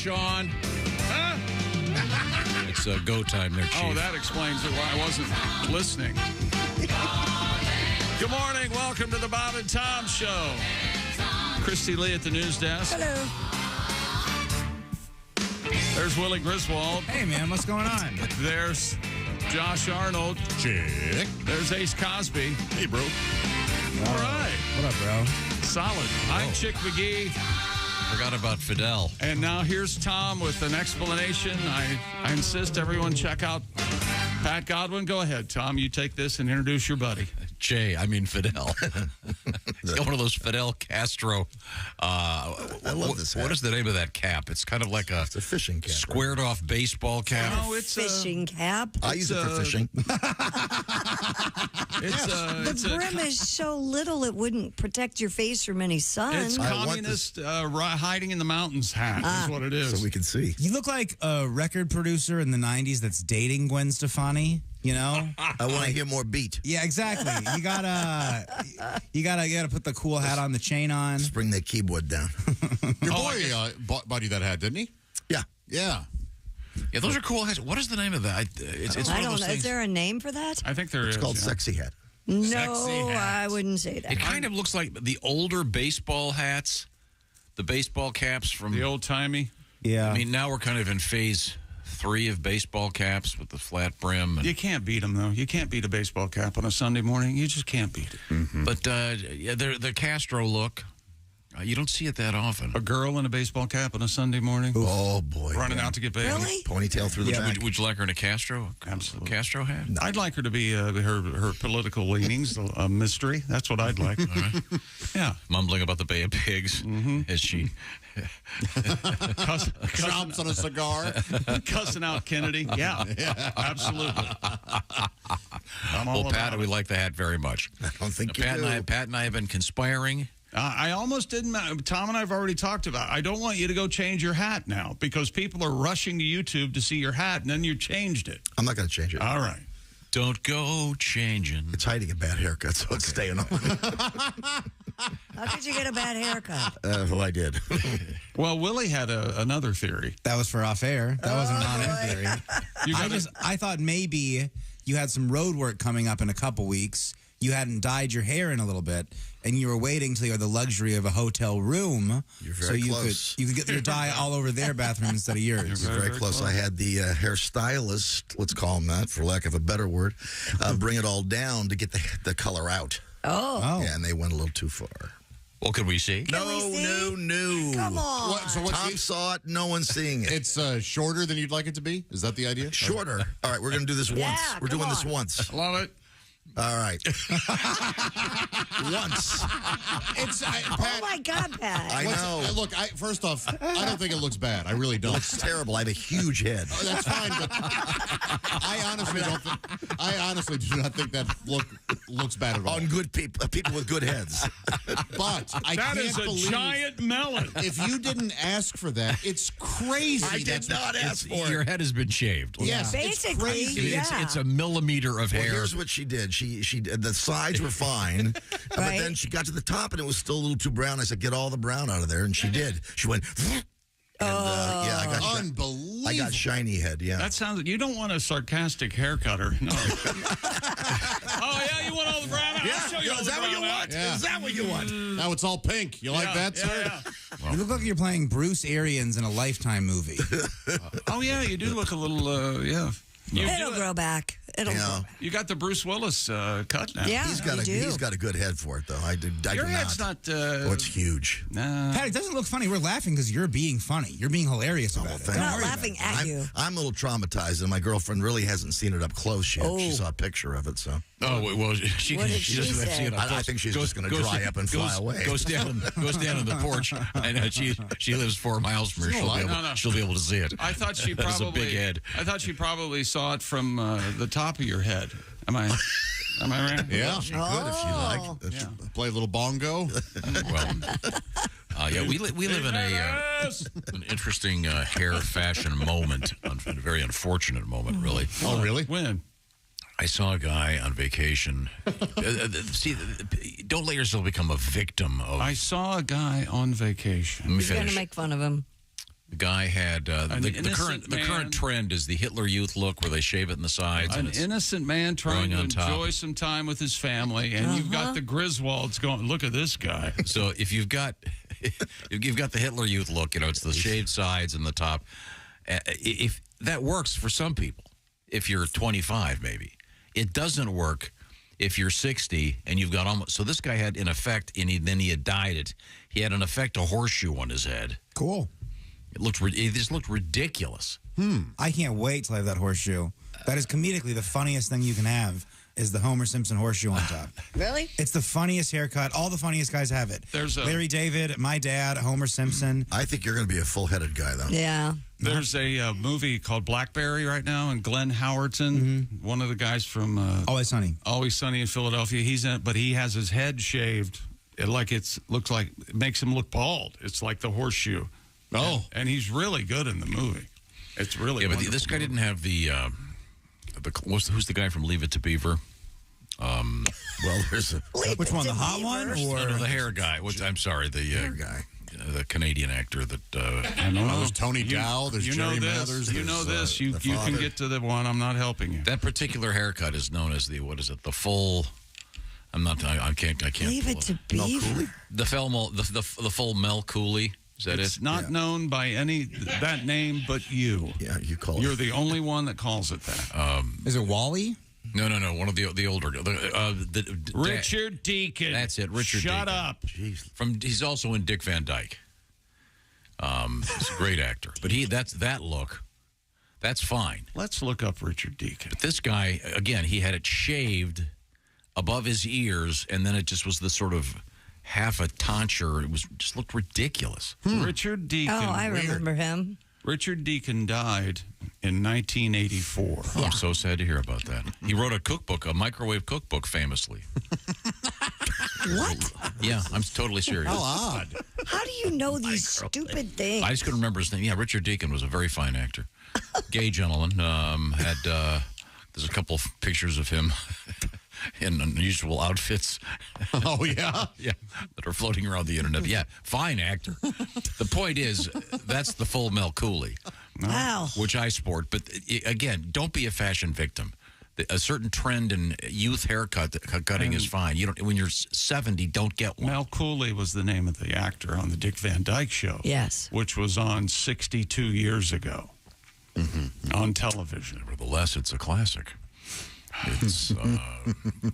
Sean. Huh? It's go time there, Chief. Oh, that explains it why I wasn't listening. Good morning. Welcome to the Bob and Tom Show. Christy Lee at the news desk. Hello. There's Willie Griswold. Hey, man, what's going on? There's Josh Arnold. Chick. There's Ace Cosby. Hey, bro. All right. What up, bro? Solid. I'm Chick McGee. Forgot about Fidel. And now here's Tom with an explanation. I insist everyone check out Pat Godwin. Go ahead, Tom. You take this and introduce your buddy. Fidel. He's got one of those Fidel Castro. I love this hat. What is the name of that cap? It's kind of like It's a fishing cap. squared off baseball cap. No, it's Fishing cap. I use it for fishing. The brim is so little it wouldn't protect your face from any sun. It's I want communist hiding in the mountains hat is what it is. So we can see. You look like a record producer in the 90s that's dating Gwen Stefani, you know? I want to hear more beat. Yeah, exactly. You gotta put the cool hat on, the chain on. Just bring that keyboard down. Your boy bought you that hat, didn't he? Yeah. Yeah. Yeah, those are cool hats. What is the name of that? It's I one of don't those know. things. Is there a name for that? I think there is. It's called yeah. Sexy Hat. No, Sexy hat. I wouldn't say that. It kind of looks like the older baseball hats, the baseball caps from The old-timey. Yeah. I mean, now we're kind of in phase 3 of baseball caps with the flat brim. You can't beat them, though. You can't beat a baseball cap on a Sunday morning. You just can't beat it. But yeah, the Castro look, you don't see it that often. A girl in a baseball cap on a Sunday morning Oh, boy. running out to get paid. Really? Ponytail through the Yeah, back. Would you like her in a Castro? Absolutely. Castro hat? I'd like her to be her political leanings, a mystery. That's what I'd like. Yeah. Mumbling about the Bay of Pigs as she... Chomps on a cigar. Cussing out Kennedy. Yeah, absolutely. I'm all Well, Pat, about we it. like the hat very much. I don't think you Pat do. and I have been conspiring. I almost didn't. Tom and I have already talked about it. I don't want you to go change your hat now because people are rushing to YouTube to see your hat, and then you changed it. I'm not going to change it. All right. Don't go changing. It's hiding a bad haircut, so it's staying on. How could you get a bad haircut? Well, I did. Well, Willie had another theory. That was for off air. That wasn't on air theory. You got I thought maybe you had some road work coming up in a couple weeks. You hadn't dyed your hair in a little bit, and you were waiting till you had the luxury of a hotel room, You're very so close. you could get your dye all over their bathroom instead of yours. You're very close. I had the hairstylist, let's call him that, for lack of a better word, bring it all down to get the color out. Oh. Yeah, and they went a little too far. Well, could we see? Can we see? No. Come on. Tom saw it. No one's seeing it. It's shorter than you'd like it to be? Is that the idea? Shorter. All right, we're going to do this once. Yeah, We're come doing this on. once. Love it. All right. Once. It's Oh, my God, Pat. I know. Look, first off, I don't think it looks bad. I really don't. It's terrible. I have a huge head. Oh, that's fine, but I honestly do not think that looks bad at all. On good people, people with good heads. But I That can't is a believe giant melon. if you didn't ask for that, it's crazy. I did not ask for Your it. head has been shaved. Yes, Basically, it's crazy. yeah. It's a millimeter of Well, hair. here's what she did. She the sides were fine, but Right. then she got to the top and it was still a little too brown. I said, "Get all the brown out of there," and she did. She went. And, yeah, Unbelievable. I got shiny head. Yeah. That sounds. You don't want a sarcastic haircutter. No. Oh yeah, you want all the brown out? I'll show you all Is the that what you brown out. want? Yeah. Is that what you want? Now it's all pink. You like that, sir? Yeah. You look like you're playing Bruce Arians in a Lifetime movie. Oh yeah, you do look a little. Yeah. It'll grow back. It'll grow Yeah. back. You got the Bruce Willis cut now. Yeah, He's got you do. he's got a good head for it though. I do Your not. head's not. Oh, it's huge. Nah. Pat, it doesn't look funny. We're laughing because you're being funny. You're being hilarious about it. thank I'm you. not worry about laughing it. at you. I'm a little traumatized, and my girlfriend really hasn't seen it up close yet. Oh. She saw a picture of it, so Oh, well, she What did she she doesn't have to say? see it up I close. think she's just going to dry up and fly away. Goes down on the porch, and she lives 4 miles from here. She'll be able to see it. I thought she That's probably. a big head. I thought she probably saw it from the top of your head. Am I right? Yeah. she could if she liked. Yeah. Play a little bongo. Well, yeah, we live in Yes. an interesting hair fashion moment, a very unfortunate moment, really. Oh, really? When? I saw a guy on vacation. See, don't let yourself become a victim of. I saw a guy on vacation. Let me He's going to finish. make fun of him. The guy had the current trend is the Hitler Youth look, where they shave it in the sides. An innocent man trying to enjoy some time with his family, and you've got the Griswolds going. Look at this guy. So if you've got the Hitler Youth look, it's the shaved sides and the top. If that works for some people, if you're 25, maybe it doesn't work if you're 60 and you've got almost. So this guy had, in effect, then he had dyed it. He had, in effect, a horseshoe on his head. Cool. It just looked ridiculous. I can't wait till I have that horseshoe. That is comedically the funniest thing you can have is the Homer Simpson horseshoe on top. Really? It's the funniest haircut. All the funniest guys have it. There's Larry David, my dad, Homer Simpson. I think you're going to be a full-headed guy, though. Yeah. There's a movie called Blackberry right now, and Glenn Howerton, one of the guys from Always Sunny. Always Sunny in Philadelphia. He's in it, but he has his head shaved. It makes him look bald. It's like the horseshoe. Oh, and he's really good in the movie. It's really but this guy didn't have who's the guy from Leave It to Beaver? Well, there's Which one, the hot one or the hair guy? I'm sorry, the hair guy. The Canadian actor that I know. There's Tony Dow. There's Jerry Mathers. You know this. You can get to the one. I'm not helping you. That particular haircut is known as the full. I can't. Leave it to Beaver. The full Mel Cooley. Is that it's not known by that name but you. Yeah, you call it. You're the only one that calls it that. Is it Wally? No. One of the older. Richard Deacon. That's it. Richard. Shut Deacon. up. Jeez. He's also in Dick Van Dyke. He's a great actor, but that look. That's fine. Let's look up Richard Deacon. But this guy, again, he had it shaved above his ears, and then it just was the sort of half a tonsure. It just looked ridiculous. Richard Deacon. Oh, I remember him. Richard Deacon died in 1984. Oh, I'm so sad to hear about that. He wrote a microwave cookbook, famously. What? Yeah, I'm totally serious. How odd. How do you know these stupid things? I just couldn't remember his name. Yeah, Richard Deacon was a very fine actor. Gay gentleman. There's a couple of pictures of him in unusual outfits. Oh, yeah? Yeah, that are floating around the internet. Yeah, fine actor. The point is, that's the full Mel Cooley. Wow. Which I sport. But again, don't be a fashion victim. A certain trend in youth haircutting is fine. When you're 70, don't get one. Mel Cooley was the name of the actor on the Dick Van Dyke Show. Yes. Which was on 62 years ago on television. Nevertheless, it's a classic. It's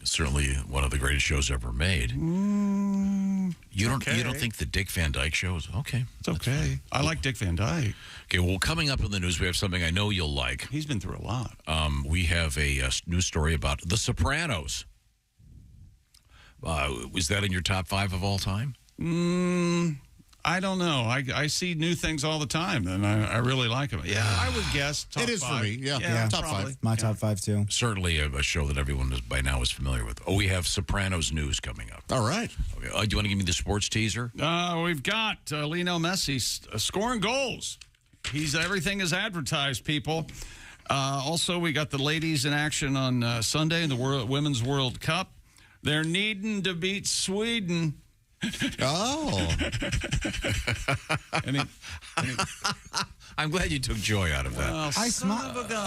certainly one of the greatest shows ever made. You don't think the Dick Van Dyke Show is okay? It's okay. I like Dick Van Dyke. Okay, well, coming up in the news, we have something I know you'll like. He's been through a lot. We have a news story about The Sopranos. Was that in your top 5 of all time? I don't know. I see new things all the time, and I really like them. Yeah, I would guess top 5. It is for me. Yeah, top probably. 5. My top 5, too. Certainly a show that everyone by now is familiar with. Oh, we have Sopranos news coming up. All right. Okay. Do you want to give me the sports teaser? We've got Lionel Messi scoring goals. Everything is advertised, people. Also, we got the ladies in action on Sunday in the Women's World Cup. They're needing to beat Sweden. Oh. I'm glad you took joy out of that. Well,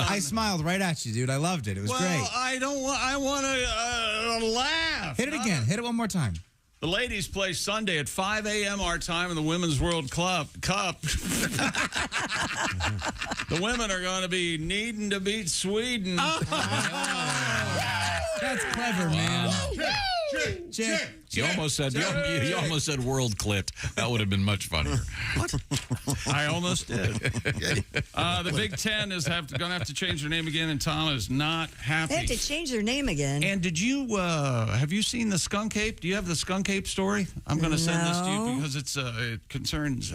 I smiled right at you, dude. I loved it. It was great. I want to laugh. Hit it again. Hit it one more time. The ladies play Sunday at 5 a.m. our time in the Women's World Cup. The women are going to be needing to beat Sweden. That's clever, man. You almost said world clit. That would have been much funnier. What? I almost did. The Big Ten is going to have to change their name again, and Tom is not happy. They have to change their name again. And did you have you seen the Skunk Ape? Do you have the Skunk Ape story? I'm going to send this to you because it concerns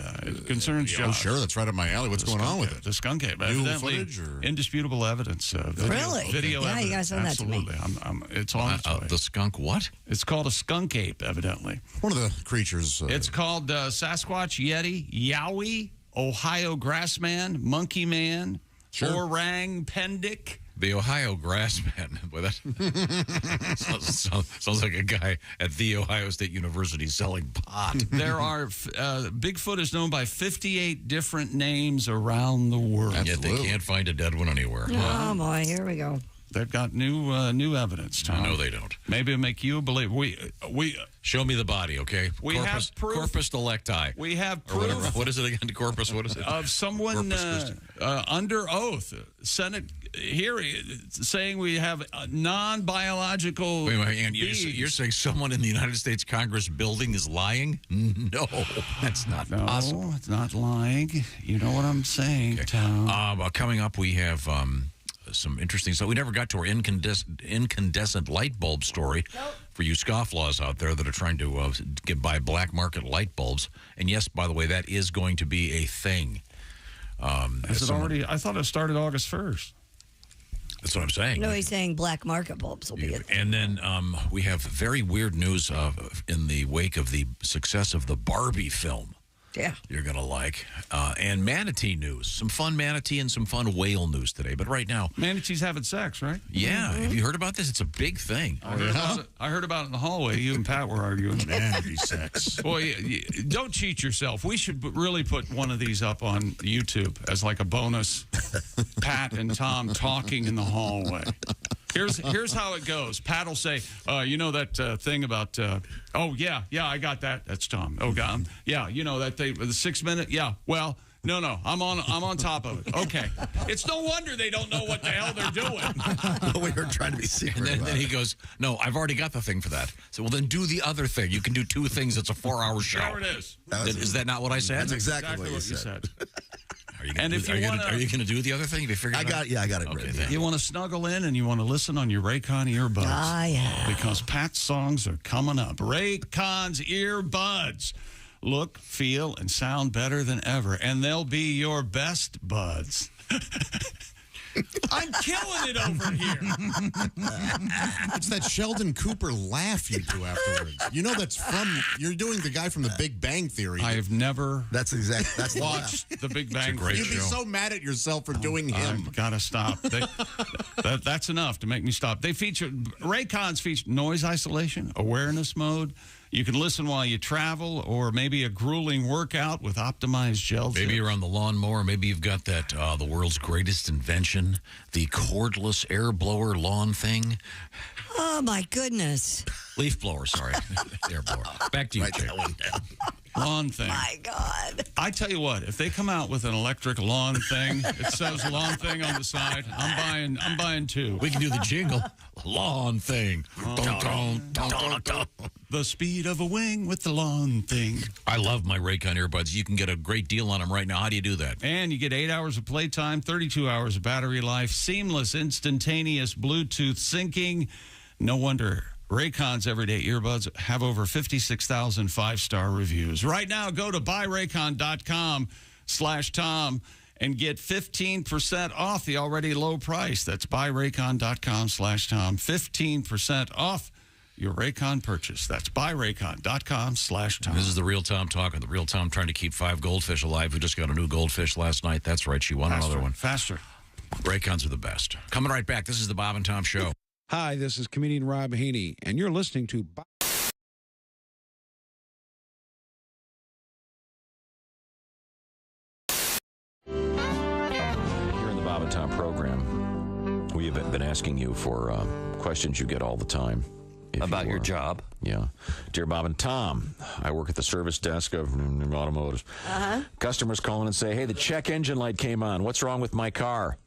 Josh. Oh, sure. That's right up my alley. What's going on with it? The Skunk Ape. New footage or indisputable evidence. Really? Video yeah, evidence. you got to send that to me. Absolutely. It's on its way. The skunk what? It's called a skunk ape, evidently. One of the creatures. It's called Sasquatch, Yeti, Yowie, Ohio Grassman, Monkey Man, Orang Pendic, The Ohio Grassman. Boy, that sounds like a guy at The Ohio State University selling pot. There are, Bigfoot is known by 58 different names around the world. And yet they can't find a dead one anywhere. Oh, boy, here we go. They've got new evidence, Tom. No, they don't. Maybe it'll make you believe. We Show me the body, okay? We have proof. Corpus delecti. We have Or whatever. proof What is it again? Corpus, what is it? of someone under oath, Senate hearing, saying we have a non-biological Wait, hang on. beings. You're saying someone in the United States Congress building is lying? No, that's not possible. No, it's not lying. You know what I'm saying, Tom. Coming up, we have some interesting stuff. We never got to our incandescent light bulb story for you scofflaws out there that are trying to buy black market light bulbs. And yes, by the way, that is going to be a thing. Is it already? I thought it started August 1st. That's what I'm saying. No, he's saying black market bulbs will be it. And then we have very weird news in the wake of the success of the Barbie film. Yeah. You're going to like. And manatee news. Some fun manatee and some fun whale news today. But right now. Manatees having sex, right? Yeah. Have you heard about this? It's a big thing. I heard about it in the hallway. You and Pat were arguing. Manatee sex. Boy, don't cheat yourself. We should really put one of these up on YouTube as like a bonus. Pat and Tom talking in the hallway. Here's how it goes. Pat will say, you know that thing about, oh, yeah, I got that. That's Tom. Oh, God. Yeah, you know that thing, the 6 minute? Yeah, well, no, I'm on top of it. Okay. It's no wonder they don't know what the hell they're doing. We were trying to be secret. And then he goes, no, I've already got the thing for that. So, well, then do the other thing. You can do two things. It's a 4-hour show. There it is. Is that not what I said? That's exactly what you said. Are you going to do the other thing? Have you figured it out? I got it Okay, ready. thank You want to snuggle in and you want to listen on your Raycon earbuds. Ah, yeah. Because Pat's songs are coming up. Raycon's earbuds look, feel, and sound better than ever. And they'll be your best buds. I'm killing it over here. It's that Sheldon Cooper laugh you do afterwards. You know you're doing the guy from The Big Bang Theory. I have never That's watched The Big Bang great Theory. You'd be so mad at yourself for doing him. I've got to stop. That's enough to make me stop. Raycons feature noise isolation, awareness mode. You can listen while you travel, or maybe a grueling workout with optimized gel. Maybe you're on the lawnmower. Maybe you've got that the world's greatest invention, the cordless air blower lawn thing. Oh, my goodness. Leaf blower, sorry. Air blower. Back to you, Jay. lawn thing. My God. I tell you what, if they come out with an electric lawn thing, it says lawn thing on the side, I'm buying two. We can do the jingle. Lawn thing. Dun, dun, dun, dun, dun. The speed of a wing with the lawn thing. I love my Raycon earbuds. You can get a great deal on them right now. How do you do that? And you get 8 hours of playtime, 32 hours of battery life, seamless, instantaneous Bluetooth syncing. No wonder Raycon's everyday earbuds have over 56,000 5-star reviews. Right now, go to buyraycon.com/Tom and get 15% off the already low price. That's buyraycon.com/Tom. 15% off your Raycon purchase. That's buyraycon.com/Tom. This is the Real Tom talking. The Real Tom trying to keep 5 goldfish alive. We just got a new goldfish last night. That's right. She won another one. Faster. Raycons are the best. Coming right back. This is the Bob and Tom Show. Hi, this is comedian Rob Haney, and you're listening to Here in the Bob and Tom program, we have been asking you for questions you get all the time. About your job? Yeah. Dear Bob and Tom, I work at the service desk of automotive. Customers call in and say, hey, the check engine light came on. What's wrong with my car?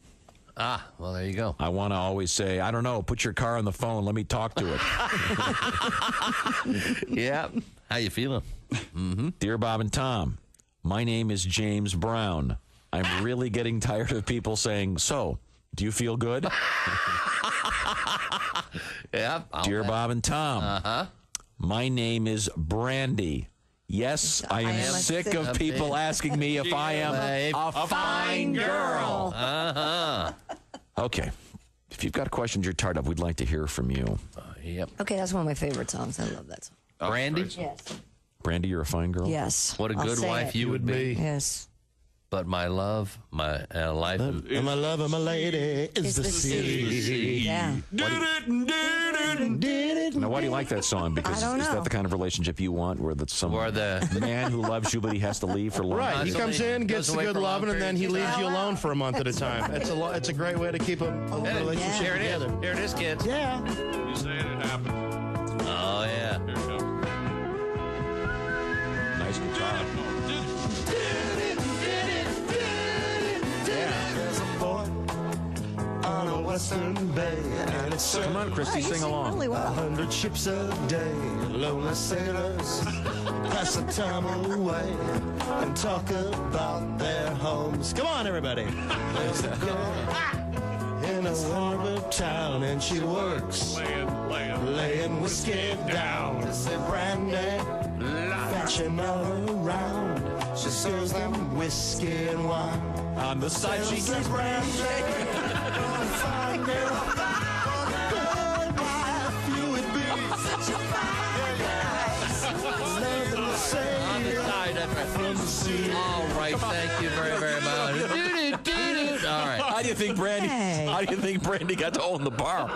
Ah, well, there you go. I want to always say, I don't know, put your car on the phone. Let me talk to it. Yeah. How you feeling? Dear Bob and Tom, my name is James Brown. I'm really getting tired of people saying, so, do you feel good? Yeah. Dear Bob and Tom, my name is Brandy. Yes, I am sick of people asking me if I am a fine girl. Okay. If you've got questions you're tired of, we'd like to hear from you. Yep. Okay, that's one of my favorite songs. I love that song. Brandy? Yes. Brandy, you're a fine girl? Yes. What a I'll good say wife it. you would be. Yes. but my love, my life. And my love and my lady is the sea. Yeah. Now, why do you like that song? Because I don't is know. that the kind of relationship you want, where that's some Or the man who loves you, but he has to leave for long? Right, he comes in, gets Goes the away good for a long loving, and then he period. leaves you alone for a month at a time. It's a great way to keep a relationship Here it is. together. Here it is, kids. Yeah. You saying it happened. Oh yeah. Here it comes. Nice guitar. There's a boy on a western bay, and it's Come on, Christy, sing along. Really well. 100 ships a day, lonely sailors pass the time away and talk about their homes. Come on, everybody. There's a girl in a warmer town, and she works laying whiskey down. It's a brandy, fashion all around. She serves them whiskey and wine. On the side, she Serves them brandy. Fine girl. Good wife you would be. Such a fine girl. On the side of it. From the sea. All right. Thank you very, very much. All right. How do you think Brandy? Hey. How do you think Brandy got to own the bar?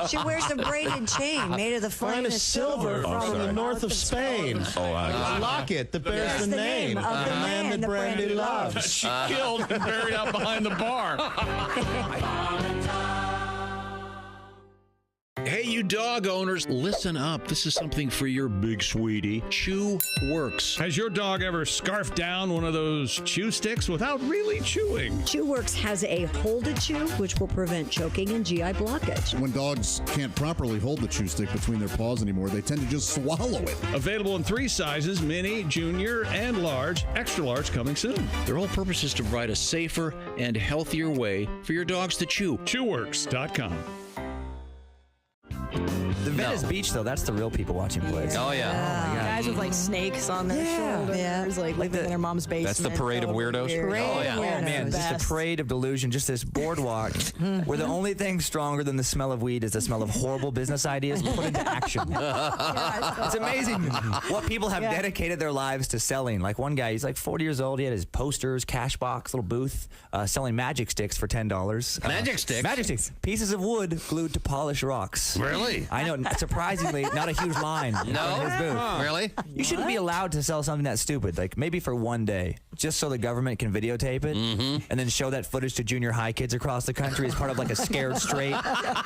She wears a braided chain made of the finest silver from the north of Spain. A locket that bears the name of of the man that Brandy loves. She killed and buried out behind the bar. Hey, you dog owners, listen up. This is something for your big sweetie. Chew Works. Has your dog ever scarfed down one of those chew sticks without really chewing? ChewWorks has a hold to chew, which will prevent choking and GI blockage. When dogs can't properly hold the chew stick between their paws anymore, they tend to just swallow it. Available in 3 sizes, mini, junior, and large. Extra large coming soon. Their whole purpose is to provide a safer and healthier way for your dogs to chew. ChewWorks.com. The Venice Beach, though, that's the real people watching plays. Oh yeah. Guys with like snakes on their shoulders, like living in their mom's basement. That's the parade of weirdos? Oh yeah. Oh, man, just a parade of delusion, just this boardwalk where the only thing stronger than the smell of weed is the smell of horrible business ideas put into action. It's amazing what people have dedicated their lives to selling. Like one guy, he's like 40 years old. He had his posters, cash box, little booth, selling magic sticks for $10. Magic sticks? Magic sticks. Pieces of wood glued to polish rocks. Really? I know, surprisingly, not a huge line in front of his booth. Really? You shouldn't be allowed to sell something that stupid, like maybe for one day, just so the government can videotape it and then show that footage to junior high kids across the country as part of like a Scared Straight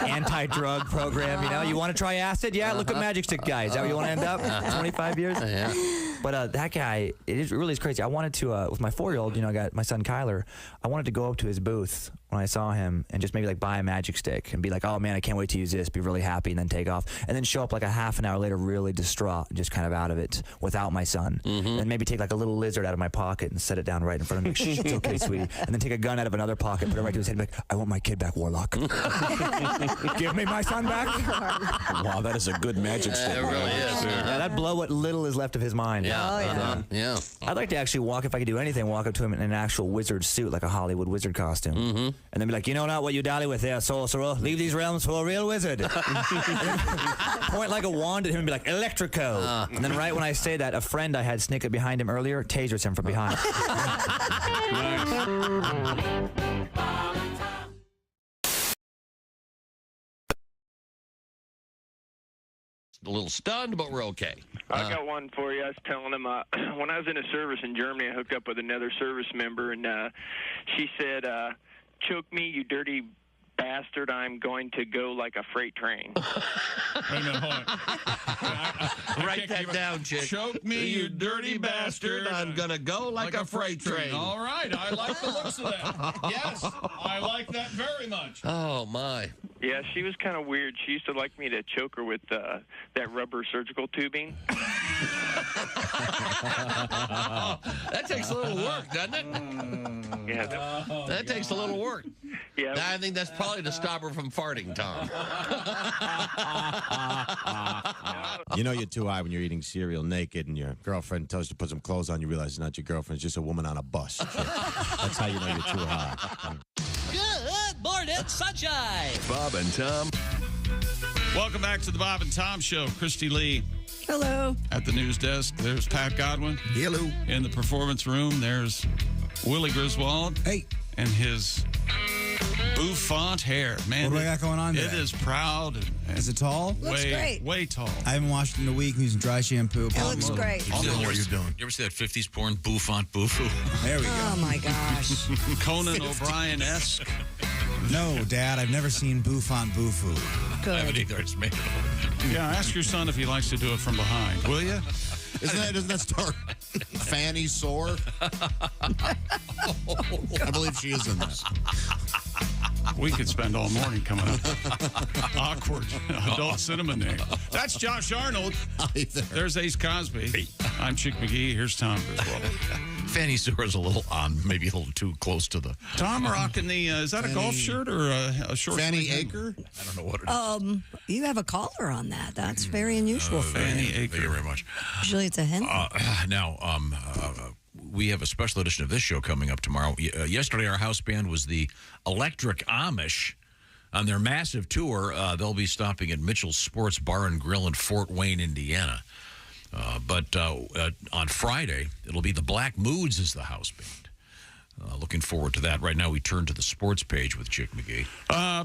anti-drug program. You know, you want to try acid? Yeah, look at Magic Stick guys. Is that where you want to end up? 25 years? Yeah. But that guy, it really is crazy. I wanted to, with my 4-year-old, you know, I got my son Kyler, I wanted to go up to his booth when I saw him and just maybe like buy a magic stick and be like, oh man, I can't wait to use this, be really happy, and then take off. And then show up like a half an hour later really distraught, just kind of out of it without my son. And maybe take like a little lizard out of my pocket and set it down right in front of me. Shh, it's okay, sweetie. And then take a gun out of another pocket, put it right to his head and be like, I want my kid back, Warlock. Give me my son back. Wow, that is a good magic stick. It really is. Yeah, that'd blow what little is left of his mind. Yeah. Yeah. I'd like to actually walk, if I could do anything, walk up to him in an actual wizard suit, like a Hollywood wizard costume. And then be like, you know not what you dally with there, sorcerer. Leave these realms for a real wizard. Point like a wand at him and be like, Electrico. And then right when I say that, a friend I had sneak up behind him earlier tasers him from behind. A little stunned, but we're okay. I got one for you. I was telling him when I was in a service in Germany, I hooked up with another service member, and she said, choke me, you dirty bastard, I'm going to go like a freight train. Wait a minute, hold on. Write that down, chick. Choke me, you dirty bastard. I'm going to go like a freight train. All right, I like the looks of that. Yes, I like that very much. Oh, my. Yeah, she was kind of weird. She used to like me to choke her with that rubber surgical tubing. That takes a little work, doesn't it? Yeah, that takes a little work. Yeah, I think that's probably to stop her from farting, Tom. You know you're too high when you're eating cereal naked and your girlfriend tells you to put some clothes on. You realize it's not your girlfriend. It's just a woman on a bus. That's how you know you're too high. Good morning, sunshine. Bob and Tom. Welcome back to the Bob and Tom Show. Christy Lee. Hello. At the news desk, there's Pat Godwin. Hello. In the performance room, there's Willie Griswold. Hey. And his bouffant hair. Man, What do I got going on It today? is proud. And Is it tall? Looks great. Way tall. I haven't washed it in a week. I'm using dry shampoo. It looks great. I don't know what you're doing. You ever see that 50s porn, Bouffant Boufou? There we go. Oh, my gosh. Conan O'Brien-esque. No, Dad, I've never seen Bouffant Boufou. I haven't either. It's made. Yeah, ask your son if he likes to do it from behind, will you? Doesn't that start Fanny Sore? I believe she is in that. We could spend all morning coming up with awkward adult cinema name. That's Josh Arnold. Hi there. There's Ace Cosby. I'm Chick McGee. Here's Tom Griswold. Fanny Sore is a little on, maybe a little too close to the. Tom rocking the, is that a golf shirt or a short Fanny sleeve? Acre? I don't know what it is. You have a collar on that. That's very unusual for Fanny you. Acre. Thank you very much. Usually it's a hen. Now, we have a special edition of this show coming up tomorrow. Yesterday, our house band was the Electric Amish on their massive tour. They'll be stopping at Mitchell's Sports Bar and Grill in Fort Wayne, Indiana. But on Friday, it'll be the Black Moods as the house band. Looking forward to that. Right now, we turn to the sports page with Chick McGee.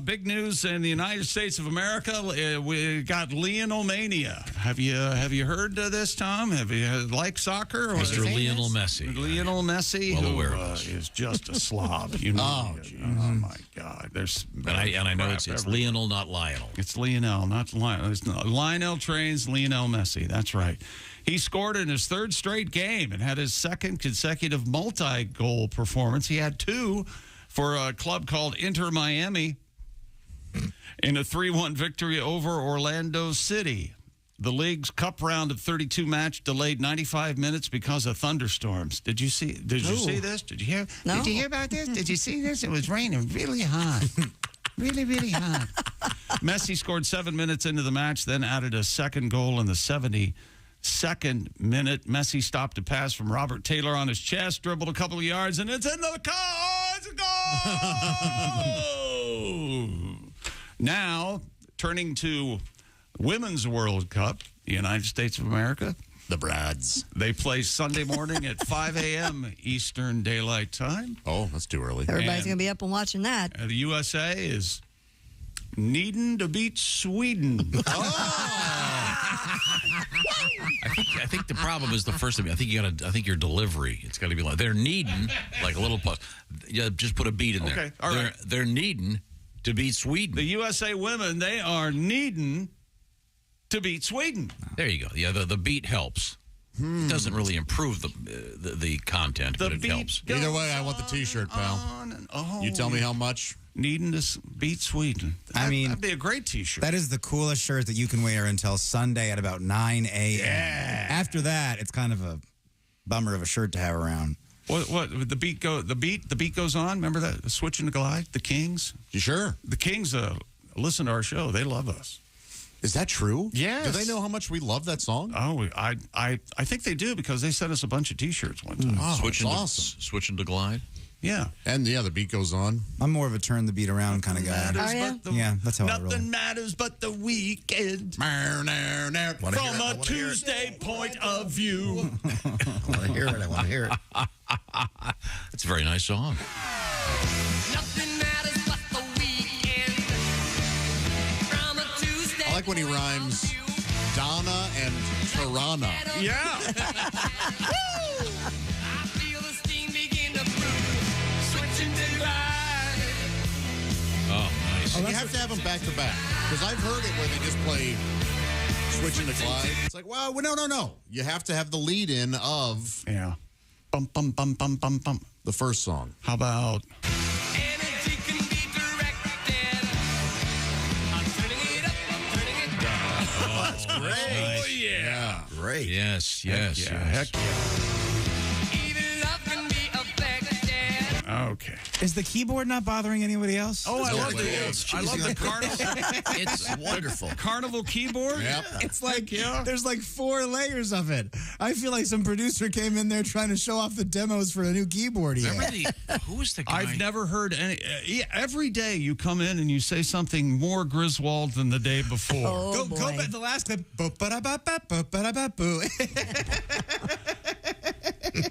Big news in the United States of America. We got Lionel Mania. Have you heard this, Tom? Have you like soccer? Mr. Lionel Messi. Lionel Messi, Well who aware of this. is just a slob. You know. Oh my God. There's And I know it's Lionel, not Lionel. It's Lionel, not Lionel. Lionel trains Lionel Messi. That's right. He scored in his third straight game and had his second consecutive multi-goal performance. He had two for a club called Inter Miami in a 3-1 victory over Orlando City. The league's cup round of 32 match delayed 95 minutes because of thunderstorms. Did you see this? Did you hear? No. Did you hear about this? Did you see this? It was raining really hard. Really, really hard. Messi scored 7 minutes into the match, then added a second goal in the 72nd minute. Messi stopped a pass from Robert Taylor on his chest, dribbled a couple of yards, and it's in the car. It's a goal! Now, turning to Women's World Cup, the United States of America. The Brads. They play Sunday morning at 5 a.m. Eastern Daylight Time. Oh, that's too early. Everybody's going to be up and watching that. The USA is needing to beat Sweden. I think the problem is the first thing. I think your delivery. It's got to be like they're needing, like a little plus. Yeah, just put a beat in there. Okay, all right. They're needing to beat Sweden. The USA women, they are needing to beat Sweden. There you go. Yeah, the beat helps. It doesn't really improve the content, but it helps. Either way, I want the T-shirt, pal. You tell me how much. Needing to beat Sweden. That'd be a great T-shirt. That is the coolest shirt that you can wear until Sunday at about 9 a.m. Yeah. After that, it's kind of a bummer of a shirt to have around. What the beat goes on? Remember that? The Switch and the Glide? The Kings? You sure? The Kings listen to our show. They love us. Is that true? Yes. Do they know how much we love that song? Oh, I think they do because they sent us a bunch of T-shirts one time. Oh, Switching that's awesome. Switching to Glide. Yeah. And yeah, the beat goes on. I'm more of a turn the beat around kind of guy. Yeah, that's how I roll. Nothing matters but the weekend. From a Tuesday point of view. I want to hear it. I want to hear it. That's a very nice song. Nothing matters but the weekend. From a Tuesday. I like when he rhymes Donna and Tirana. Yeah. Oh, nice. You have to have them back to back. Because I've heard it where they just play Switching to Glide. It's like, well, no. You have to have the lead in of Bum, bum, bum, bum, bum, bum. the first song. How about Energy can be directed. I'm turning it up, I'm turning it down. Oh, that's great. Oh, yeah. Great. Yes. Yes. Heck yeah. Even love can be affected. Okay. Is the keyboard not bothering anybody else? Oh, I love I love the carnival. It's Wonderful. Carnival keyboard. Yep. It's like there's like 4 layers of it. I feel like some producer came in there trying to show off the demos for a new keyboard he had. Who was the guy? I've never heard any. Every day you come in and you say something more Griswold than the day before. Oh, Go boy. back to the last clip. Bo-ba-da-ba-ba, bo-ba-da-ba-boo.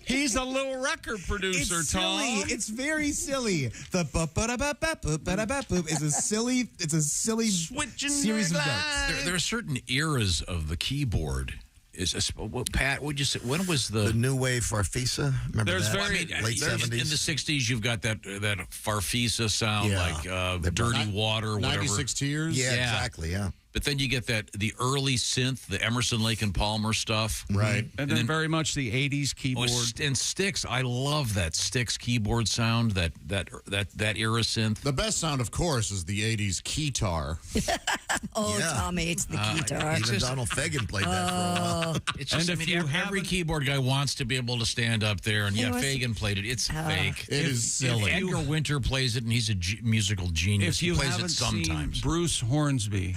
He's a little record producer, It's Tom. silly. It's very silly. The boop is a silly. It's a silly series of notes. There are certain eras of the keyboard. Pat, would you say when was the new wave Farfisa? Remember There's that? very- late in 70s. the 60s, you've got that Farfisa sound, Yeah. like Dirty Water, whatever. 96 Tears. Yeah, exactly. Yeah. But then you get the early synth, the Emerson, Lake and Palmer stuff, Right? And then very much the 80s keyboard. and Styx. I love that Styx keyboard sound, that era synth. The best sound, of course, is the 80s keytar. Oh, Yeah. Tom hates the guitar. Even Donald Fagen played that for a while. It's just, And I if mean, you every keyboard guy wants to be able to stand up there, and yeah, Fagen played it. It's fake. It is silly. If Edgar Winter plays it, and he's a musical genius. If you he plays haven't it sometimes. seen Bruce Hornsby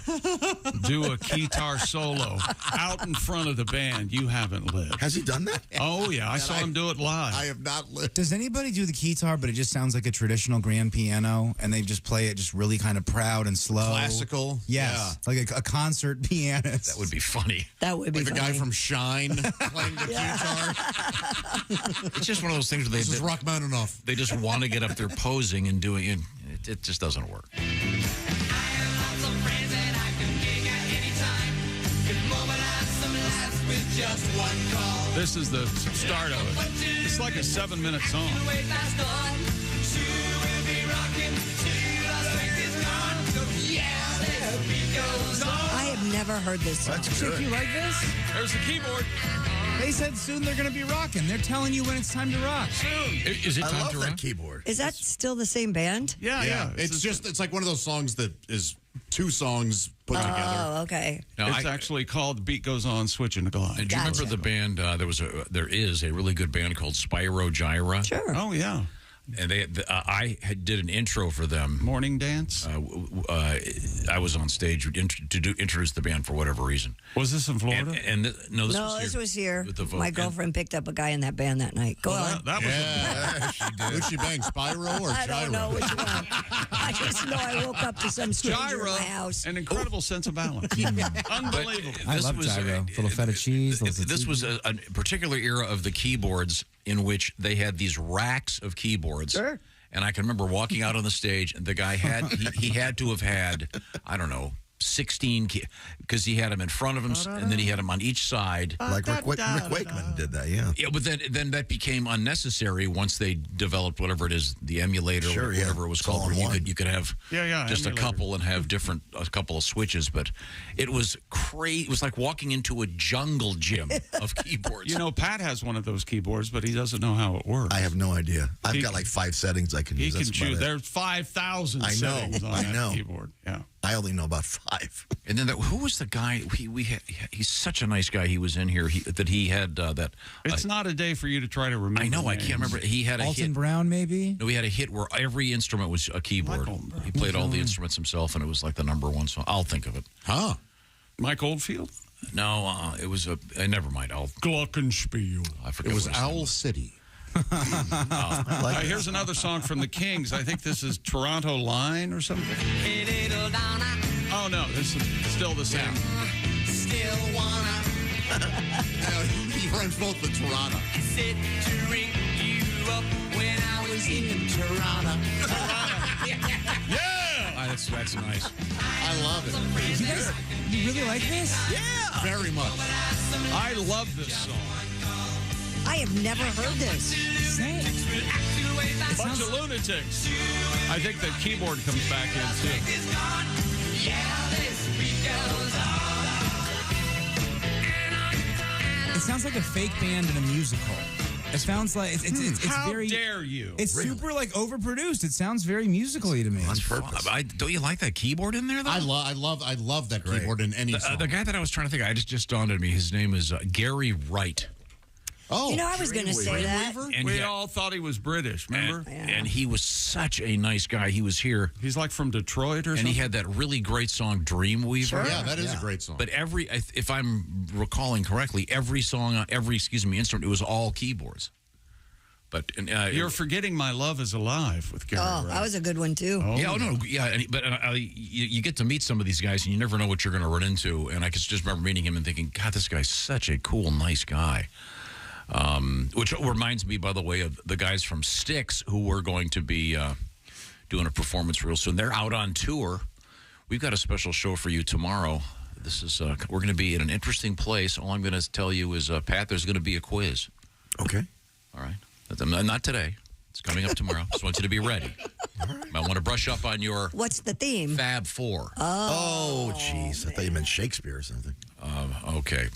do a guitar solo out in front of the band, you haven't lived. Has he done that? Oh, yeah. I saw him do it live. I have not lived. Does anybody do the guitar, but it just sounds like a traditional grand piano, and they just play it just really kind of proud and slow? Classical? Yes, like a concert pianist. That would be funny. That would be Like the funny. guy from Shine playing the guitar. It's just one of those things where This is Rockman enough. they just want to get up there posing and doing it. It just doesn't work. This is the start of it. It's like a 7-minute song. I have never heard this song. Chick, you like this? There's the keyboard. They said soon they're going to be rocking. They're telling you when it's time to rock. Is it I time love to that rock? keyboard. Is that still the same band? Yeah. It's like one of those songs that is two songs put together. Oh, okay. No, It's actually called The Beat Goes On, Switching to Glide. Do you remember the band? There is a really good band called Spyro Gyra. Sure. Oh, yeah. And I did an intro for them. Morning Dance? I was on stage to introduce the band for whatever reason. Was this in Florida? This was here. With the vote. My girlfriend picked up a guy in that band that night. Go on. That was Yeah, she did. Who'd she bang, Spyro or I Gyro? don't know which one. I just know I woke up to some stranger in my house. An incredible sense of balance. Unbelievable. I love gyro. Little feta cheese. This was a particular era of the keyboards in which they had these racks of keyboards. Sure. And I can remember walking out on the stage, and the guy he had to have had, I don't know, 16 because he had them in front of him, and then he had them on each side. Like Rick Wakeman did that, yeah. Yeah, but then that became unnecessary once they developed whatever it is, the emulator, Sure, or yeah. whatever it was It's all called. in Where one. you could have just emulator. a couple and have a couple of switches. But it was crazy. It was like walking into a jungle gym of keyboards. You know, Pat has one of those keyboards, but he doesn't know how it works. I have no idea. I've got like 5 settings I can He use. can That's about choose. it. There's 5,000 I know, settings on I that know. keyboard. Yeah. I only know about 5. And then who was the guy? He's such a nice guy. He was in here. He had that. It's not a day for you to try to remember. I know. I names. can't remember. He had a Alton hit. Brown, maybe? No, he had a hit where every instrument was a keyboard. He played all the instruments himself, and it was like the #1 song. I'll think of it. Huh? Mike Oldfield? No, it was never mind. Glockenspiel. I forget. It was what his name Owl City. Here's another song from the Kings. I think this is Toronto Line or something. Hey, little Donna, Oh, no. This is still the same. still wanna He runs both the Toronto. sit to ring you up when I was in Toronto. Yeah! That's nice. I love it. You really like this? Yeah. Very much. I love this song. I have never heard this. Bunch of lunatics. I think the keyboard comes back in, too. It sounds like a fake band in a musical. It sounds like it's How very. dare you? It's super like overproduced. It sounds very musical-y to me. On purpose. Don't you like that keyboard in there, though? I love that keyboard in any song. The guy that I was trying to think of, just dawned on me. His name is Gary Wright. Oh, You know, I was going to say that. And We all thought he was British, remember? And he was such a nice guy. He was here. He's like from Detroit or And something. he had that really great song, Dreamweaver. Yeah, that is a great song. But if I'm recalling correctly, every song, instrument, it was all keyboards. But You're forgetting My Love Is Alive with Gary Oh, Wright. that was a good one, too. you get to meet some of these guys, and you never know what you're going to run into. And I just remember meeting him and thinking, God, this guy's such a cool, nice guy. Which reminds me, by the way, of the guys from Styx who were going to be doing a performance real soon. They're out on tour. We've got a special show for you tomorrow. This is we're going to be in an interesting place. All I'm going to tell you is, Pat, there's going to be a quiz. Okay. All right. Not today. It's coming up tomorrow. Just want you to be ready. All right. I want to brush up on your What's the theme? Fab Four. Oh, jeez. I thought you meant Shakespeare or something. Okay.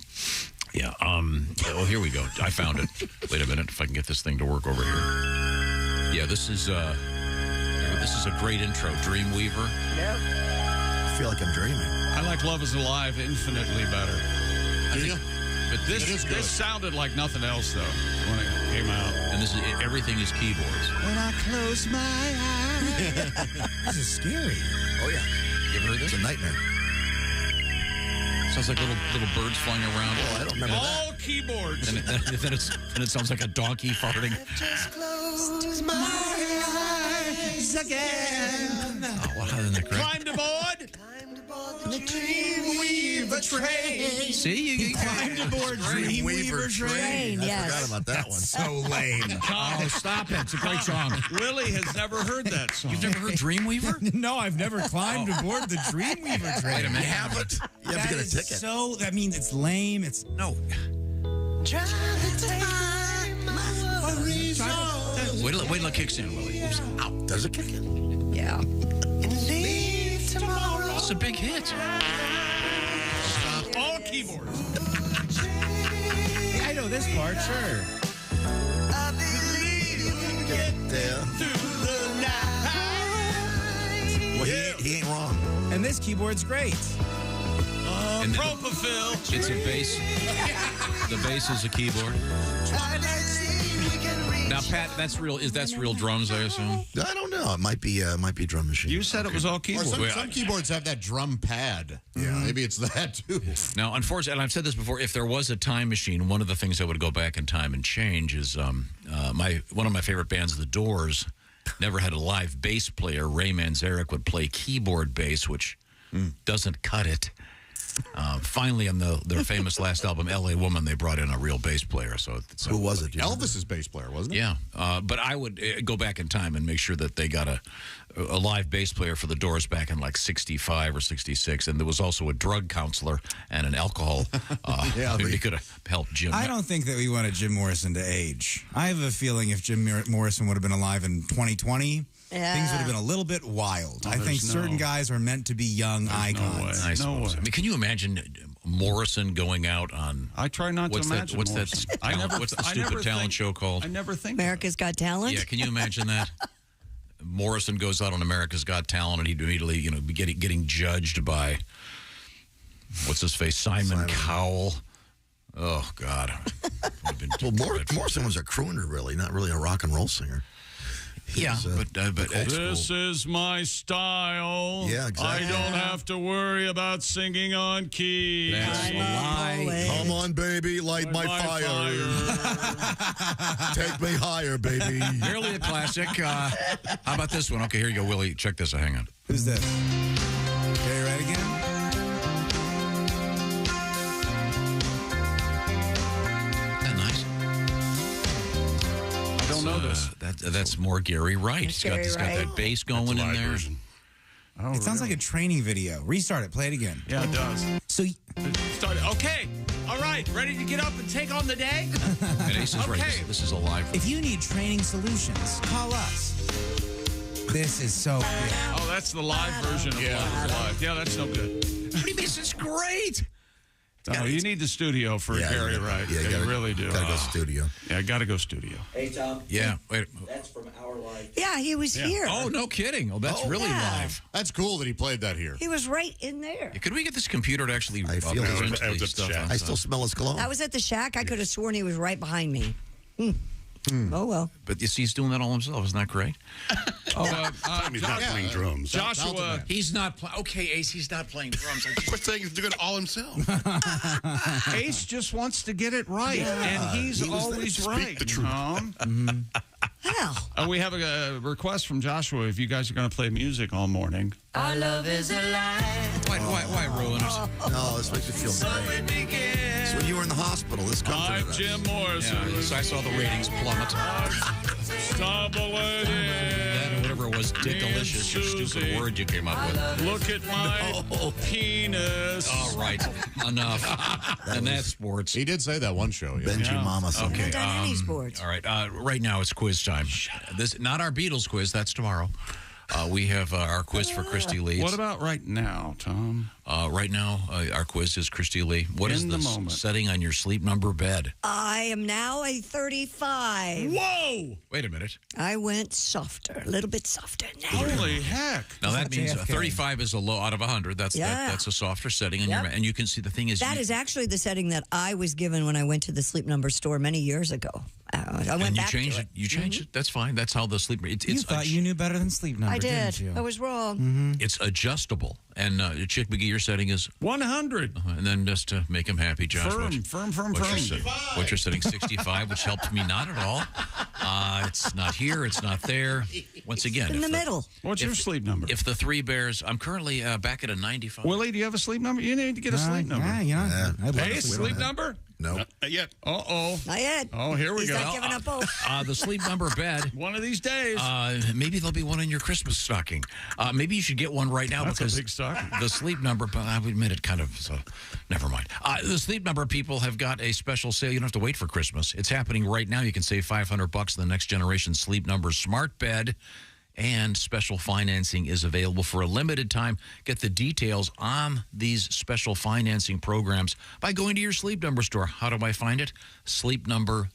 Yeah. Oh, here we go. I found it. Wait a minute, if I can get this thing to work over here. Yeah, this is a great intro. Dreamweaver. Yep. I feel like I'm dreaming. I like Love Is Alive infinitely better. But this sounded like nothing else, though, when it came out. And everything is keyboards. When I close my eyes. This is scary. Oh, yeah. You ever heard this? It's a nightmare. Sounds like little birds flying around. Oh, I don't remember that. All keyboards. And then it sounds like a donkey farting. Just close my eyes again. Oh, how isn't that great? Climbed aboard. The Dreamweaver train. See, you climbed aboard Dreamweaver train. I Yes. forgot about that one. So lame. Oh, stop it. It's a great song. Willie has never heard that song. You've never heard Dreamweaver? No, I've never climbed aboard the Dreamweaver train. Wait a minute. You haven't. You have to get a ticket. So that means it's lame. It's No. Try to take my worries on. Wait till it kicks in, Willie. Oops. Ow. Does it kick in? Yeah. And leave tomorrow. It's a big hit. All keyboards. I know this part, sure. I believe you can get there through the night. Well, he ain't wrong. And this keyboard's great. And Propofil. It's a bass. The bass is a keyboard. Now, Pat, that's real. That's real drums, I assume. I don't know. It might be drum machine. You said it was all Or keyboards. some keyboards have that drum pad. Yeah, maybe it's that too. Now, unfortunately, and I've said this before, if there was a time machine, one of the things I would go back in time and change is one of my favorite bands, The Doors, never had a live bass player. Ray Manzarek would play keyboard bass, which doesn't cut it. Finally, on their famous last album, L.A. Woman, they brought in a real bass player. So who was it? Elvis's bass player, wasn't it? Yeah, but I would go back in time and make sure that they got a live bass player for the Doors back in like 65 or 66, and there was also a drug counselor and an alcohol. Maybe could have helped Jim. I don't think that we wanted Jim Morrison to age. I have a feeling if Jim Morrison would have been alive in 2020, things would have been a little bit wild. I think certain guys are meant to be young icons. I suppose. I mean, can you imagine Morrison going out on? I try not to imagine. What's Morrison. that? What's the stupid talent show called? I never think. America's Got Talent? Yeah, can you imagine that? Morrison goes out on America's Got Talent, and he'd immediately, be getting judged by what's his face, Simon Cowell. Oh God. Morrison was a crooner, really, not really a rock and roll singer. Yeah, but this is my style. Yeah, exactly. I don't have to worry about singing on key. That's a lie. Come on, baby, light my fire. Take me higher, baby. Merely a classic. How about this one? Okay, here you go, Willie. Check this out. Hang on. Who's this? Gary Wright again? Isn't that nice? I don't know this. That's more Gary Wright. He's got that bass going in there. Version. Oh, It sounds like a training video. Restart it. Play it again. Yeah, it does. So Okay. All right. Ready to get up and take on the day? And Ace is right. This is a live. if you need training solutions, call us. This is so good. Oh, that's the live version of Love Is Alive. Yeah, that's no good. What do you mean? It's great. No, you need the studio for Gary Wright. Yeah, you really do. Gotta go studio. Yeah, gotta go studio. Hey, Tom. Yeah. Wait. That's from our life. Yeah, he was here. Oh, no kidding. Oh, that's really live. That's cool that he played that here. He was right in there. Yeah, could we get this computer to actually? I feel it was at the Shack. I still smell his cologne. That was at the Shack. I could have sworn he was right behind me. Oh, well. But you see, he's doing that all himself. Isn't that great? He's not playing drums. Joshua. He's not playing. Okay, Ace, he's not playing drums. Quit saying he's doing it all himself. Ace just wants to get it right, and he's always right. the truth. Well. We have a request from Joshua. If you guys are going to play music all morning, Our love is alive. Why ruin it? No, this makes me feel So great. it began. So when you were in the hospital, this comforted I'm us. Jim Morrison. Yeah, so I saw the ratings plummet. That, whatever it was, Dickalicious, your stupid word you came up with. Look at my penis. All right, enough. And that's sports. He did say that one show. Yeah. Benji Mama. Okay. Done any sports. All right. Right now it's quiz time. This not our Beatles quiz. That's tomorrow. We have our quiz for Christy Lee. What about right now, Tom? Right now, our quiz is Christy Lee. What is the setting on your sleep number bed? I am now a 35. Whoa! Wait a minute. I went softer, a little bit softer now. Holy heck! Now that means JFK. 35 is a low out of 100. That's that's a softer setting on your and you can see the thing is that is actually the setting that I was given when I went to the Sleep Number store many years ago. I went back to it. You changed it. That's fine. That's how the sleep. You thought you knew better than Sleep Number, I did. didn't you? I was wrong. It's adjustable. And Chick McGee, your setting is 100. And then just to make him happy, Josh. Firm. What you're setting 65, which helped me not at all. It's not here. It's not there. Once again, In the middle. What's your sleep number? If the Three Bears, I'm currently back at a 95. Willie, do you have a sleep number? You need to get a sleep number. I'd love Hey, to sleep number? No. Not yet. Uh-oh. Not yet. Oh, here we He's go. not giving up hope. The sleep number bed. One of these days. Maybe there'll be one in your Christmas stocking. Maybe you should get one right now That's because a big stocking. the sleep number. But I would admit it kind of. So, never mind. The sleep number people have got a special sale. You don't have to wait for Christmas. It's happening right now. You can save $500 on the next generation sleep number smart bed. And special financing is available for a limited time. Get the details on these special financing programs by going to your Sleep Number store. How do I find it?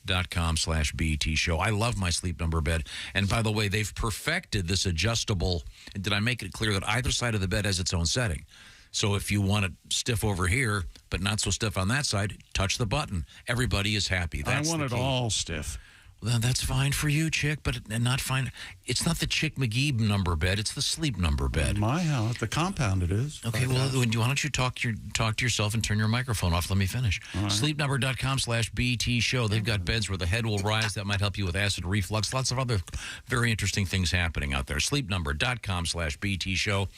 sleepnumber.com/BT show. I love my Sleep Number bed. And by the way, they've perfected this adjustable. Did I make it clear that either side of the bed has its own setting? So if you want it stiff over here, but not so stiff on that side, touch the button. Everybody is happy. That's I want the it key. all stiff. Well, that's fine for you, Chick, but not fine. It's not the Chick McGee number bed. It's the Sleep Number bed. In my house, the compound it is. Okay, well, why don't you talk to yourself and turn your microphone off? Let me finish. Right. Sleepnumber.com/BT show. They've got beds where the head will rise. That might help you with acid reflux. Lots of other very interesting things happening out there. Sleepnumber.com/BT show.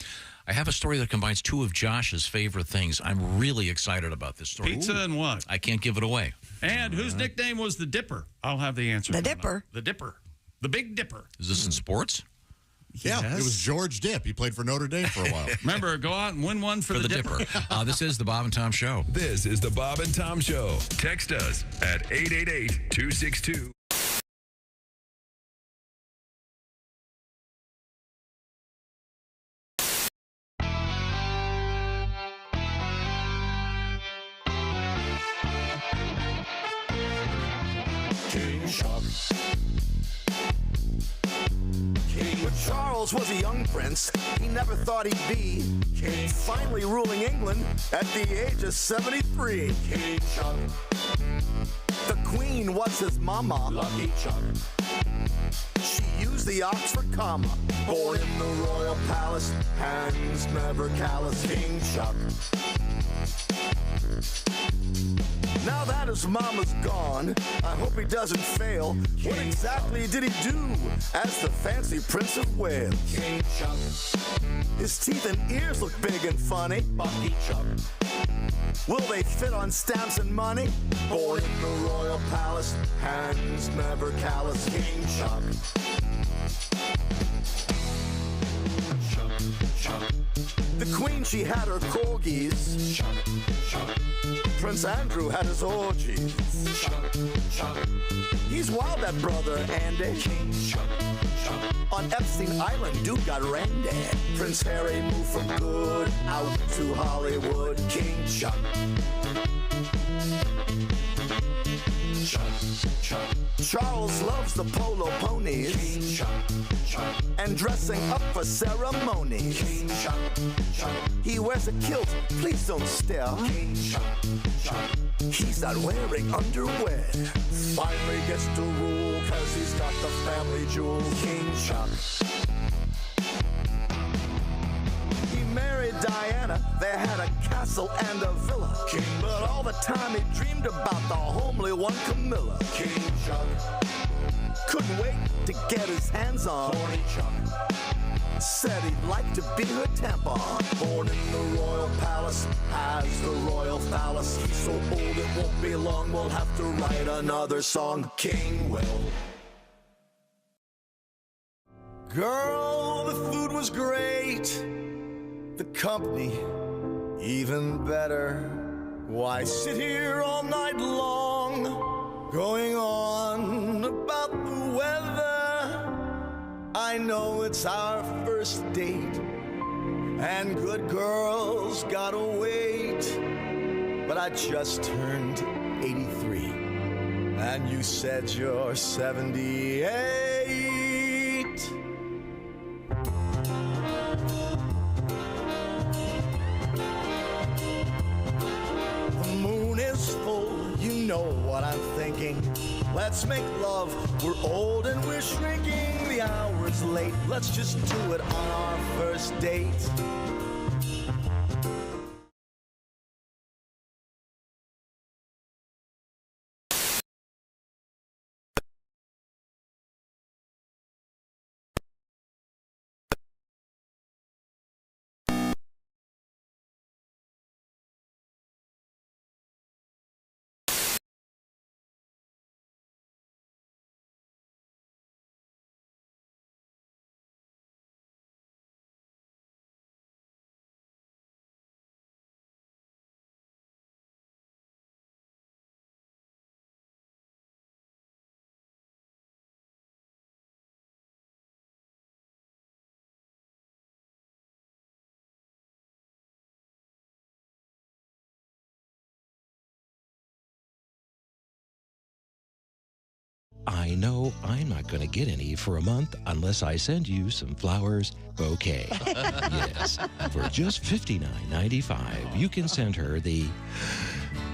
I have a story that combines two of Josh's favorite things. I'm really excited about this story. Pizza and what? I can't give it away. And whose nickname was the Dipper? I'll have the answer. The Dipper. The Dipper. The Big Dipper. Is this in sports? Yeah, Yes. it was George Dipp. He played for Notre Dame for a while. Remember, go out and win one for the Dipper. This is the Bob and Tom Show. This is the Bob and Tom Show. Text us at 888-262. King Shark. King Charles was a young prince. He never thought he'd be king. Finally ruling England at the age of 73. King Chuck. The Queen was his mama. Lucky Chuck. She used the Oxford comma. Born in the royal palace, hands never callous. King Chuck. Now that his mama's gone, I hope he doesn't fail. What exactly did he do as the fancy Prince of Wales? King Chuck. His teeth and ears look big and funny. Bucky Chuck. Will they fit on stamps and money? Born in the royal palace, hands never callous. King Chuck. Chuck, Chuck. The Queen, she had her corgis. Chuck, Chuck. Prince Andrew had his orgies. Chuck, Chuck. He's wild, that brother Andy. King Chuck, Chuck. On Epstein Island, dude got randy. Prince Harry moved from good out to Hollywood. King Chuck. Chuck, Chuck. Charles loves the polo ponies. King Chuck, Chuck. And dressing up for ceremonies. King Chuck, Chuck. He wears a kilt, please don't stare. King Chuck, Chuck. He's not wearing underwear. Finally gets to rule, cause he's got the family jewel. King Chuck. He married Diana, they had a castle and a villa. But all the time he dreamed about the homely one, Camilla. King Chuck couldn't wait to get his hands on Horny Chuck. Said he'd like to be her tampon. Born in the royal palace, has the royal phallus. He's so old it won't be long, we'll have to write another song. King Will. Girl, the food was great, the company even better. Why sit here all night long, going on about the weather? I know it's our first date, and good girls gotta wait. But I just turned 83, and you said you're 78. The moon is full, you know what I'm thinking. Let's make love, we're old and we're shrinking. The hour's late, let's just do it on our first date. I know I'm not going to get any for a month unless I send you some flowers bouquet. Yes, for just $59.95, you can send her the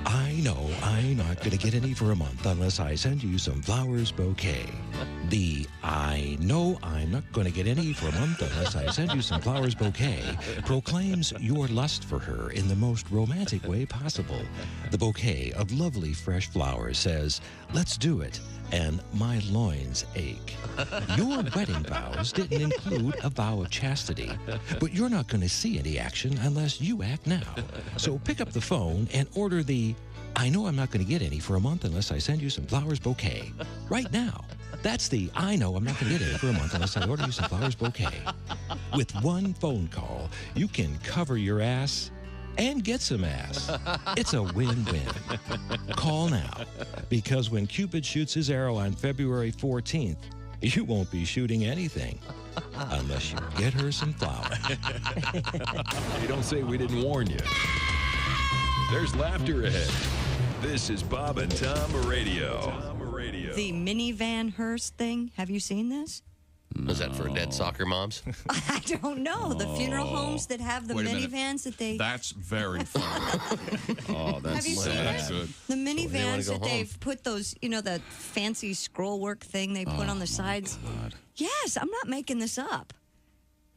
I know I'm not going to get any for a month unless I send you some flowers bouquet. The I know I'm not going to get any for a month unless I send you some flowers bouquet proclaims your lust for her in the most romantic way possible. The bouquet of lovely fresh flowers says, "Let's do it," and my loins ache. Your wedding vows didn't include a vow of chastity, but you're not going to see any action unless you act now. So pick up the phone and order the I know I'm not going to get any for a month unless I send you some flowers bouquet right now. That's the I know I'm not going to get any for a month unless I order you some flowers bouquet. With one phone call, you can cover your ass and get some ass. It's a win-win. Call now, because when Cupid shoots his arrow on February 14th, you won't be shooting anything unless you get her some flowers. You don't say we didn't warn you. There's laughter ahead. This is Bob and Tom Radio. The minivan hearse thing. Have you seen this? Was that for dead soccer moms? I don't know. The funeral homes that have the Wait a minute. minivans that they... That's very funny. Oh, that's Have you seen that's that? good. The minivans go that home. they've put those, that fancy scroll work thing they put on the sides. God. Yes, I'm not making this up.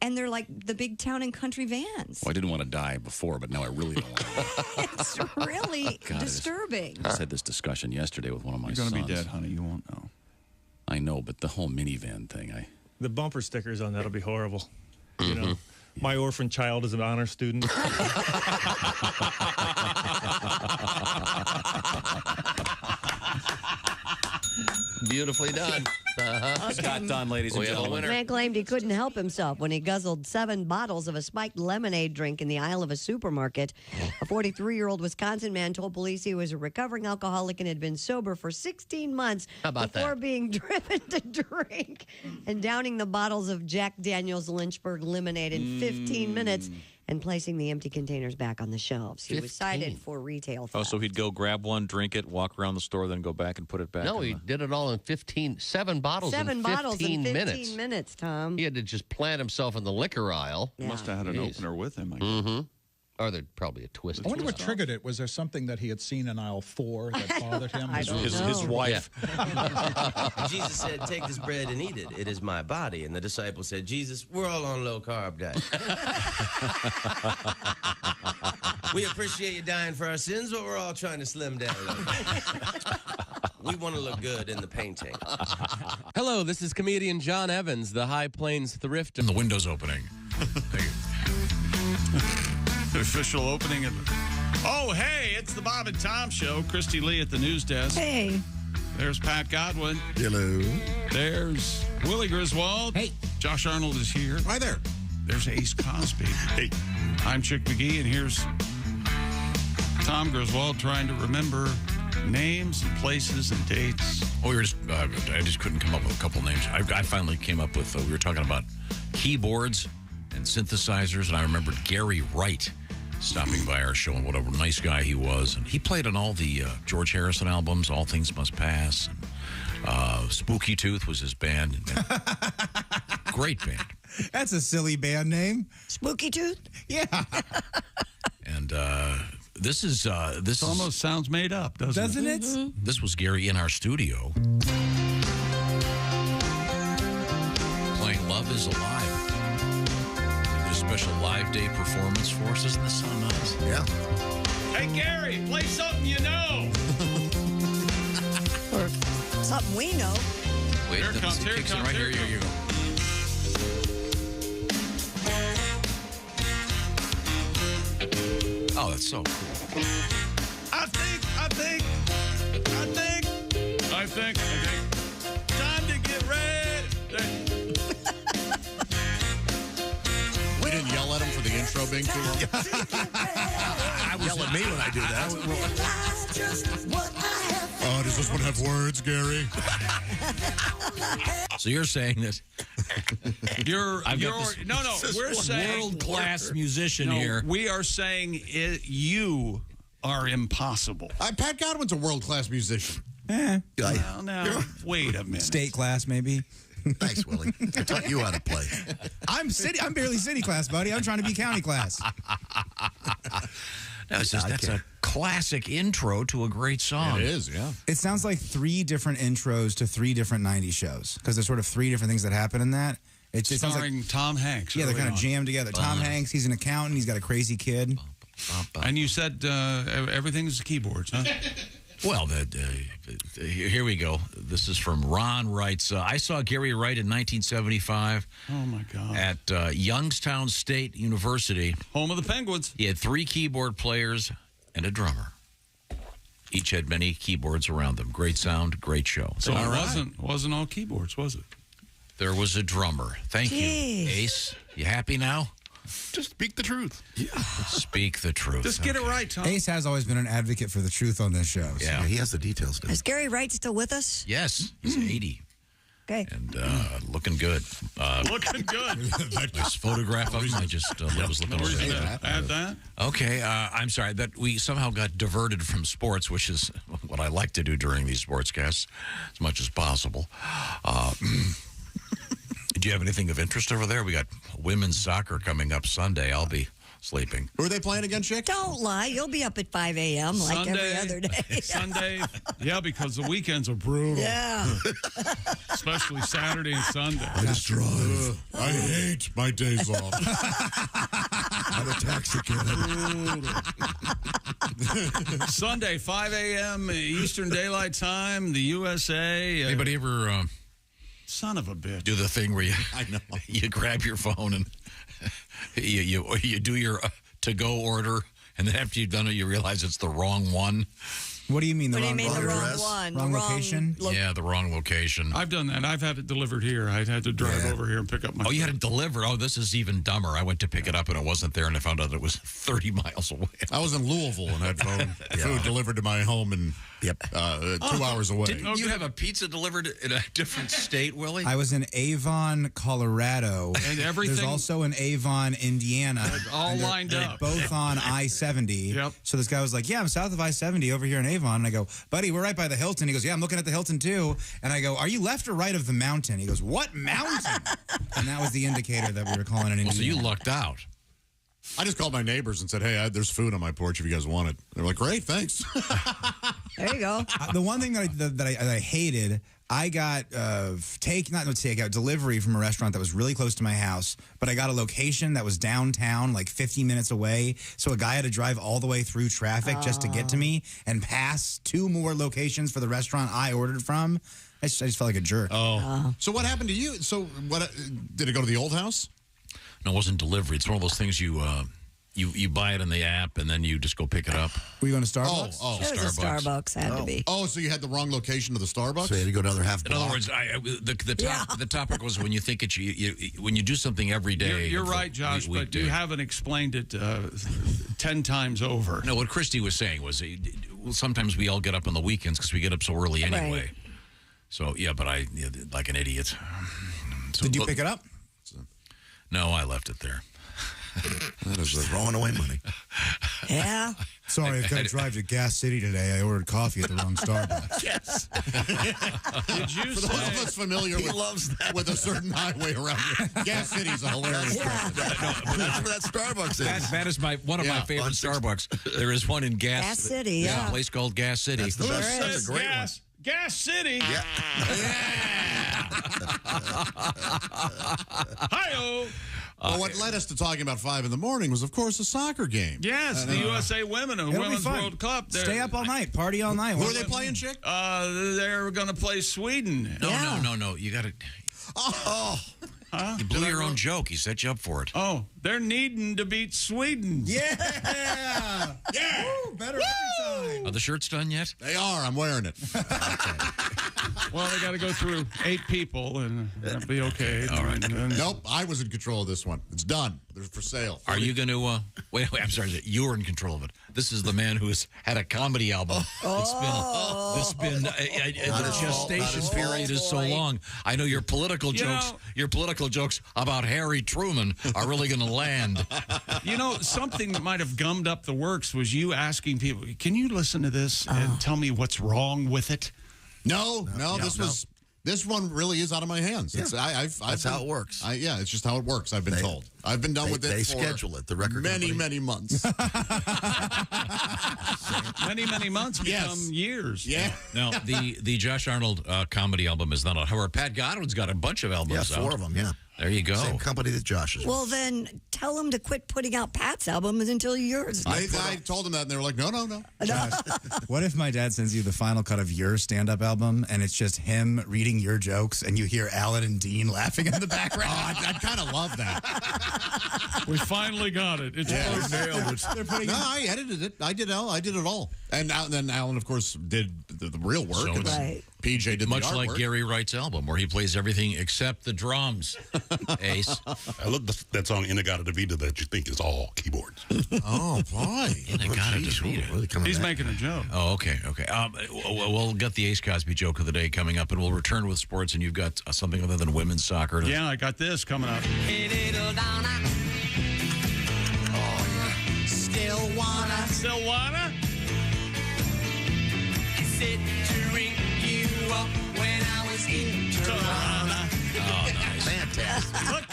And they're like the big town and country vans. Well, I didn't want to die before, but now I really don't want to. It's really God, disturbing. I just had this discussion yesterday with one of my You're sons. going to be dead, honey. You won't know. I know, but the whole minivan thing, The bumper stickers on that'll be horrible. You know, my orphan child is an honor student. Beautifully done. Scott Dunn, ladies and We have a gentlemen. winner. Man claimed he couldn't help himself when he guzzled 7 bottles of a spiked lemonade drink in the aisle of a supermarket. A 43-year-old Wisconsin man told police he was a recovering alcoholic and had been sober for 16 months How about before that? being driven to drink and downing the bottles of Jack Daniel's Lynchburg lemonade in 15 minutes and placing the empty containers back on the shelves. He was 15. cited for retail theft. Oh, so he'd go grab one, drink it, walk around the store, then go back and put it back. No, he did it all in 7 bottles 7 in 15 bottles in 15 minutes. minutes, Tom. He had to just plant himself in the liquor aisle. He must have had an Jeez. opener with him. I guess. Mm-hmm. Or there's probably a twist. I wonder what triggered it. Was there something that he had seen in aisle 4 that bothered him? His wife. Jesus said, take this bread and eat it. It is my body. And the disciples said, Jesus, we're all on low-carb diet. We appreciate you dying for our sins, but we're all trying to slim down a little bit. We want to look good in the painting. Hello, this is comedian John Evans, the High Plains Thrift. And the window's opening. The official opening of the... Oh, hey, it's the Bob and Tom Show. Christy Lee at the news desk. Hey. There's Pat Godwin. Hello. There's Willie Griswold. Hey. Josh Arnold is here. Hi there. There's Ace Cosby. Hey. I'm Chick McGee, and here's Tom Griswold trying to remember names and places and dates. Oh, I just couldn't come up with a couple names. I finally came up with, we were talking about keyboards and synthesizers, and I remembered Gary Wright stopping by our show, and what a nice guy he was. And he played on all the George Harrison albums, All Things Must Pass. And, Spooky Tooth was his band. Great band. That's a silly band name. Spooky Tooth? Yeah. And this is... this almost sounds made up, doesn't it? Mm-hmm. This was Gary in our studio. Playing Love is Alive. A special live day performance for us. Doesn't this sound nice? Yeah. Hey, Gary, play something you know. Or something we know. Wait, here it comes, here it comes. Right here, you go. Oh, that's so cool. I think. Time to get ready. We didn't yell at him for the intro being too long. I was yell at me when I do that. Oh, does this one have words, Gary? So you're saying that we're saying world-class musician here. We are saying you are impossible. Pat Godwin's a world-class musician. Well, now, wait a minute. State class, maybe. Thanks, Willie. I taught you how to play. I'm barely city class, buddy. I'm trying to be county class. No, it's just, that's a classic intro to a great song. It is, yeah. It sounds like 3 different intros to 3 different 90s shows, because there's sort of 3 different things that happen in that. It sounds Starring like Tom Hanks. Yeah, they're kind of jammed together. Tom Hanks, he's an accountant. He's got a crazy kid. And you said everything's the keyboards, huh? Well, here we go. This is from Ron writes, I saw Gary Wright in 1975. Oh, my God. At Youngstown State University. Home of the Penguins. He had 3 keyboard players and a drummer. Each had many keyboards around them. Great sound, great show. So it wasn't all keyboards, was it? There was a drummer. Thank you, Ace. You happy now? Just speak the truth. Yeah. Speak the truth. Just get it right, Tom. Ace has always been an advocate for the truth on this show. So. Yeah, he has the details. Is Gary Wright still with us? Yes, he's 80. Okay. And looking good. Looking good. This photograph of him, I just was looking over there. Add that. Okay, I'm sorry that we somehow got diverted from sports, which is what I like to do during these sportscasts as much as possible. Do you have anything of interest over there? We got women's soccer coming up Sunday. I'll be sleeping. Who are they playing again, Chick? Don't lie. You'll be up at 5 a.m. like every other day. Sunday. Yeah, because the weekends are brutal. Yeah. Especially Saturday and Sunday. I just drive. I hate my days off. I'm a taxi cab. Sunday, 5 a.m. Eastern Daylight Time, the USA. Anybody ever... Son of a bitch. Do the thing where you grab your phone and you do your to-go order, and then after you've done it, you realize it's the wrong one. What do you mean the wrong one? Wrong location? Yeah, the wrong location. I've done that. I've had it delivered here. I had to drive over here and pick up my you had it delivered. Oh, this is even dumber. I went to pick it up, and it wasn't there, and I found out it was 30 miles away. I was in Louisville and had food delivered to my home in 2 hours away. Didn't you have a pizza delivered in a different state, Willie? I was in Avon, Colorado. And everything. There's also in Avon, Indiana. All lined up. Both on I-70. Yep. So this guy was like, yeah, I'm south of I-70 over here in Avon. And I go, buddy, we're right by the Hilton. He goes, yeah, I'm looking at the Hilton too. And I go, are you left or right of the mountain? He goes, what mountain? And that was the indicator that we were calling an Indiana. So you lucked out. I just called my neighbors and said, hey, there's food on my porch if you guys want it. They're like, great, thanks. There you go. The one thing that I hated, I got delivery from a restaurant that was really close to my house, but I got a location that was downtown, like 50 minutes away. So a guy had to drive all the way through traffic just to get to me and pass 2 more locations for the restaurant I ordered from. I just felt like a jerk. Oh. So what happened to you? So what did it go to the old house? No, it wasn't delivery. It's one of those things you buy it in the app and then you just go pick it up. Were you going to Starbucks? Oh, It was a Starbucks, had to be. Oh, so you had the wrong location of the Starbucks? So you had to go another half In other words, the topic was when you think it's when you do something every day. You're right, Josh, but you haven't explained it 10 times over. No, what Christy was saying was sometimes we all get up on the weekends because we get up so early anyway. Right. So, yeah, but like an idiot. So, Did you pick it up? No, I left it there. That is throwing away money. Yeah. Sorry, I've got to drive to Gas City today. I ordered coffee at the wrong Starbucks. Yes. Did you For those of us familiar with a certain highway around here, Gas City's a hilarious place. That's where that Starbucks is. That is one of my favorite Starbucks. There is one in Gas City, yeah. A place called Gas City. That's the best. That's a great one. Gas City. Yeah. Hi-oh. Well, what led us to talking about 5 in the morning was, of course, a soccer game. Yes, the USA Women and Women's World Cup. Stay up all night, party all night. Who are they playing, Chick? They're going to play Sweden. No. You got to. Oh. Huh? You blew your own joke. He set you up for it. Oh, they're needing to beat Sweden. Yeah. Yeah. Woo, better every time. Are the shirts done yet? They are. I'm wearing it. Well, they got to go through 8 people, and that'll be okay. All right. Nope, I was in control of this one. It's done. They're for sale. Are you going to... wait, I'm sorry. You're in control of it. This is the man who has had a comedy album that's been the gestation period is so long. I know your political jokes about Harry Truman are really going to land. You know, something that might have gummed up the works was you asking people, can you listen to this and tell me what's wrong with it? No. This one really is out of my hands. Yeah. That's how it works. It's just how it works. I've been told. I've been done with it. They for schedule it. The record many months. many months become years. Yeah. No, the Josh Arnold comedy album is not out. However, Pat Godwin's got a bunch of albums out. 4 of them. Yeah. There you go. Same company that Josh is. Well, then tell him to quit putting out Pat's albums until yours. I told them that, and they were like, no. Josh, what if my dad sends you the final cut of your stand-up album, and it's just him reading your jokes, and you hear Alan and Dean laughing in the background? I'd kind of love that. We finally got it. It's nailed it. No, I edited it. I did it all. And then Alan, of course, did the real work. So and then PJ did much the artwork. like Gary Wright's album, where he plays everything except the drums. Ace. I love that song "Inagata-Davida" that you think is all keyboards. Oh boy, Inagata-Davida. He's making a joke. Oh, okay. We'll get the Ace Cosby joke of the day coming up, and we'll return with sports. And you've got something other than women's soccer. Yeah, I got this coming up. Hey, little Donna. Oh, yeah. Still wanna? I said to ring you up when I was in Toronto. Oh, nice. Fantastic. The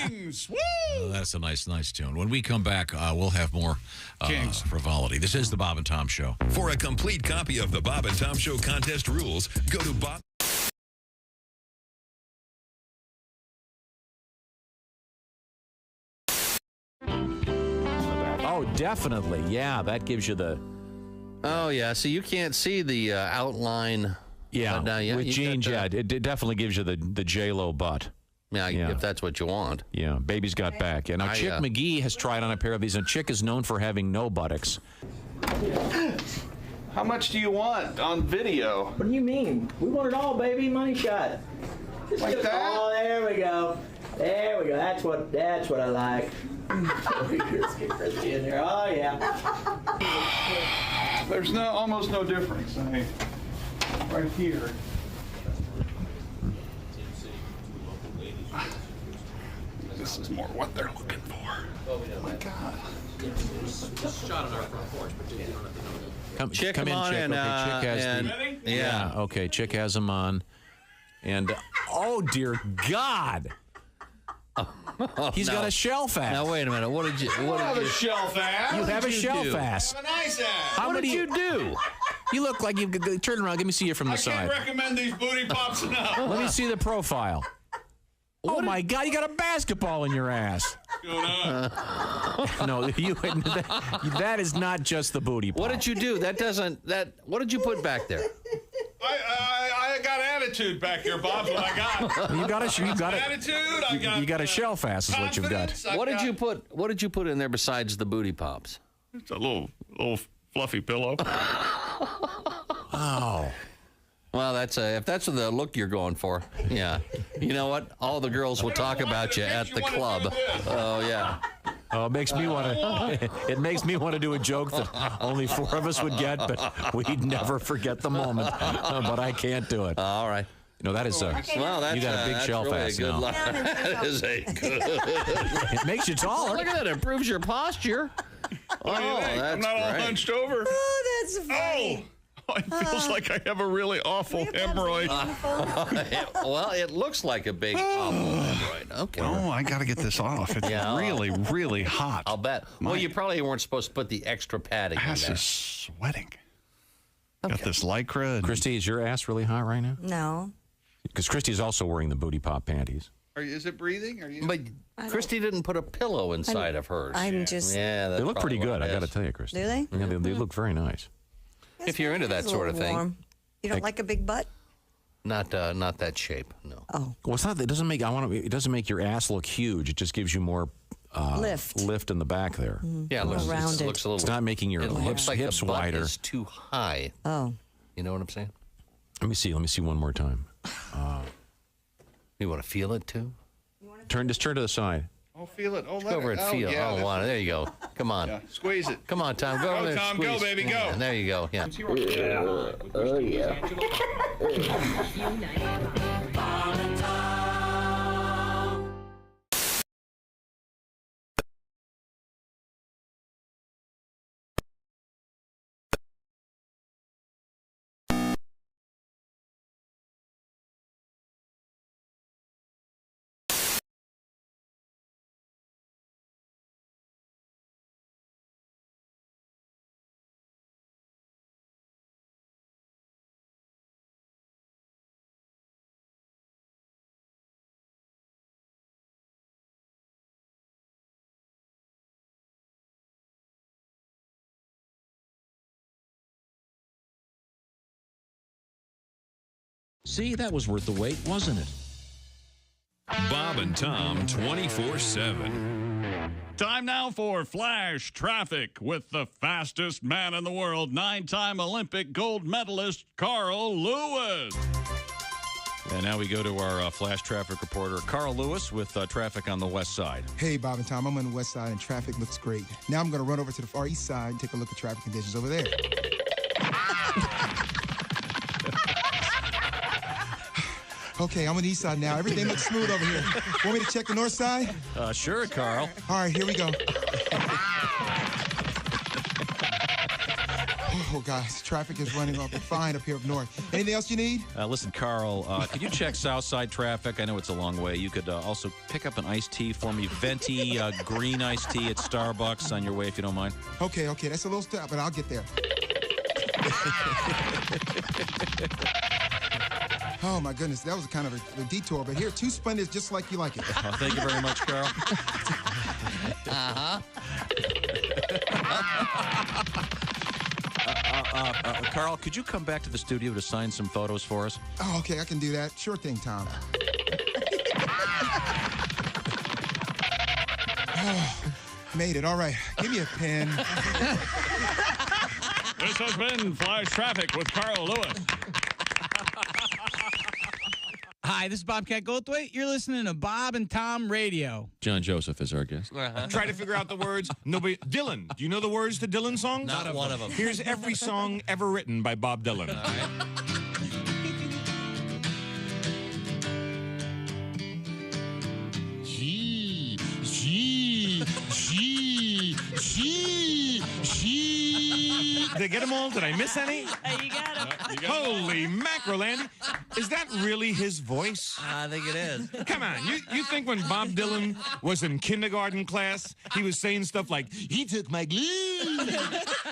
Kings. Woo! Oh, that's a nice tune. When we come back, we'll have more frivolity. This is the Bob and Tom Show. For a complete copy of the Bob and Tom Show contest rules, go to Bob. Oh, definitely. Yeah, that gives you the... Oh, yeah. So you can't see the outline. Yeah, with jeans, it definitely gives you the J-Lo butt. Yeah, if that's what you want. Yeah, baby's got back. And now Chick McGee has tried on a pair of these, and Chick is known for having no buttocks. How much do you want on video? What do you mean? We want it all, baby. Money shot. Like that? Oh, there we go. There we go. That's what I like. Let's get Christy in there. Oh yeah. There's almost no difference. I mean, right here. This is more what they're looking for. Oh my God. Shot on our front porch, but you don't have to know that. Come in, Chick. on Okay, and, Chick has and- the... yeah. Okay, Chick has them on. And, oh, dear God. He's got a shelf ass. Now, wait a minute. What did you... You have a shelf ass. You have a shelf ass. Have a nice ass. What did you do? You look like you turn around. Let me see you from the I side. can't recommend these booty pops enough. Let me see the profile. Oh my God! You got a basketball in your ass. What's going on? No, that is not just the booty pop. What did you do? What did you put back there? I got attitude back here, Bob's what I got. You got attitude. You got a shelf ass, is what you've got. What did you put in there besides the booty pops? It's a little fluffy pillow. Oh. Well, if that's the look you're going for, yeah. You know what? All the girls will talk about you at the club. Oh yeah. Oh, it makes me want to. It makes me want to do a joke that only 4 of us would get, but we'd never forget the moment. But I can't do it. All right. You know that is well, that's, you got a big shelf really ass a good now. That is a good. It makes you taller. Look at that! It improves your posture. Oh, that's that's I'm not all great. hunched over. Oh, that's funny. It feels like I have a really awful hemorrhoid. Well, it looks like a big awful hemorrhoid. Okay. Oh, I got to get this off. It's really, really hot. I'll bet. Well, you probably weren't supposed to put the extra padding in Ass there. is sweating. Got this lycra. Christy, is your ass really hot right now? No. Because Christy's also wearing the booty pop panties. Is it breathing? But Christy didn't put a pillow inside of hers. I'm just. Yeah, They look pretty good, I got to tell you, Christy. Do they? Yeah, they look very nice. If you're into that It's a sort of little thing. warm. You don't like a big butt? Not that shape, no. Oh. Well, it's not. It doesn't make. It doesn't make your ass look huge. It just gives you more lift in the back there. Yeah, it looks a little. It's not making your It looks like hips the butt wider. is too high. Oh. You know what I'm saying? Let me see one more time. You want to feel it too? Just turn to the side. Oh, feel it. Oh, Go over and feel. Yeah, oh, wow. There you go. Come on. Yeah, squeeze it. Come on, Tom. Go over there. Tom. Squeeze. Go, baby. Go. Yeah, there you go. Yeah. Oh, yeah. See, that was worth the wait, wasn't it? Bob and Tom 24/7. Time now for Flash Traffic with the fastest man in the world, 9-time Olympic gold medalist Carl Lewis. And now we go to our Flash Traffic reporter, Carl Lewis, with traffic on the west side. Hey, Bob and Tom. I'm on the west side, and traffic looks great. Now I'm going to run over to the far east side and take a look at traffic conditions over there. Okay, I'm on the east side now. Everything looks smooth over here. Want me to check the north side? Sure, Carl. All right, here we go. Oh, guys, traffic is running off fine up here up north. Anything else you need? Listen, Carl, could you check south side traffic? I know it's a long way. You could also pick up an iced tea for me, venti green iced tea at Starbucks on your way, if you don't mind. Okay, that's a little step, but I'll get there. Oh, my goodness, that was kind of a detour, but here, 2 Splendors just like you like it. Thank you very much, Carl. Carl, could you come back to the studio to sign some photos for us? Oh, okay, I can do that. Sure thing, Tom. Oh, made it. All right, give me a pen. This has been Flash Traffic with Carl Lewis. Hi, this is Bobcat Goldthwait. You're listening to Bob and Tom Radio. John Joseph is our guest. Try to figure out the words. Nobody. Dylan. Do you know the words to Dylan songs? Not one of them. Here's every song ever written by Bob Dylan. All right. Did I get them all? Did I miss any? Hey, you got him. Holy mackerel, Andy. Is that really his voice? I think it is. Come on, you think when Bob Dylan was in kindergarten class, he was saying stuff like, he took my glue?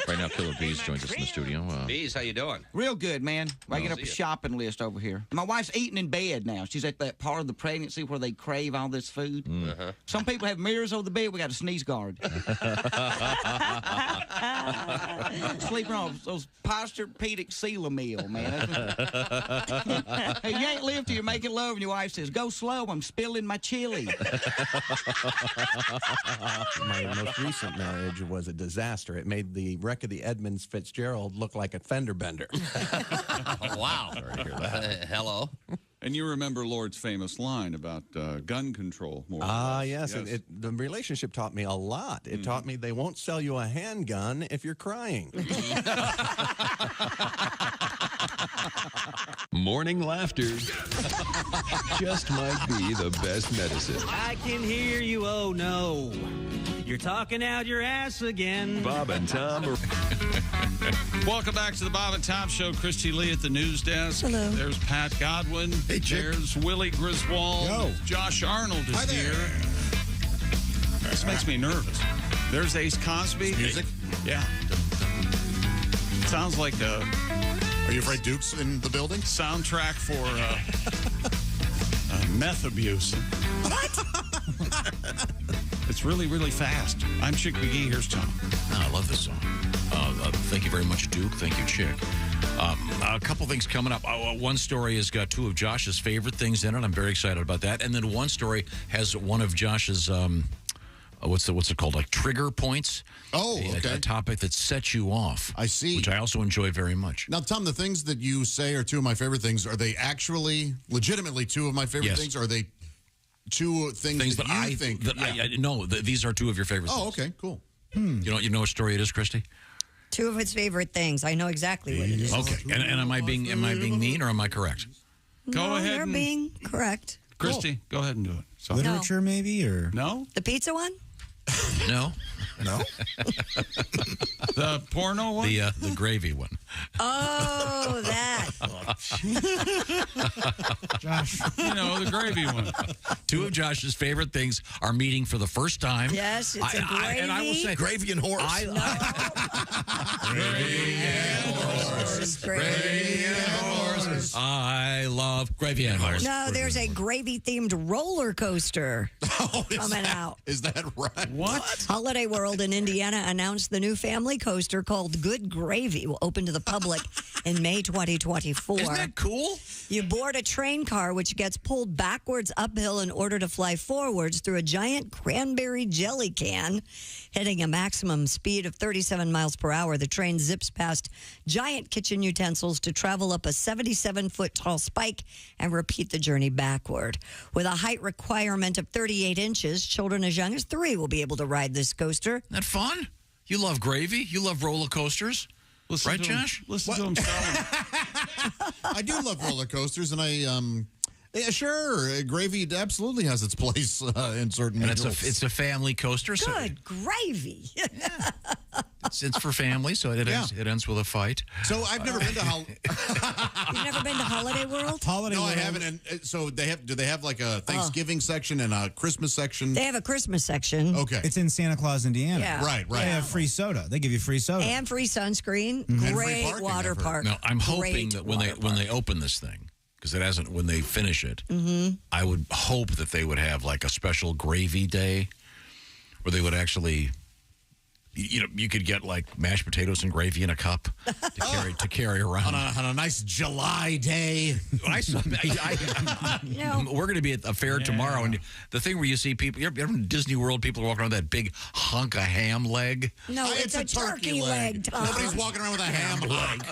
Right now, Killer Bees joins us in the studio. Bees, how you doing? Real good, man. Waking up a shopping list over here. My wife's eating in bed now. She's at that part of the pregnancy where they crave all this food. Some people have mirrors over the bed. We got a sneeze guard. Sleeping on those Posturepedic Sealamil, man. Hey, you ain't lived till you're making love and your wife says, go slow, I'm spilling my chili. My most recent marriage was a disaster. It made the wreck of the Edmunds Fitzgerald look like a fender bender. Wow. Sorry to hear that. Hello. And you remember Lord's famous line about gun control. More Yes. The relationship taught me a lot. It taught me they won't sell you a handgun if you're crying. Morning laughter just might be the best medicine. I can hear you, oh no. You're talking out your ass again. Bob and Tom are... Welcome back to the Bob and Tom Show. Christy Lee at the news desk. Hello. There's Pat Godwin. Hey, chick. There's Willie Griswold. Yo. Josh Arnold is here. This makes me nervous. There's Ace Cosby. Music? Yeah. Sounds like a Are you afraid Duke's in the building? soundtrack for meth abuse. What? It's really, really fast. I'm Chick McGee. Here's Tom. I love this song. Thank you very much, Duke. Thank you, Chick. A couple things coming up. One story has got two of Josh's favorite things in it. I'm very excited about that. And then one story has one of Josh's, what's it called? Like trigger points. Oh, okay. A topic that sets you off. I see. Which I also enjoy very much. Now, Tom, the things that you say are two of my favorite things. Are they actually, legitimately two of my favorite Yes. things? Or are they two things that you think? No, these are two of your favorite things. Oh, okay, cool. You know what story it is, Christy? Two of its favorite things. I know exactly what it is. Okay. And am I being mean or am I correct? Go ahead. You're and- being correct. Christy, go ahead and do it. So- Literature, maybe, or No? The pizza one? No. no? The porno one? The gravy one. Oh, that. Josh. You know, the gravy one. Two of Josh's favorite things are meeting for the first time. Yes, it's a gravy. And I will say, Gravy and horse. Gravy and horse. Gravy and horse. I love gravy and horse. No, there's a gravy-themed roller coaster coming out. Is that right? What? Holiday World in Indiana announced the new family coaster called Good Gravy will open to the public in May 2024. Isn't that cool? You board a train car which gets pulled backwards uphill in order to fly forwards through a giant cranberry jelly can. Hitting a maximum speed of 37 miles per hour, the train zips past giant kitchen utensils to travel up a 77-foot tall spike and repeat the journey backward. With a height requirement of 38 inches, children as young as 3 will be able to ride this coaster. Isn't that fun? You love gravy? You love roller coasters? Listen Right, to him- Josh? Listen to him selling. I do love roller coasters, and yeah, sure, gravy absolutely has its place in certain And meals. it's a family coaster. So Good gravy. it's for family, so it ends with a fight. So I've never been to You've never been to Holiday World? No, I haven't. And so do they have like a Thanksgiving section and a Christmas section? They have a Christmas section. Okay. It's in Santa Claus, Indiana. Yeah. Right. They have free soda. They give you free soda. And free sunscreen. And free Great parking, water I've heard. park. Now, I'm hoping Great that when they open this thing, because it hasn't, when they finish it, I would hope that they would have like a special gravy day where they would actually, you could get like mashed potatoes and gravy in a cup to carry around on a nice July day. We're going to be at a fair tomorrow, and the thing where you see people, you ever in Disney World, people are walking around with that big hunk of ham leg. No, it's a turkey leg, Tom. Nobody's walking around with a ham leg.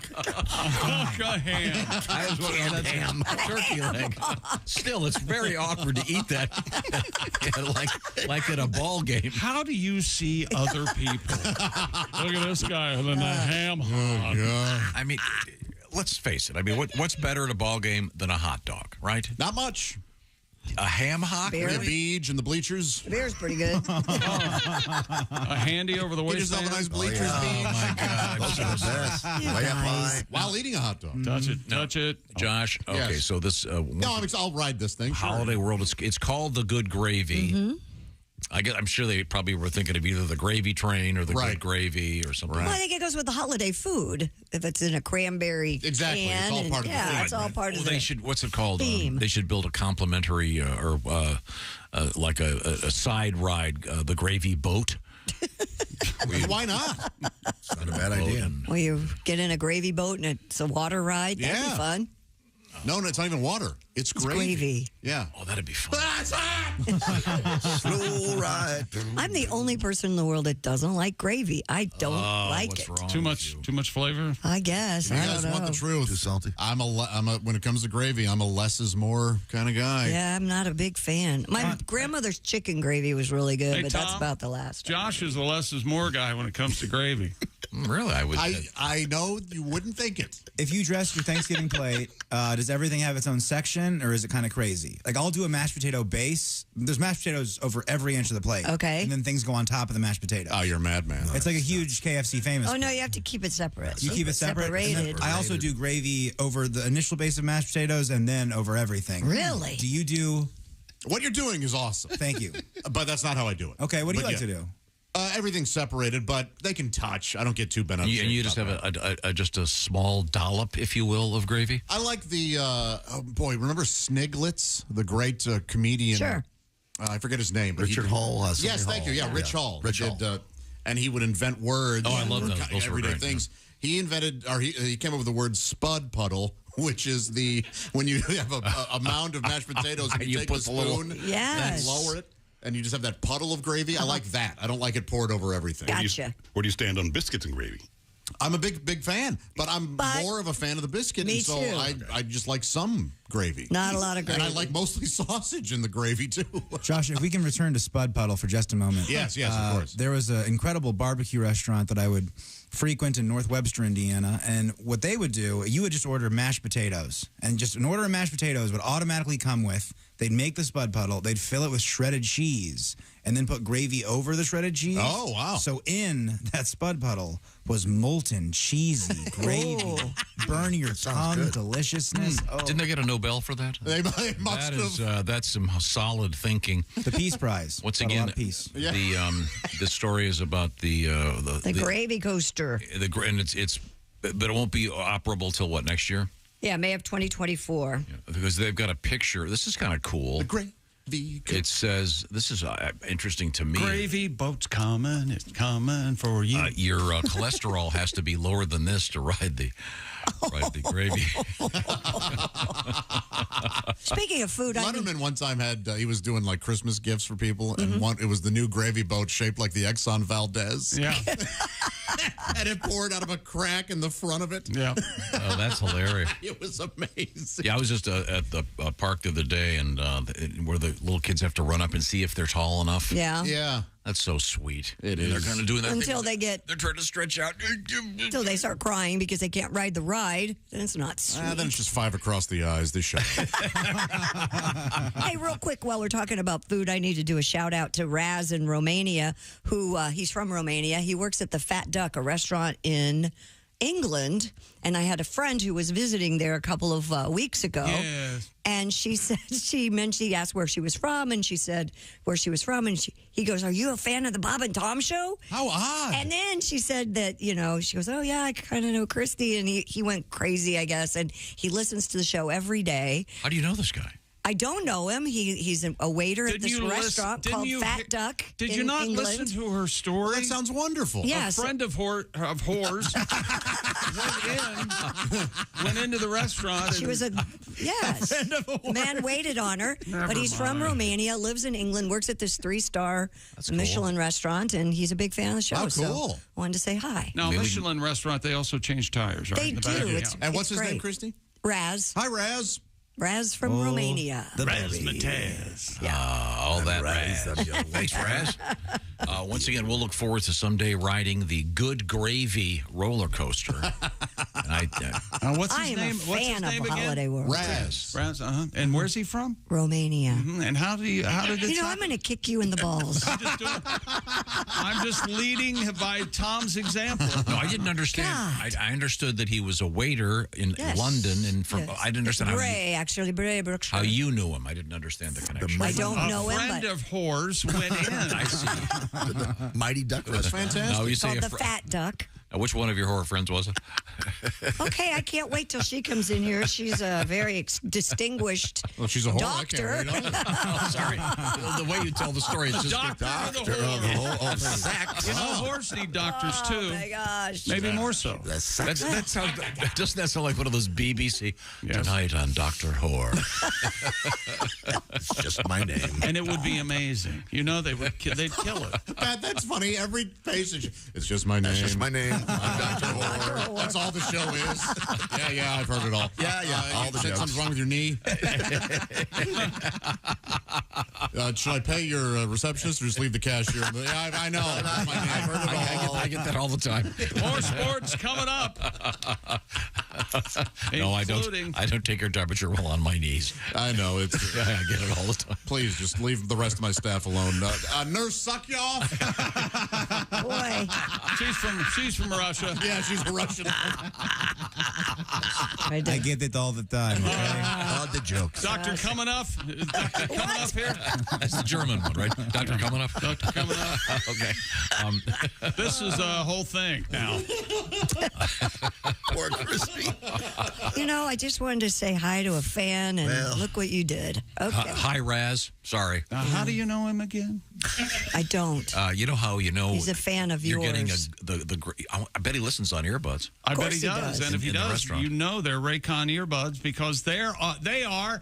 Hunk of ham. I was wondering, that's ham, turkey leg. Still, it's very awkward to eat that, like at a ball game. How do you see other people? Look at this guy with a ham hog. I mean, let's face it. I mean, what's better at a ball game than a hot dog, right? Not much. A ham hock? Beer. The beach and the bleachers. The beer's pretty good. A handy over the Get yourself waistband. a nice bleachers beach. Oh, my God. Those are the best. Way up high. While eating a hot dog. Touch it. Touch it. Josh, okay, Yes. so this No, I'll ride this thing. Sure. Holiday World, it's called the Good Gravy. I'm sure they probably were thinking of either the gravy train or the good gravy or something. Well, I think it goes with the holiday food. If it's in a cranberry Exactly. can. It's all part of the yeah, theme, it's all right? part of They the should. What's it called? theme. They should build a complimentary or like a side ride, the gravy boat. Why not? It's not a bad idea. Well, you get in a gravy boat and it's a water ride. That'd be Yeah. fun. No, it's not even water. It's gravy. Yeah. Oh, that'd be fun. Slow ride. I'm the only person in the world that doesn't like gravy. I don't like it. Too much flavor. I guess. You I guys don't know. want the truth? Too salty. I'm a. When it comes to gravy, I'm a less is more kind of guy. Yeah, I'm not a big fan. My grandmother's chicken gravy was really good, Hey, but that's Tom, about the last. Josh is the less is more guy when it comes to gravy. Really, I know you wouldn't think it. If you dress your Thanksgiving plate, does everything have its own section, or is it kind of crazy? Like, I'll do a mashed potato base. There's mashed potatoes over every inch of the plate. Okay. And then things go on top of the mashed potatoes. Oh, you're a madman. It's like a huge KFC famous. Oh no, you have to keep it separate. You keep it separate. And then Separated. I also do gravy over the initial base of mashed potatoes and then over everything. Really? Do you do? What you're doing is awesome. Thank you. But that's not how I do it. Okay, what do you But like to do? Everything's separated, but they can touch. I don't get too bent up. And you just have just a small dollop, if you will, of gravy. I like the remember Sniglitz, the great comedian? Sure. I forget his name. But Richard Hall. Yes, thank you. Yeah, Rich Hall. Rich He Hall. did, and he would invent words. Oh, I love for those. Those were everyday great, things. He invented, or he came up with the word spud puddle, which is when you have a mound of mashed potatoes and you take put the the little- spoon Yes. and lower it, and you just have that puddle of gravy. I like that. I don't like it poured over everything. Gotcha. Where do you stand on biscuits and gravy? I'm a big fan, but I'm more of a fan of the biscuit, Me and so too. I just like some gravy. Not a lot of And I gravy. like mostly sausage in the gravy too. Josh, if we can return to Spud Puddle for just a moment. Yes, of course. There was an incredible barbecue restaurant that I would frequent in North Webster, Indiana, and what they would do, you would just order mashed potatoes, and just an order of mashed potatoes would automatically come with, they'd make the Spud Puddle, they'd fill it with shredded cheese, and then put gravy over the shredded cheese. Oh, wow. So in that Spud Puddle was molten, cheesy gravy, burn your tongue, deliciousness. Oh. Didn't they get a Nobel for that? They must That is, have. that's some solid thinking. The Peace Prize. Once Got a lot again, of peace. the story is about the gravy coaster. and but it won't be operable till what, next year? Yeah, May of 2024. Because they've got a picture. This is kind of cool. The gravy. It says, this is interesting to me. Gravy boat's coming. It's coming for you. Your cholesterol has to be lower than this to ride the gravy. Speaking of food, Letterman one time had he was doing like Christmas gifts for people, and it was the new gravy boat shaped like the Exxon Valdez. Yeah. And it poured out of a crack in the front of it. Yeah. Oh, that's hilarious. It was amazing. Yeah, I was just at the park the other day, and where the little kids have to run up and see if they're tall enough. Yeah. Yeah. That's so sweet. It They're is. kind of doing that Until thing. they're trying to stretch out. until they start crying because they can't ride the ride. Then it's not sweet. Then it's just 5 across the eyes. They shut. Hey, real quick, while we're talking about food, I need to do a shout out to Raz in Romania, who he's from Romania. He works at the Fat Duck, a restaurant in England, and I had a friend who was visiting there a couple of weeks ago. Yes. And she said, she asked where she was from, and she said where she was from, and he goes, "Are you a fan of the Bob and Tom show?" How odd. And then she said that, she goes, "Oh yeah, I kind of know Christy," and he went crazy, I guess, and he listens to the show every day. How do you know this guy? I don't know him. He's a waiter at this restaurant called Fat Duck. Did you in not England. listen to her story? That sounds wonderful. Yes. A friend of whores went into the restaurant. She was yes. The man waited on her, but he's from Romania, lives in England, works at this 3-star Michelin restaurant, and he's a big fan of the show. Oh, cool. So wanted to say hi. Now, Michelin restaurant, they also change tires, right? They In the do. back? It's- And what's his great. name, Christy? Raz. Hi, Raz. Raz from Romania. Razzmatazz. Yeah. All that Raz. Thanks, Raz. Once again, we'll look forward to someday riding the Good Gravy roller coaster. And what's his I am name? a fan of Holiday World. Raz. And where's he from? Romania. And how did it I'm going to kick you in the balls. I'm just leading by Tom's example. No, I didn't understand. I understood that he was a waiter in London, and I didn't understand Bray, Berkshire. how you knew him. I didn't understand the connection. I don't know him, A friend but of whores went in. I see. The Mighty Duck That's fantastic. No, you say called the Fat Duck. which one of your horror friends was it? Okay, I can't wait till she comes in here. She's a very distinguished Well, she's a whore. doctor. I can't wait on it. Oh, sorry. The way you tell the story is just Doctor of the whore. You know, whores need doctors too. Oh my gosh. Maybe more so. that sounds. Doesn't that sound like one of those BBC tonight on Dr. Whore? It's just my name. And it would be amazing. You know, they'd kill it. Pat, that's funny. Every passage. It's just my name. That's just my name. I'm Dr. Whore. That's all the show is. Yeah, I've heard it all. Yeah, all the said jokes. something's wrong with your knee. Should I pay your receptionist or just leave the cashier? Yeah, I know. That's my name. I've heard it all. I get that all the time. More sports coming up. No, I don't take her temperature while on my knees. I know. I get it all the time. Please, just leave the rest of my staff alone. Nurse, suck you off. Boy. She's from Russia. Yeah, she's a Russian. I get it all the time. All the jokes. Doctor coming up. Is Doctor coming up here? That's the German one, right? Dr. Coming Up? Doctor coming up. Okay. This is a whole thing now. Poor Christy. You know, I just wanted to say hi to a fan, and look what you did. Okay. Hi, Raz. Sorry. How do you know him again? I don't. You know how you know He's a fan of you're yours. getting I bet he listens on earbuds. I bet he does. And if he In the does, restaurant. you know they're Raycon earbuds because they are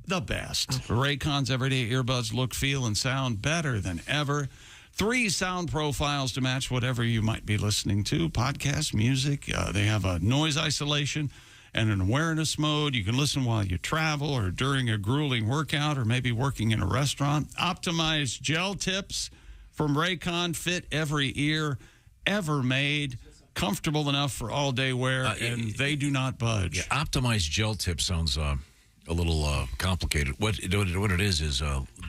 the best. Raycon's everyday earbuds look, feel, and sound better than ever. 3 sound profiles to match whatever you might be listening to, podcast, music. They have a noise isolation and an awareness mode. You can listen while you travel or during a grueling workout or maybe working in a restaurant. Optimized gel tips from Raycon fit every ear ever made. Comfortable enough for all-day wear, and they do not budge. Yeah, optimized gel tip sounds a little complicated. What it is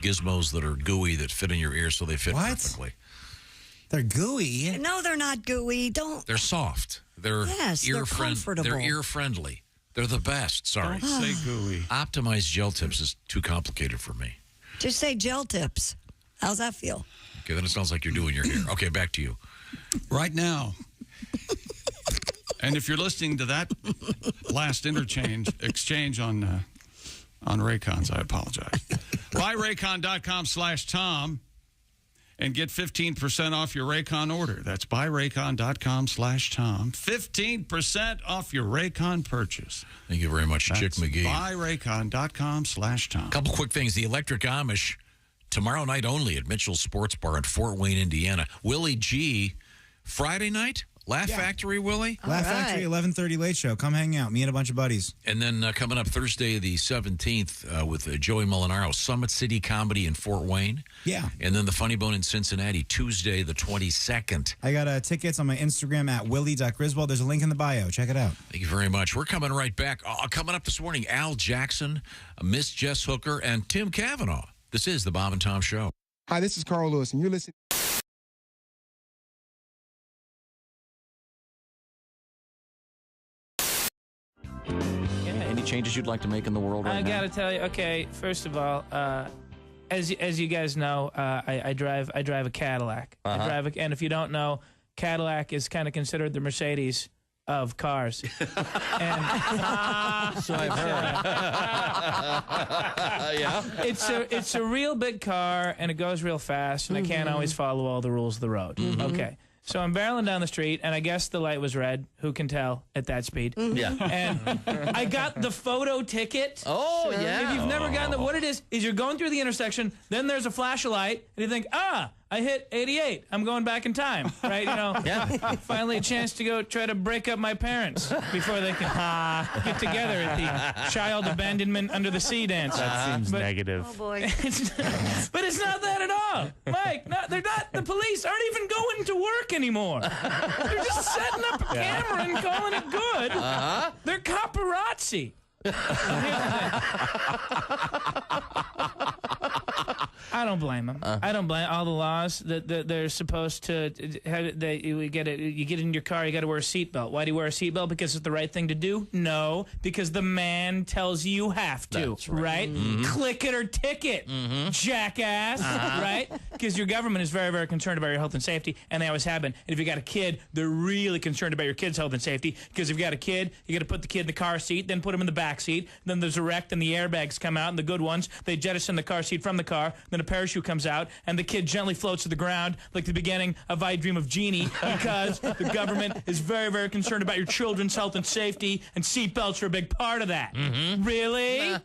gizmos that are gooey that fit in your ear so they fit perfectly. They're gooey. No, they're not gooey. Don't. They're soft. They're they're comfortable. They're ear friendly. They're the best. Sorry. Don't say gooey. Optimized gel tips is too complicated for me. Just say gel tips. How's that feel? Okay, then it sounds like you're doing your hair. Okay, back to you. Right now. And if you're listening to that last exchange on Raycons, I apologize. Buy Raycon.com/Tom and get 15% off your Raycon order. That's buyraycon.com/Tom. 15% off your Raycon purchase. Thank you very much, Chick McGee. Buyraycon.com/Tom. Couple quick things. The Electric Amish, tomorrow night only at Mitchell's Sports Bar in Fort Wayne, Indiana. Willie G, Friday night? Laugh Factory, Willie? Laugh Factory, 11:30 Late Show. Come hang out. Me and a bunch of buddies. And then coming up Thursday the 17th with Joey Molinaro, Summit City Comedy in Fort Wayne. Yeah. And then the Funny Bone in Cincinnati, Tuesday the 22nd. I got tickets on my Instagram at willie.griswold. There's a link in the bio. Check it out. Thank you very much. We're coming right back. Coming up this morning, Al Jackson, Miss Jess Hooker, and Tim Cavanagh. This is the Bob and Tom Show. Hi, this is Carl Lewis, and you're listening. Any changes you'd like to make in the world right I now? gotta tell you. Okay, first of all, as you guys know, I drive a Cadillac. And if you don't know, Cadillac is kind of considered the Mercedes of cars. And So I've heard. Yeah. It's a real big car, and it goes real fast, and I can't always follow all the rules of the road. Okay. So I'm barreling down the street, and I guess the light was red. Who can tell at that speed? Yeah. And I got the photo ticket. Oh, yeah. If you've never gotten what it is you're going through the intersection, then there's a flash of light, and you think, I hit 88. I'm going back in time, right? You know, finally a chance to go try to break up my parents before they can get together at the child abandonment under the sea dance. That seems negative. Oh, boy. But it's not that at all. Mike, they're not. The police aren't even going to work anymore. They're just setting up a camera and calling it good. They're paparazzi. I don't blame them. I don't blame all the laws that they're supposed to have. You get in your car, you got to wear a seatbelt. Why do you wear a seatbelt? Because it's the right thing to do? No, because the man tells you have to. That's right. Right? Mm-hmm. Click it or ticket, jackass. Right? Because your government is very, very concerned about your health and safety, and they always have been. And if you got a kid, they're really concerned about your kid's health and safety. Because if you got a kid, you got to put the kid in the car seat, then put him in the back seat. Then there's a wreck, and the airbags come out, and the good ones, they jettison the car seat from the car. Then a parachute comes out, and the kid gently floats to the ground like the beginning of I Dream of Jeannie, because the government is very, very concerned about your children's health and safety, and seatbelts are a big part of that. Really?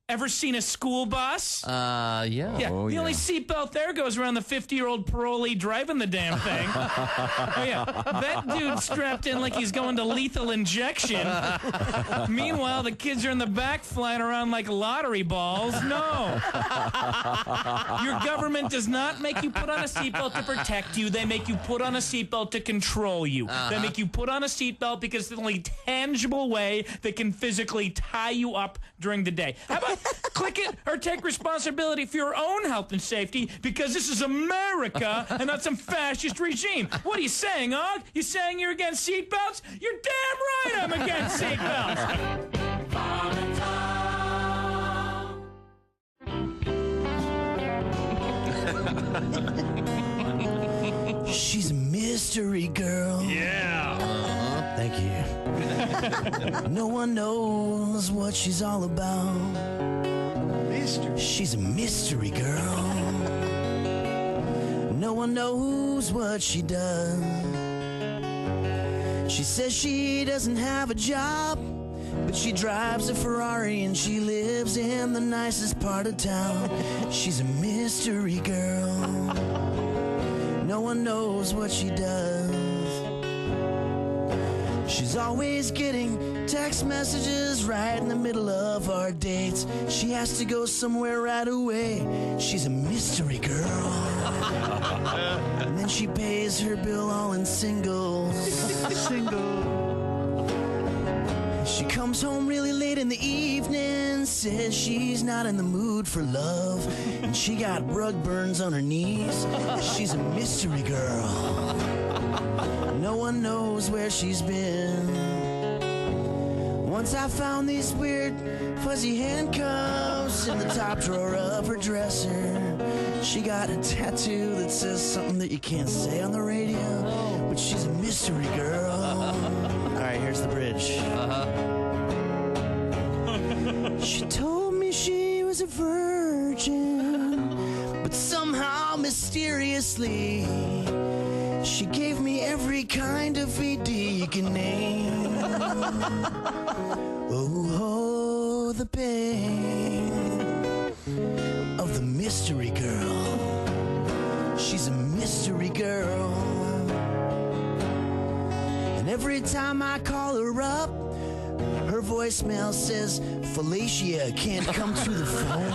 Ever seen a school bus? Yeah. Yeah. The only seatbelt there goes around the 50-year-old parolee driving the damn thing. Oh, yeah. That dude's strapped in like he's going to lethal injection. Meanwhile, the kids are in the back flying around like lottery balls. No. Your government does not make you put on a seatbelt to protect you. They make you put on a seatbelt to control you. They make you put on a seatbelt because it's the only tangible way they can physically tie you up during the day. How about click it or take responsibility for your own health and safety, because this is America and not some fascist regime. What are you saying, Og? You saying you're against seatbelts? You're damn right I'm against seatbelts. She's a mystery girl. Yeah. Thank you. No one knows what she's all about. She's a mystery girl. No one knows what she does. She says she doesn't have a job, but she drives a Ferrari and she lives in the nicest part of town. She's a mystery girl. No one knows what she does. She's always getting text messages right in the middle of our dates. She has to go somewhere right away. She's a mystery girl. And then she pays her bill all in singles. She comes home really late in the evening, says she's not in the mood for love, and she got rug burns on her knees. She's a mystery girl. No one knows where she's been. Once I found these weird fuzzy handcuffs in the top drawer of her dresser. She got a tattoo that says something that you can't say on the radio, but she's a mystery girl. All right, here's the bridge. She told me she was a virgin, but somehow mysteriously she gave me every kind of VD you can name. Oh, the pain of the mystery girl. She's a mystery girl. And every time I call her up, her voicemail says Felicia can't come to the phone.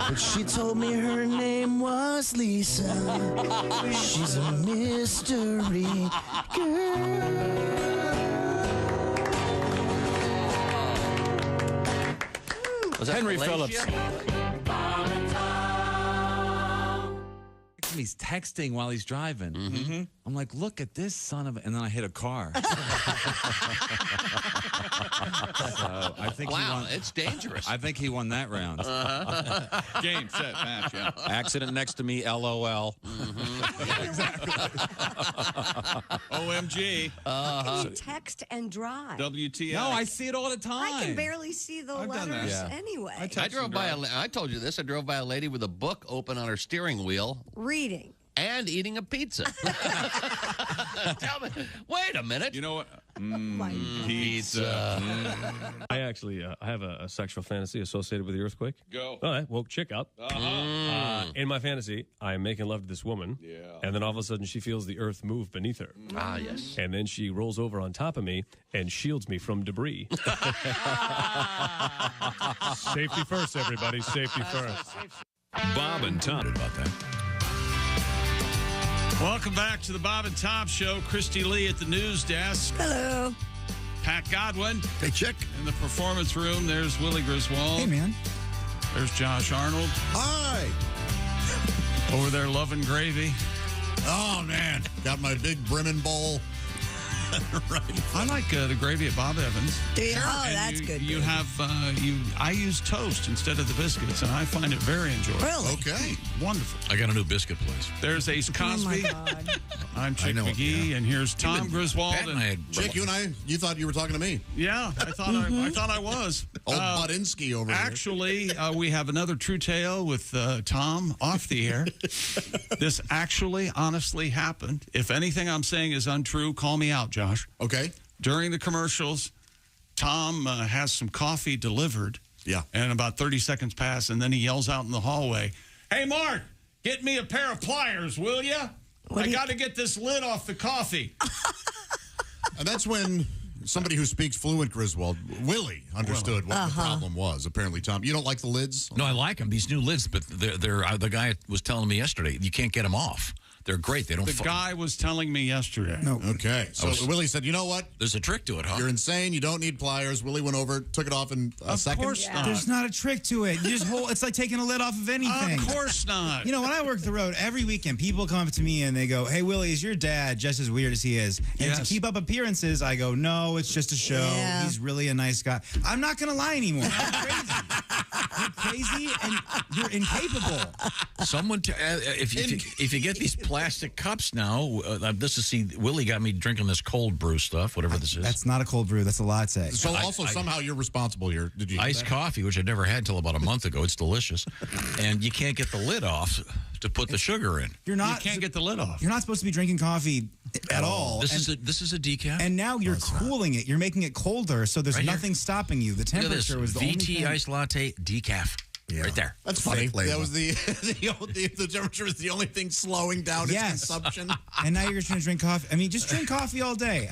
But she told me her name was Lisa. She's a mystery girl. Was that Henry Felicia? Phillips. He's texting while he's driving. I'm like, look at this son of a... And then I hit a car. So I think he won. It's dangerous. I think he won that round. Game, set, match, yeah. Accident next to me, LOL. OMG. How can you text and drive? WTF. No, I see it all the time. I can barely see the letters anyway. I drove by I told you this. I drove by a lady with a book open on her steering wheel. Reading. and eating a pizza. Tell me, wait a minute. You know what? Pizza. I actually I have a sexual fantasy associated with the earthquake. Go. All right, well, check out. In my fantasy, I am making love to this woman. Yeah. And then all of a sudden, she feels the earth move beneath her. Ah, yes. And then she rolls over on top of me and shields me from debris. Safety first, everybody. Safety first. Bob and Tom. About that. Welcome back to the Bob and Tom Show. Christy Lee at the news desk. Hello. Pat Godwin. Hey, chick. In the performance room, there's Willie Griswold. Hey, man. There's Josh Arnold. Hi. Over there, loving gravy. Oh, man. Got my big brimming bowl. Right. I like the gravy at Bob Evans. Do you? Oh, And that's good. You have I use toast instead of the biscuits, and I find it very enjoyable. Really? Okay. Wonderful. I got a new biscuit place. There's Ace Cosby. Oh, my God. I'm Chick know it, McGee, and here's Tom Griswold. Pat and I had Chick, you thought you were talking to me. Yeah, I thought I was. Old Budinsky over Actually, we have another true tale with Tom off the air. This actually, honestly happened. If anything I'm saying is untrue, call me out, Josh. here. Okay. During the commercials, Tom has some coffee delivered. Yeah. And about 30 seconds pass, and then he yells out in the hallway, "Hey, Mark, get me a pair of pliers, will ya? I got to get this lid off the coffee." And that's when somebody who speaks fluent Griswold, Willie, understood what the problem was. Apparently, Tom, you don't like the lids? No, I like them. These new lids, but they're the guy was telling me yesterday, you can't get them off. They're great. They don't. The guy was telling me yesterday. No. Okay. So Willie said, you know what? There's a trick to it, huh? You're insane. You don't need pliers. Willie went over, took it off in a second. Of course not. There's not a trick to it. You just hold. It's like taking a lid off of anything. Of course not. You know, when I work the road, every weekend, people come up to me and they go, "Hey, Willie, is your dad just as weird as he is?" And to keep up appearances, I go, "No, it's just a show. Yeah. He's really a nice guy." I'm not going to lie anymore. You're crazy and you're incapable. Someone, if you get these plastic cups now, Willie got me drinking this cold brew stuff, whatever this is. That's not a cold brew. That's a latte. So somehow you're responsible here. Did you iced coffee, which I'd never had until about a month ago. It's delicious, and you can't get the lid off to put the sugar in. You can't get the lid off. You're not supposed to be drinking coffee at all. This is a decaf, and now you're cooling it. You're making it colder, so there's nothing stopping you. The temperature was the only thing. VT iced latte decaf. Yeah. Right there. That's funny. That was the temperature is the only thing slowing down its consumption. And now you're just going to drink coffee. I mean, just drink coffee all day.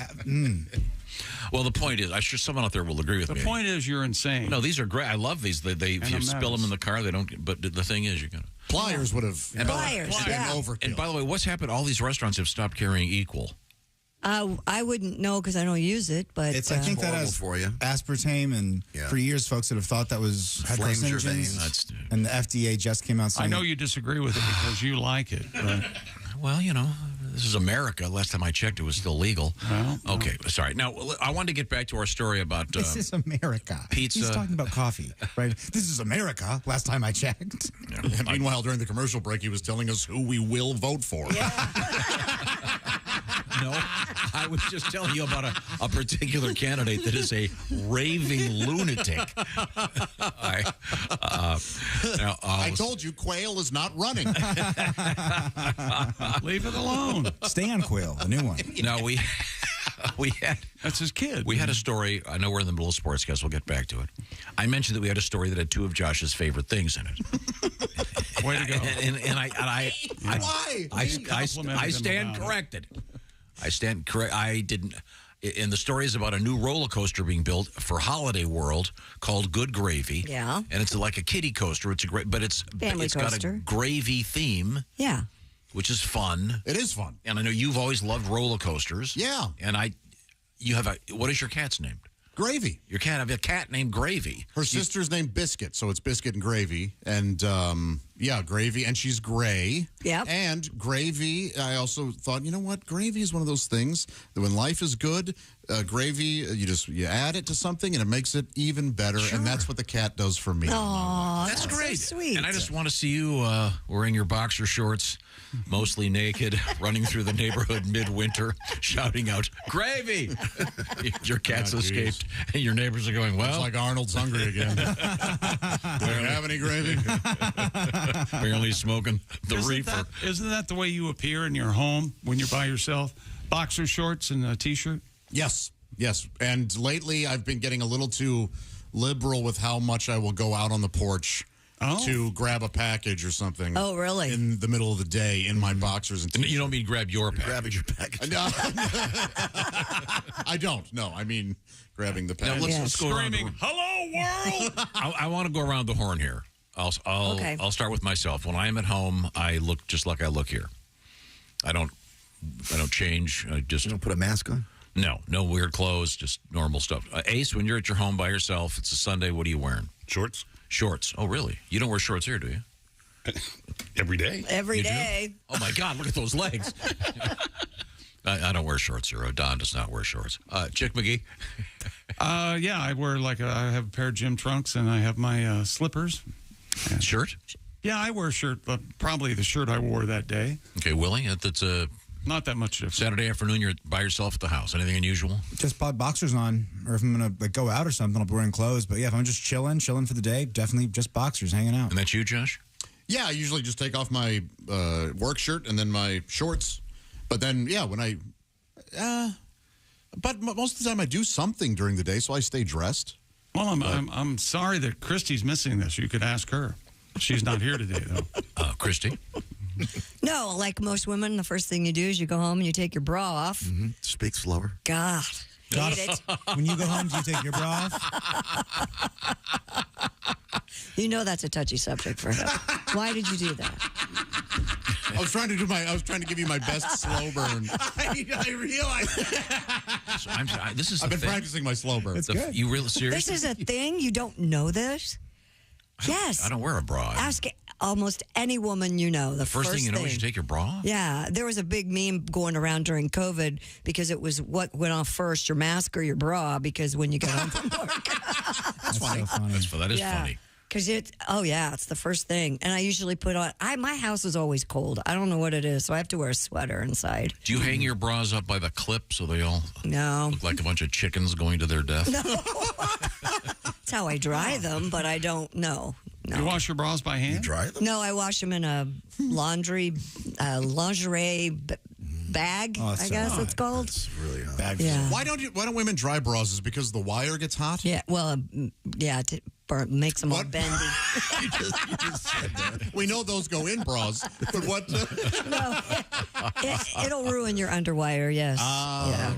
Well, the point is, I'm sure someone out there will agree with me. The point is, you're insane. No, these are great. I love these. If you spill them in the car, they don't. But the thing is, you're gonna pliers would have overkill. And by the way, what's happened? All these restaurants have stopped carrying Equal. I wouldn't know because I don't use it, but I think that has for you. Aspartame, and for years, folks that have thought that was had Flames your carcinogens. veins. And the FDA just came out saying, I know you disagree with it because you like it. But. Well, you know, this is America. Last time I checked, it was still legal. Okay, sorry. Now, I wanted to get back to our story about this is America. Pizza. He's talking about coffee, right? This is America. Last time I checked. And meanwhile, during the commercial break, he was telling us who we will vote for. No, I was just telling you about a particular candidate that is a raving lunatic. I told you, Quail is not running. Leave it alone. Stay on Quail, the new one. No, we had. That's his kid. We had a story. I know we're in the middle of sportscast. We'll get back to it. I mentioned that we had a story that had two of Josh's favorite things in it. Way to go. I stand corrected. I stand correct. I didn't. And the story is about a new roller coaster being built for Holiday World called Good Gravy. Yeah. And it's like a kiddie coaster. It's a great, but it's got a gravy theme. Yeah. Which is fun. It is fun. And I know you've always loved roller coasters. Yeah. And what is your cat's name? Gravy. Your cat, I have a cat named Gravy. Her sister's named Biscuit, so it's Biscuit and Gravy. And, Gravy, and she's gray. Yep. And Gravy, I also thought, you know what? Gravy is one of those things that when life is good, gravy, you add it to something and it makes it even better. Sure. And that's what the cat does for me. Oh, that's great. So sweet. And I just want to see you wearing your boxer shorts, mostly naked, running through the neighborhood midwinter, shouting out, "Gravy!" Your cat's escaped, and your neighbors are going, "Well, it's like Arnold's hungry again." Do you have any gravy? Apparently smoking the reefer. Isn't that the way you appear in your home when you're by yourself? Boxer shorts and a T-shirt? Yes. And lately, I've been getting a little too liberal with how much I will go out on the porch to grab a package or something. Oh, really? In the middle of the day in my boxers and T-shirt. You don't mean grab your package. Grabbing your package. No. I don't. No, I mean grabbing the package. Now, let's go around Screaming, "Hello, world!" I want to go around the horn here. I'll start with myself. When I am at home, I look just like I look here. I don't change. I just don't put a mask on. No weird clothes, just normal stuff. Ace, when you're at your home by yourself, it's a Sunday. What are you wearing? Shorts. Shorts. Oh, really? You don't wear shorts here, do you? Every day. Every You do? day. Oh my God! Look at those legs. I don't wear shorts here. Don does not wear shorts. Chick McGee. Yeah, I wear I have a pair of gym trunks and I have my slippers. Shirt? Yeah, I wear a shirt, probably the shirt I wore that day. Okay, Willie, that's not that much different. Saturday afternoon, you're by yourself at the house. Anything unusual? Just put boxers on, or if I'm gonna go out or something, I'll be wearing clothes. But yeah, if I'm just chilling for the day, definitely just boxers, hanging out. And that's you, Josh? Yeah, I usually just take off my work shirt and then my shorts. But then, yeah, when but most of the time I do something during the day, so I stay dressed. Well, I'm sorry that Christy's missing this. You could ask her. She's not here today, though. Christy? No, like most women, the first thing you do is you go home and you take your bra off. Mm-hmm. Speak slower. God, hate it. When you go home, do you take your bra off? You know that's a touchy subject for him. Why did you do that? I was trying to give you my best slow burn. I realized. I've been practicing my slow burn. It's good. You really serious? This is a thing? You don't know this? Yes. I don't wear a bra. Ask almost any woman you know. The first thing you know is you take your bra off? Yeah. There was a big meme going around during COVID because it was what went off first, your mask or your bra, because when you got home from work. That's funny. That is funny. Because it's the first thing. And I usually put on, my house is always cold. I don't know what it is, so I have to wear a sweater inside. Do you hang your bras up by the clip so they all look like a bunch of chickens going to their death? No. That's how I dry them, but I don't know. No. You wash your bras by hand? You dry them? No, I wash them in a lingerie bag, I guess it's called. That's really hot. Bag. Yeah. Why don't women dry bras? Is it because the wire gets hot? Yeah, well, it makes them all bendy. you just said that. We know those go in bras, but what? No, it'll ruin your underwire. Yes.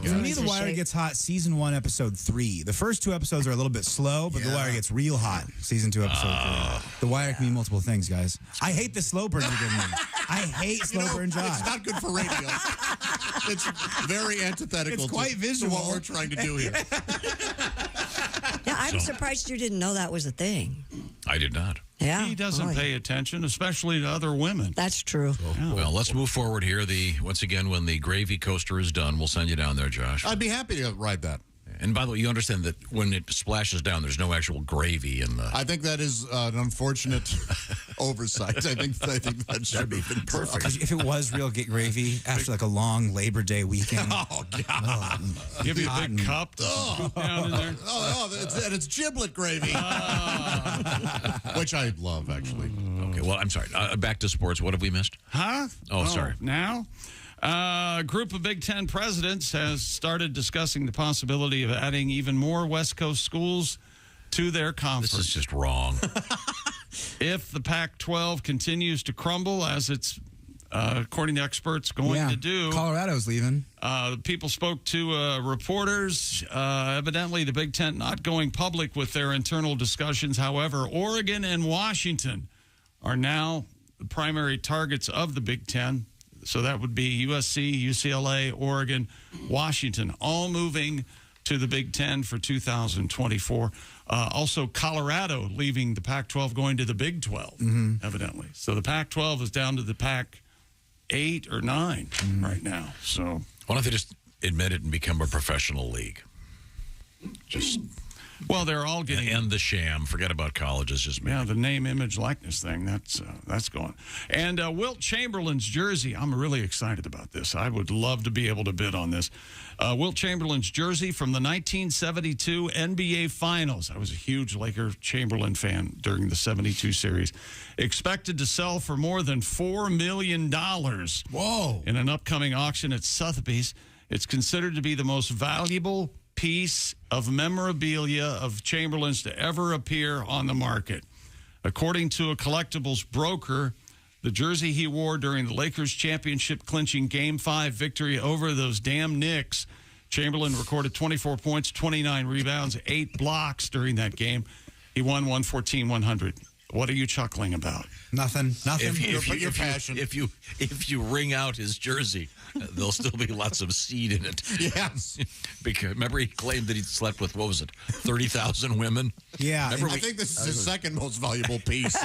For me, the wire gets hot. Season 1, episode 3. The first 2 episodes are a little bit slow, but the wire gets real hot. Season 2, episode 3. The wire can mean multiple things, guys. I hate the slow burn you're giving me. I hate slow burn Josh. It's not good for radio. It's very antithetical. It's quite visual to what we're trying to do here. Yeah, I'm surprised you didn't know that was a thing. I did not. Yeah, he doesn't pay attention, especially to other women. That's true. Well, let's move forward here. Once again, when the gravy coaster is done, we'll send you down there, Josh. I'd be happy to ride that. And by the way, you understand that when it splashes down, there's no actual gravy in the. I think that is an unfortunate oversight. I think that should be perfect. If it was real gravy after like a long Labor Day weekend. Oh God! Give you a big cup down in there. It's giblet gravy, which I love actually. Okay, well, I'm sorry. Back to sports. What have we missed? Huh? Oh, sorry. Now. A group of Big Ten presidents has started discussing the possibility of adding even more West Coast schools to their conference. This is just wrong. If the Pac-12 continues to crumble, as it's, according to experts, going to do. Colorado's leaving. People spoke to reporters. Evidently, the Big Ten not going public with their internal discussions. However, Oregon and Washington are now the primary targets of the Big Ten. So that would be USC, UCLA, Oregon, Washington, all moving to the Big Ten for 2024. Also, Colorado leaving the Pac-12, going to the Big 12, evidently. So the Pac-12 is down to the Pac-8 or 9 right now. So why don't they just admit it and become a professional league? Well, they're all getting and the sham. Forget about colleges. Just the name, image, likeness thing. That's going. And Wilt Chamberlain's jersey. I'm really excited about this. I would love to be able to bid on this. Wilt Chamberlain's jersey from the 1972 NBA Finals. I was a huge Laker Chamberlain fan during the 72 series. Expected to sell for more than $4 million. Whoa! In an upcoming auction at Sotheby's. It's considered to be the most valuable piece of memorabilia of Chamberlain's to ever appear on the market. According to a collectibles broker, the jersey he wore during the Lakers championship clinching Game 5 victory over those damn Knicks. Chamberlain recorded 24 points, 29 rebounds, 8 blocks during that game. He won 114-100. What are you chuckling about? Nothing. If you wring out his jersey, there'll still be lots of seed in it. Yes. Because remember he claimed that he slept with, what was it, 30,000 women? Yeah. I think this is his second most valuable piece.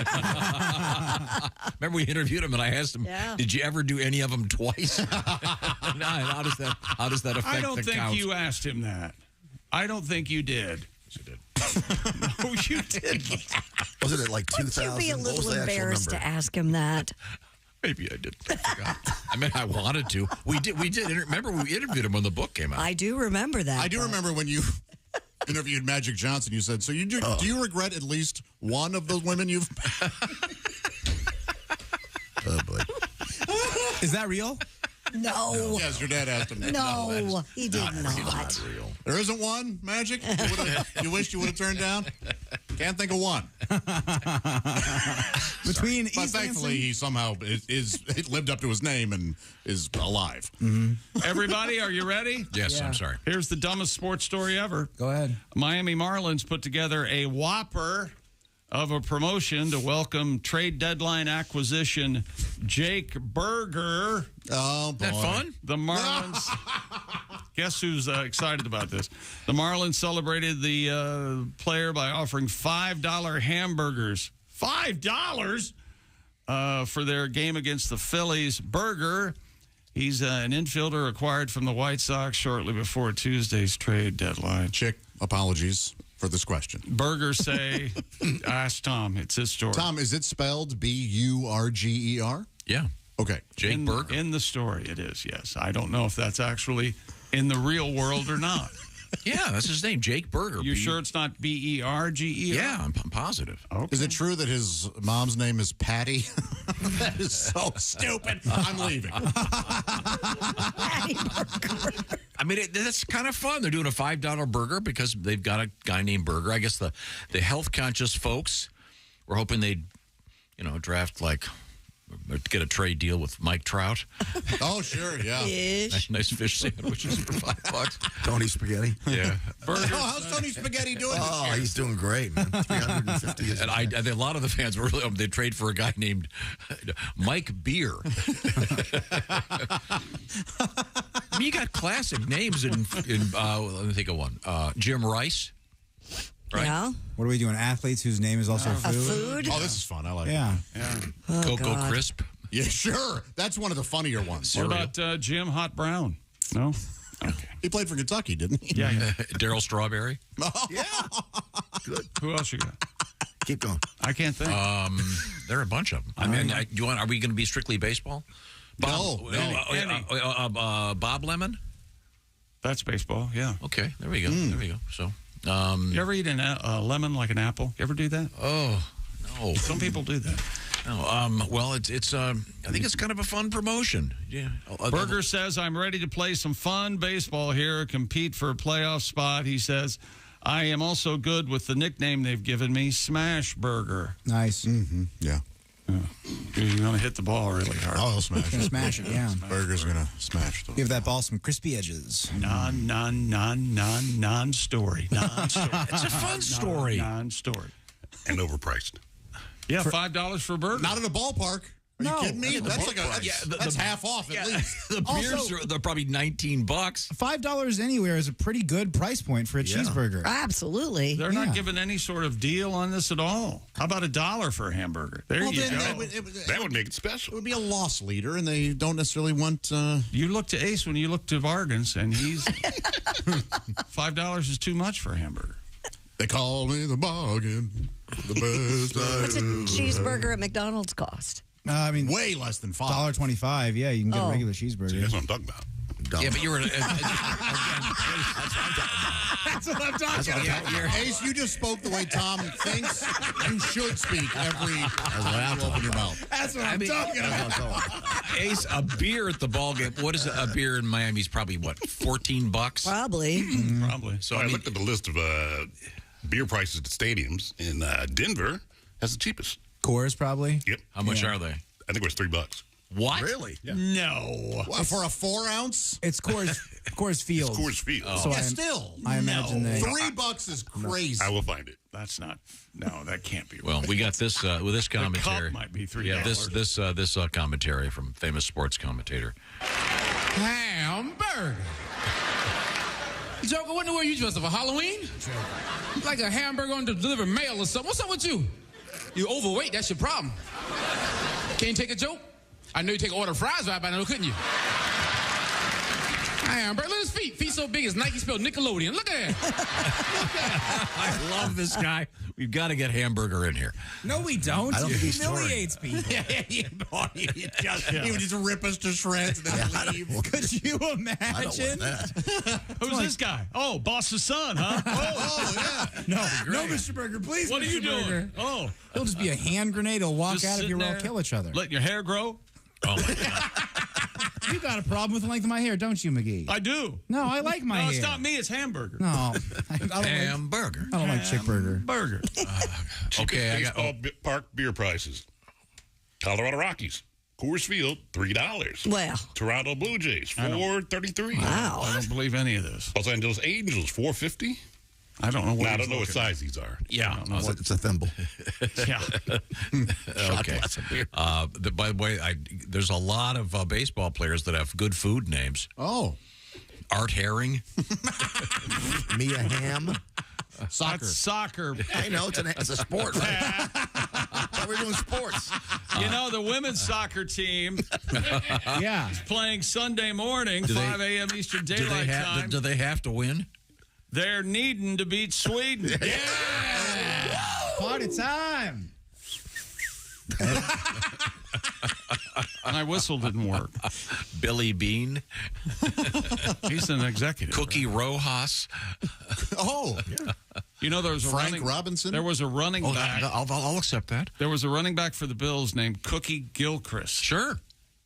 Remember we interviewed him and I asked him, did you ever do any of them twice? How does that affect the count? I don't think you asked him that. I don't think you did. Yes, you did. No, you didn't. Wasn't it like 2,000? You'd be a little embarrassed to ask him that. Maybe I did. I forgot. I mean, I wanted to. We did. Remember, we interviewed him when the book came out. I do remember that. I do remember when you interviewed Magic Johnson. You said, "So do you regret at least one of those women you've?" Oh boy. Is that real? No. Yes, your dad asked him. No, he did not. Not real. There isn't one, Magic? You wished you would have turned down? Can't think of one. But thankfully, he somehow is lived up to his name and is alive. Mm-hmm. Everybody, are you ready? Yes, yeah. I'm sorry. Here's the dumbest sports story ever. Go ahead. Miami Marlins put together a whopper of a promotion to welcome trade deadline acquisition Jake Berger. Oh, boy. Isn't that fun? The Marlins. Guess who's excited about this? The Marlins celebrated the player by offering $5 hamburgers. $5 for their game against the Phillies. Berger, he's an infielder acquired from the White Sox shortly before Tuesday's trade deadline. Chick, apologies for this question. Berger say, ask Tom. It's his story. Tom, is it spelled Burger? Yeah. Okay. Jake Berger. In the story, it is, yes. I don't know if that's actually in the real world or not. Yeah, that's his name, Jake Berger. You sure it's not Berger? Yeah, I'm positive. Okay. Is it true that his mom's name is Patty? That is so stupid. I'm leaving. I mean, that's kind of fun. They're doing a $5 burger because they've got a guy named Berger. I guess the health-conscious folks were hoping they'd, draft get a trade deal with Mike Trout. Oh, sure, yeah. Nice fish sandwiches for $5. Tony Spaghetti. Yeah. How's Tony Spaghetti doing? Oh, he's doing great, man. 350. And a lot of the fans were really they trade for a guy named Mike Beer. I mean, you got classic names in let me think of one. Jim Rice. Right? Yeah. What are we doing? Athletes whose name is also food? Food? Oh, this is fun. I like it. Yeah. Oh, Cocoa God. Crisp. Yeah, sure. That's one of the funnier ones. What about Jim Hot Brown? No? Okay. He played for Kentucky, didn't he? Yeah. Daryl Strawberry. Yeah. Good. Who else you got? Keep going. I can't think. There are a bunch of them. I mean, are we going to be strictly baseball? No. Bob Lemon? That's baseball, yeah. Okay, there we go. There we go. So, you ever eat a lemon like an apple? You ever do that? Oh, no. Some people do that. No, well, it's I think it's kind of a fun promotion. Yeah. Berger says, I'm ready to play some fun baseball here, compete for a playoff spot. He says, I am also good with the nickname they've given me, Smash Burger. Nice. Mm-hmm. Yeah. You're going to hit the ball really hard. Oh, he'll smash it. Smash it, yeah. Burger's going to smash it. Give that ball some crispy edges. Non-story. It's a fun story. Non-story. And overpriced. Yeah, $5 for a burger. Not at a ballpark. Are you kidding me? Yeah, That's like that's half off at least. The beers they're probably $19. $5 anywhere is a pretty good price point for a cheeseburger. Absolutely. They're not giving any sort of deal on this at all. How about $1 for a hamburger? There you go. That would make it special. It would be a loss leader, and they don't necessarily want... You look to Ace when you look to bargains, and he's... $5 is too much for a hamburger. They call me the bargain. The best What's a I ever cheeseburger at McDonald's cost? I mean, way less than $5. $1.25. Yeah, you can get Oh. a regular cheeseburger. See, that's what I'm talking about. Yeah, but you were again. That's what I'm talking about. Ace, you just spoke the way Tom thinks you should speak every time you open your mouth. That's what I'm talking about. Ace, a beer at the ball game. What is a beer in Miami? Is probably what, $14? Probably. Probably. So I looked at the list of beer prices at stadiums in Denver. That's the cheapest. Coors, probably. Yep. How much are they? I think it was $3. What? Really? Yeah. No. What, for a 4-ounce? It's Coors Field. It's Coors Field. Oh. So Yeah, still. I imagine they. $3 is crazy. I will find it. That's not. No, that can't be. Well, we got this with this commentary. The cup might be $3. Yeah, this commentary from famous sports commentator. Hamburger. Joker, what in the world you dressed up for Halloween? Like a hamburger on the delivered mail or something. What's up with you? You overweight, that's your problem. Can't take a joke? I know you take an order of fries right by now, couldn't you? Hamburger, look at his feet. Feet so big as Nike spelled Nickelodeon. Look at that. I love this guy. We've got to get Hamburger in here. No, we don't. I don't He think he's humiliates people. He would just rip us to shreds and then leave. Could you I don't want imagine? that. Who's this guy? Oh, boss's son, huh? No, Mr. Burger, please. What are you Mr. Burger. doing? Oh, He'll just be a hand grenade. He'll walk Just out if you sitting all there. kill each other. letting your hair grow? Oh my God. You got a problem with the length of my hair, don't you, McGee? I do. No, I like my No, hair. it's not me. It's Hamburger. No, I don't Hamburger. I don't like Chick Burger. Burger. Okay, I got. baseball park beer prices. Colorado Rockies, Coors Field, $3. Well. Toronto Blue Jays, $4.33. Wow. I don't believe any of this. Los Angeles Angels, $4.50. I don't know what. Now, I he's don't know what looking at. size these are. Yeah. It's a thimble. Yeah. Okay. By the way, there's a lot of baseball players that have good food names. Oh. Art Herring. Mia Hamm. Soccer. That's soccer. I know, it's a sport, right? Thought we were doing sports. You know, the women's soccer team Yeah. is playing Sunday morning, 5 a.m. Eastern Daylight Time. Do they have to win? They're needing to beat Sweden. Party time. My whistle didn't work. Billy Bean. He's an executive. Cookie Rojas. Oh, yeah. You know, there was a Frank Robinson? There was a running back. I'll accept that. There was a running back for the Bills named Cookie Gilchrist. Sure.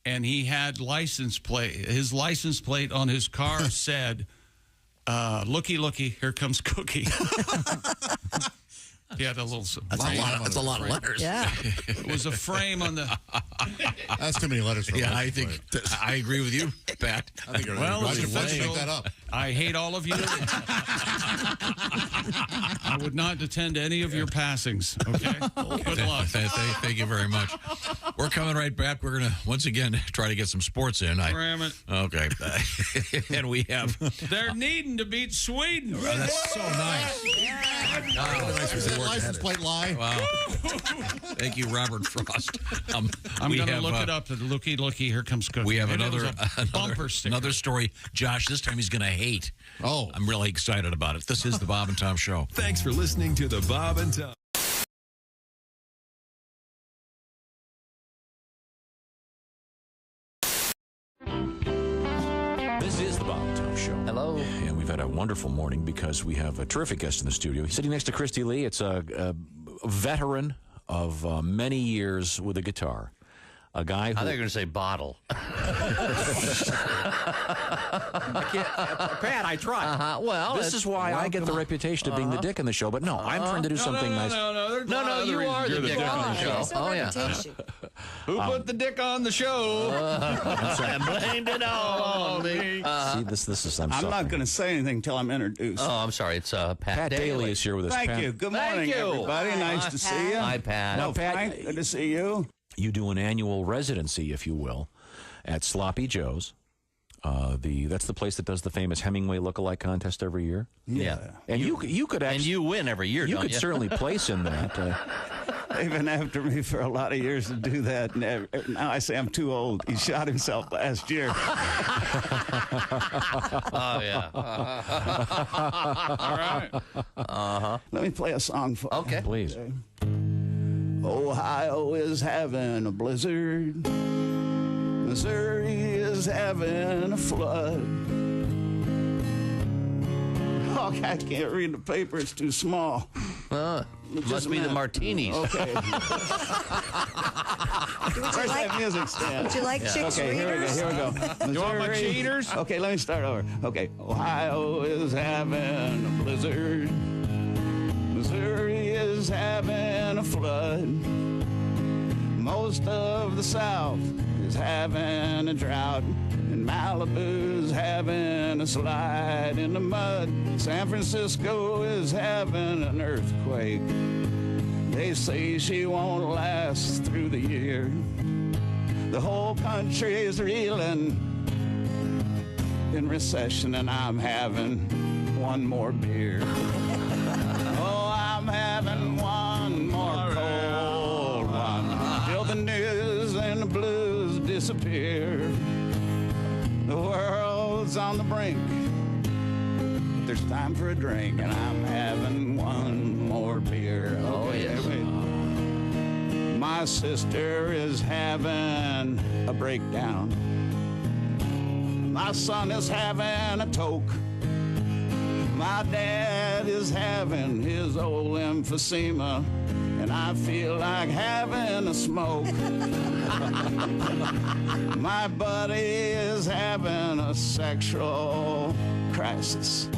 And he had license plate. His license plate on his car said, looky, looky, here comes Cookie. He had a little. That's a lot of letters. Yeah. It was a frame on the. That's too many letters for Yeah, I think I agree with you, Pat. I think Well, I should it's official. make that up. I hate all of you. I would not attend any of your passings. Okay. Good luck. Thank you very much. We're coming right back. We're going to, once again, try to get some sports in. Ram it. Okay. And we have. They're needing to beat Sweden. That's so nice. Is that license plate lie? Wow. Thank you, Robert Frost. I'm going to look it up. Looky, looky, here comes Cookie. We have Maybe it was a bumper sticker. another story. Josh, this time he's going to hate. Oh. I'm really excited about it. This is the Bob and Tom Show. Thanks for listening to the Bob and Tom. This is the Bob and Tom Show. Hello. And we've had a wonderful morning because we have a terrific guest in the studio. Sitting next to Christy Lee, it's a veteran of many years with a guitar. A guy who... I thought you were going to say bottle. I can't, Pat, I tried. Well, this is why I get the reputation of being the dick in the show, but no, I'm trying to do something nice. No, you are the dick on the show. Oh, yeah. Who put the dick on the show? I blamed it all on me. See, this is, I'm sorry. not going to say anything until I'm introduced. Oh, I'm sorry. It's Pat Daly is here with us. Thank Pat, you. Good Thank morning, you. everybody. Nice to see you. Hi, Pat. Now, Pat, Frank, good to see you. you do an annual residency, if you will, at Sloppy Joe's. That's the place that does the famous Hemingway lookalike contest every year. Yeah. And you could actually, And you win every year, you don't could you? certainly place in that. They've been after me for a lot of years to do that. Now I say I'm too old. He shot himself last year. Oh, yeah. All right. Let me play a song for you. Okay. Please. Ohio is having a blizzard. Missouri is having a flood. Oh, I can't read the paper. It's too small. Must be the martinis. Okay. Where's that music stand? Would you like chicks Okay, readers? here we go. You want my Missouri- cheaters? Okay, let me start over. Okay, Ohio is having a blizzard. Missouri is having a flood. Most of the South is having a drought. And Malibu's having a slide in the mud. San Francisco is having an earthquake. They say she won't last through the year. The whole country is reeling in recession, and I'm having one more beer. Oh, I'm having one more cold one. Till the news and the blues disappear. The world's on the brink. There's time for a drink, and I'm having one more beer. Oh, yes. Wait. My sister is having a breakdown. My son is having a toke. My dad is having his old emphysema, and I feel like having a smoke. My buddy is having a sexual crisis.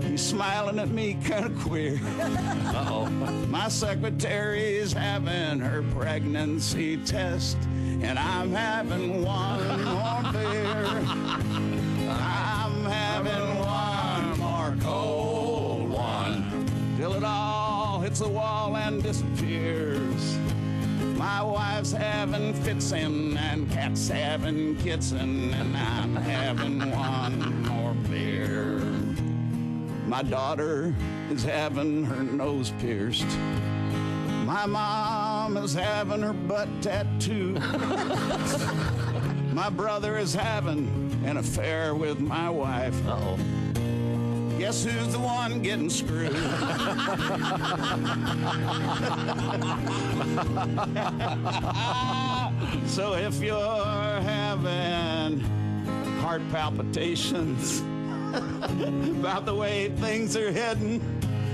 He's smiling at me kind of queer. Uh-oh. My secretary's having her pregnancy test, and I'm having one more beer. I'm having one more cold one, till it all hits the wall and disappears. My wife's having fits in, and cat's having kitten, and I'm having one more beer. My daughter is having her nose pierced. My mom is having her butt tattooed. My brother is having an affair with my wife. Uh-oh. Guess who's the one getting screwed? So if you're having heart palpitations about the way things are heading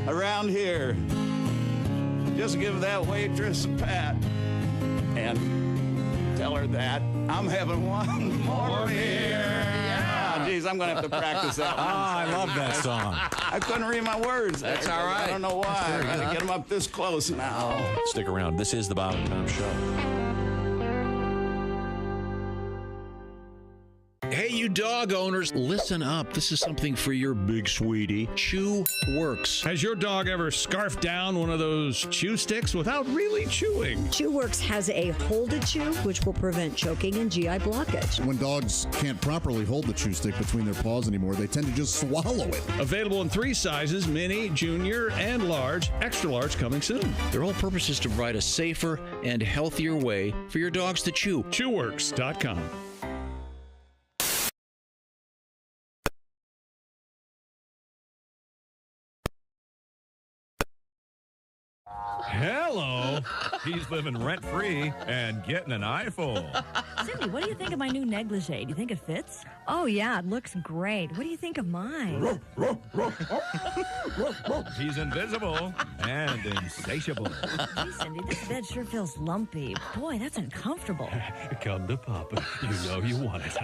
around here, just give that waitress a pat and tell her that I'm having one more beer. Yeah. Geez, I'm going to have to practice that one. I love that song. I couldn't read my words there. That's all right. I don't know why. I got to get them up this close now. Stick around. This is the Bob and Tom Show. Hey, you dog owners, listen up. This is something for your big sweetie. Chew Works. Has your dog ever scarfed down one of those chew sticks without really chewing? ChewWorks has a hold to chew, which will prevent choking and GI blockage. When dogs can't properly hold the chew stick between their paws anymore, they tend to just swallow it. Available in 3 sizes, mini, junior, and large. Extra large coming soon. Their whole purpose is to provide a safer and healthier way for your dogs to chew. ChewWorks.com. Hello. He's living rent-free and getting an eyeful. Cindy, what do you think of my new negligee? Do you think it fits? Oh, yeah, it looks great. What do you think of mine? He's invisible and insatiable. Gee, Cindy, this bed sure feels lumpy. Boy, that's uncomfortable. Come to Papa. You know you want it.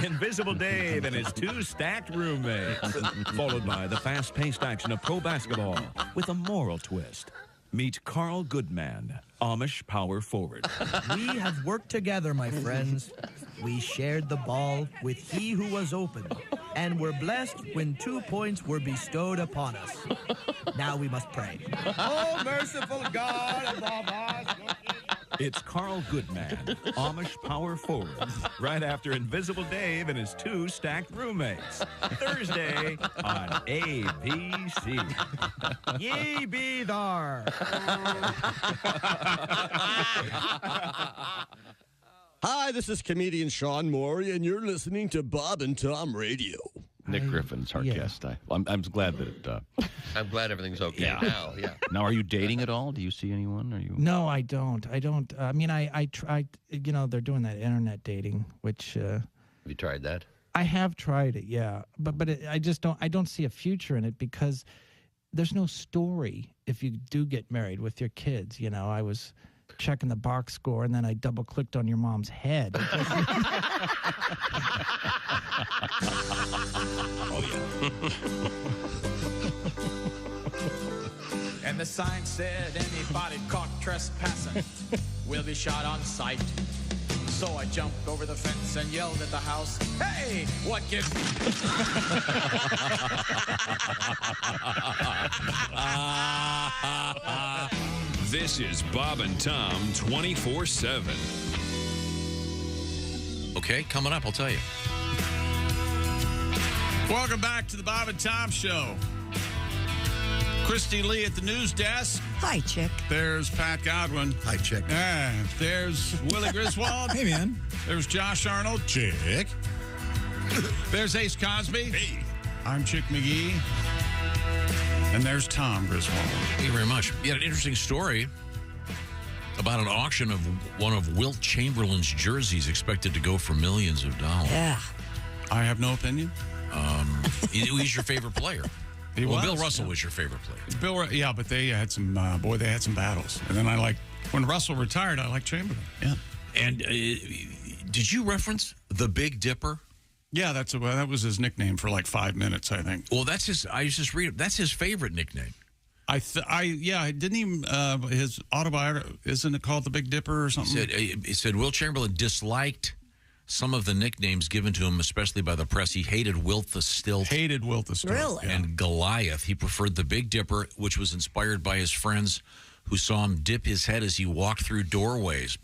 Invisible Dave and his 2 stacked roommates. Followed by the fast-paced action of pro basketball with a moral twist. Meet Carl Goodman, Amish power forward. We have worked together, my friends. We shared the ball with he who was open, and were blessed when 2 points were bestowed upon us. Now we must pray. Oh, merciful God above us. It's Carl Goodman, Amish power forward, right after Invisible Dave and his 2 stacked roommates. Thursday on ABC. Ye be thar. Hi, this is comedian Sean Morey, and you're listening to Bob and Tom Radio. Nick Griffin's our guest. I'm glad that I'm glad everything's okay now. Yeah. Now, are you dating at all? Do you see anyone? Are you? No, I don't. I mean, I tried. You know, they're doing that internet dating, which. Have you tried that? I have tried it, yeah, but I just don't. I don't see a future in it because there's no story if you do get married with your kids. You know, I was checking the box score and then I double clicked on your mom's head. Oh, yeah. And the sign said anybody caught trespassing will be shot on sight. So I jumped over the fence and yelled at the house, "Hey, what gives?" This is Bob and Tom 24/7. Okay, coming up, I'll tell you. Welcome back to the Bob and Tom Show. Christy Lee at the news desk. Hi, Chick. There's Pat Godwin. Hi, Chick. There's Willie Griswold. Hey, man. There's Josh Arnold. Chick. There's Ace Cosby. Hey. I'm Chick McGee. And there's Tom Griswold. Thank you very much. You had an interesting story about an auction of one of Wilt Chamberlain's jerseys expected to go for millions of dollars. Yeah. I have no opinion. He's your favorite player. Bill Russell was your favorite player. Yeah, but they had some, they had some battles. And then when Russell retired, I liked Chamberlain. Yeah. And did you reference the Big Dipper? Yeah, that was his nickname for like 5 minutes, I think. Well, that's his. I just read it. That's his favorite nickname. Didn't he? His autobiography, isn't it called the Big Dipper or something? He said Wilt Chamberlain disliked some of the nicknames given to him, especially by the press. He hated Wilt the Stilt. Really? And Goliath. He preferred the Big Dipper, which was inspired by his friends who saw him dip his head as he walked through doorways.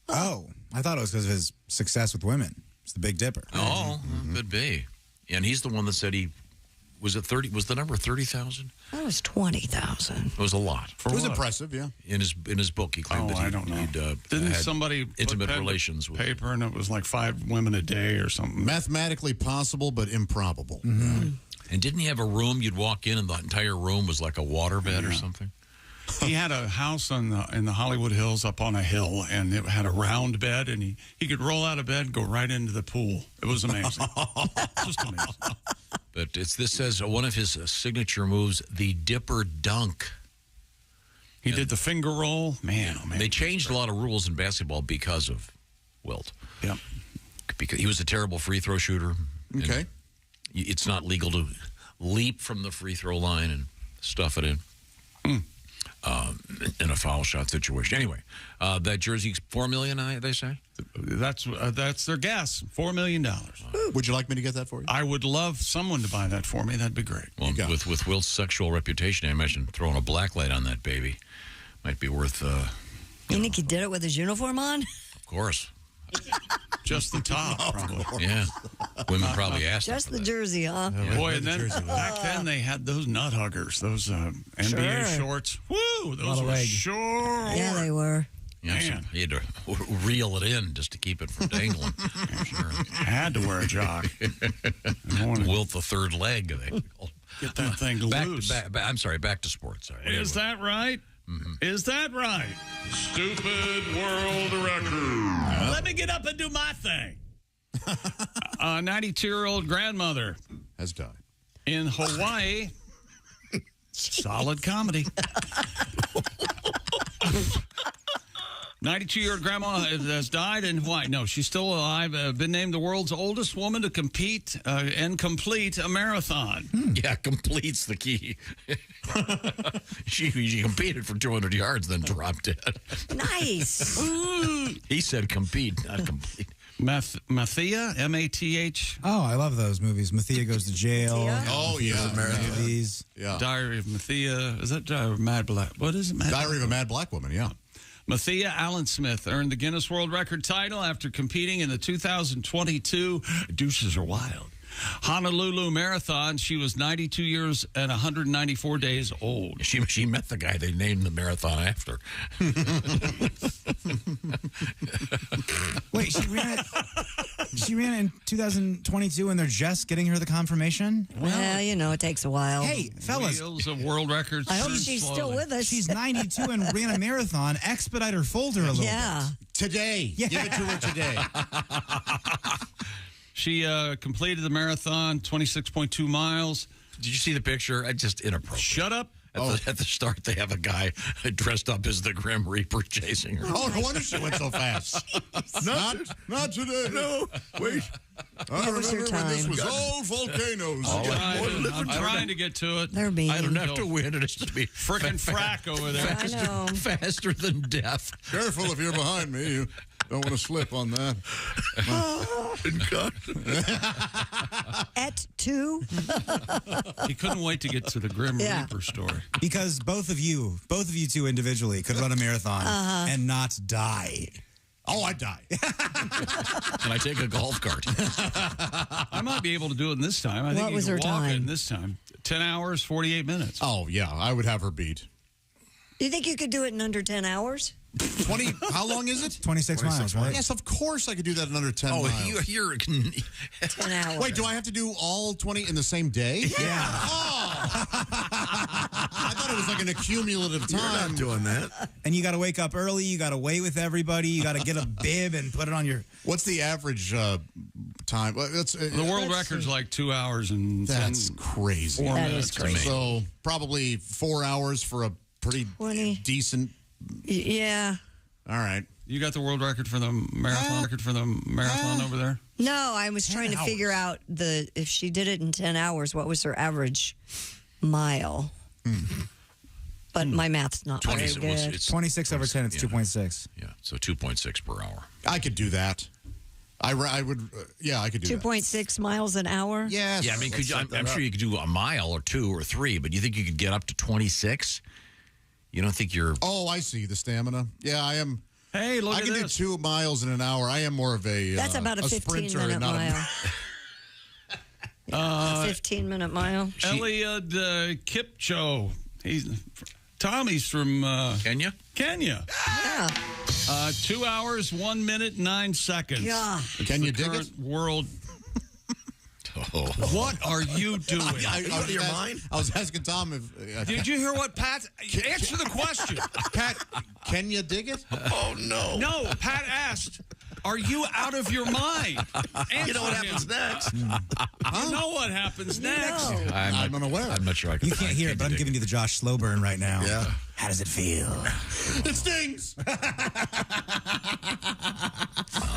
Oh, I thought it was because of his success with women. It's the Big Dipper. Oh, could be. And he's the one that said he was at 30. Was the number 30,000? That was 20,000. It was a lot. It was impressive, yeah. In his book, he claimed that I don't know. Didn't somebody intimate relations with paper, and it was like 5 women a day or something? Mathematically possible, but improbable. Mm-hmm. And didn't he have a room you'd walk in, and the entire room was like a waterbed or something? He had a house in the Hollywood Hills up on a hill, and it had a round bed, and he could roll out of bed and go right into the pool. It was amazing. Just amazing. But this says one of his signature moves, the Dipper Dunk. He did the finger roll. Man, oh man. They changed a lot of rules in basketball because of Wilt. Yeah. Because he was a terrible free throw shooter. Okay. It's not legal to leap from the free throw line and stuff it in. In a foul shot situation. Anyway, that jersey, $4 million, they say? That's their guess, $4 million. Would you like me to get that for you? I would love someone to buy that for me. That'd be great. Well, with Wilt's sexual reputation, I imagine throwing a black light on that baby might be worth... You think he did it with his uniform on? Of course. Just the top, probably. Yeah. Women probably asked. Just the jersey, huh? Yeah. Boy, and then back then they had those nut huggers, those NBA shorts. Woo! Those were short. Yeah, they were. Yeah, you had to reel it in just to keep it from dangling. Sure. Had to wear a jock. Wilt the third leg. Get that thing loose. I'm sorry, back to sports. Sorry. Is that right? Mm-hmm. Is that right? Stupid world record. Let me get up and do my thing. A 92-year-old grandmother has died in Hawaii. Solid comedy. 92-year-old grandma has died in Hawaii. No, she's still alive. Been named the world's oldest woman to compete and complete a marathon. Yeah, complete's the key. she competed for 200 yards, then dropped dead. Nice. He said compete, not complete. Mathia, M-A-T-H. Oh, I love those movies. Mathia Goes to Jail. Mathia? Oh, yeah. These. Yeah. Diary of Mathia. Is that Diary of Mad Black? What is it? Diary of a Mad Black Woman, yeah. Mathia Allen Smith earned the Guinness World Record title after competing in the 2022 Deuces Are Wild Honolulu Marathon. She was 92 years and 194 days old. She met the guy they named the marathon after. Wait, she ran in 2022 and they're just getting her the confirmation? Well, you know, it takes a while. Hey, fellas. Wheels of world records. I hope she's still with us. She's 92 and ran a marathon. Expedite her folder a little Yeah. bit. Today. Yeah. Give it to her today. She completed the marathon, 26.2 miles. Did you see the picture? I just inappropriate. Shut up. At the start, they have a guy dressed up as the Grim Reaper chasing her. Oh, no wonder she went so fast. Not today. No, wait. I remember when this was all volcanoes. I'm trying to get to it. They're mean. I don't have to win it. It's to be frickin' frack over there. I know. Faster than death. Careful if you're behind me. You don't want to slip on that. At 2. He couldn't wait to get to the Grim Reaper story. Because both of you two individually could run a marathon and not die. Oh, I'd die. Can I take a golf cart? I might be able to do it in this time. I think What you was can her walk it time? in this time. 10 hours, 48 minutes. Oh, yeah. I would have her beat. You think you could do it in under 10 hours? 20, how long is it? 26 miles, right? Yes, of course I could do that in under 10 miles. You're 10 hours. Wait, do I have to do all 20 in the same day? Yeah. Oh. I thought it was like an accumulative time. You're not doing that. And you got to wake up early. You got to wait with everybody. You got to get a bib and put it on your... What's the average time? The world record's like 2 hours and That's crazy. 4 That minutes. is crazy. So probably 4 hours for a pretty 20. decent... Yeah. All right. You got the world record for the marathon over there? No, I was trying to figure out if she did it in 10 hours, what was her average mile? But my math's not very good. It's 26 over 10, it's 2.6. Yeah, so 2.6 per hour. I could do that. I would, I could do 2.6 miles an hour? that. Yes. Yeah, I mean, I'm sure you could do a mile or 2 or 3, but you think you could get up to 26? You don't think you're... Oh, I see the stamina. Yeah, I am. Hey, look I at can this. do 2 miles in an hour. I am more of a That's about a sprinter 15-minute and not mile. A 15-minute mile. Eliud Kipchoge. Tommy's from Kenya? Kenya. Yeah. 2 hours, 1 minute, 9 seconds. Yeah. Can you dig it? World. Oh. What are you doing? I was asking Tom if... Did you hear what Pat... Answer the question. Pat, can you dig it? Oh, no. No, Pat asked, are you out of your mind? You know what happens next? You know what happens next. I'm unaware. I'm not sure I can. You can't hear it, but I'm giving you the Josh slow burn right now. Yeah. How does it feel? It stings.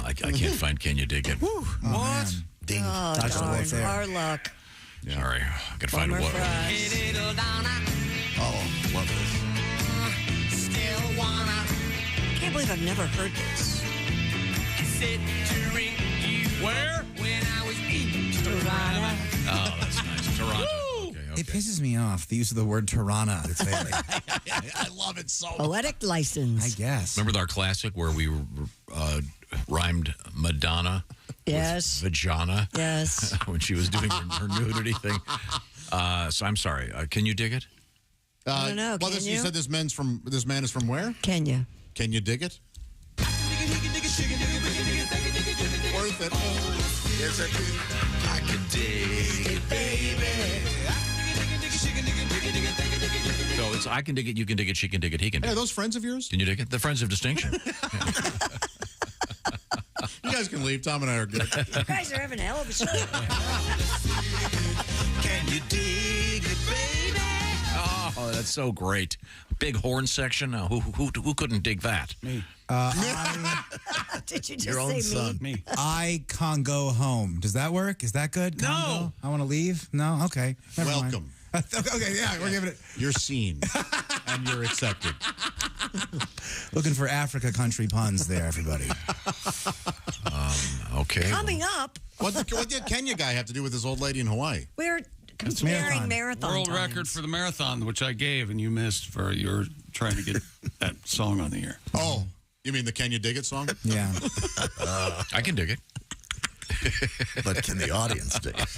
I can't find Can You Dig It? What? Ding. Oh, Dodged the darn. bullet there. Our luck. Sorry. I could find Bummer what. for us. Oh, love this. Can't believe I've never heard this. Where? Oh, that's nice. Toronto. It pisses me off, the use of the word Tirana. It's like, I love it so much. Poetic license. I guess. Remember our classic where we rhymed Madonna Yes. with vagina? Yes. When she was doing her nudity thing. So I'm sorry. Can you dig it? I don't know. Well, Can you you? said this man is from where? Kenya. Can you dig it? Worth it. Yes, I do. I can dig it, baby. So it's I can dig it, you can dig it, she can dig it, he can dig Hey, it. are those friends of yours? Can you dig it? The friends of distinction. You guys can leave. Tom and I are good. You guys are having a hell of a show. Can you dig it, baby? Oh, that's so great. Big horn section. Who couldn't dig that? Me. Did you just Your own say son. Me. I can't go home. Does that work? Is that good? No. Congo? I want to leave? No? Okay. Never mind. Welcome. Okay, yeah, we're giving it. You're seen. And you're accepted. Looking for Africa country puns there, everybody. Okay. Coming up, What did Kenya guy have to do with this old lady in Hawaii? we're comparing marathon World times. record for the marathon, which I gave and you missed for you're trying to get that song on the air. Oh, you mean the Can You Dig It song? Yeah. I can dig it. But can the audience dig it?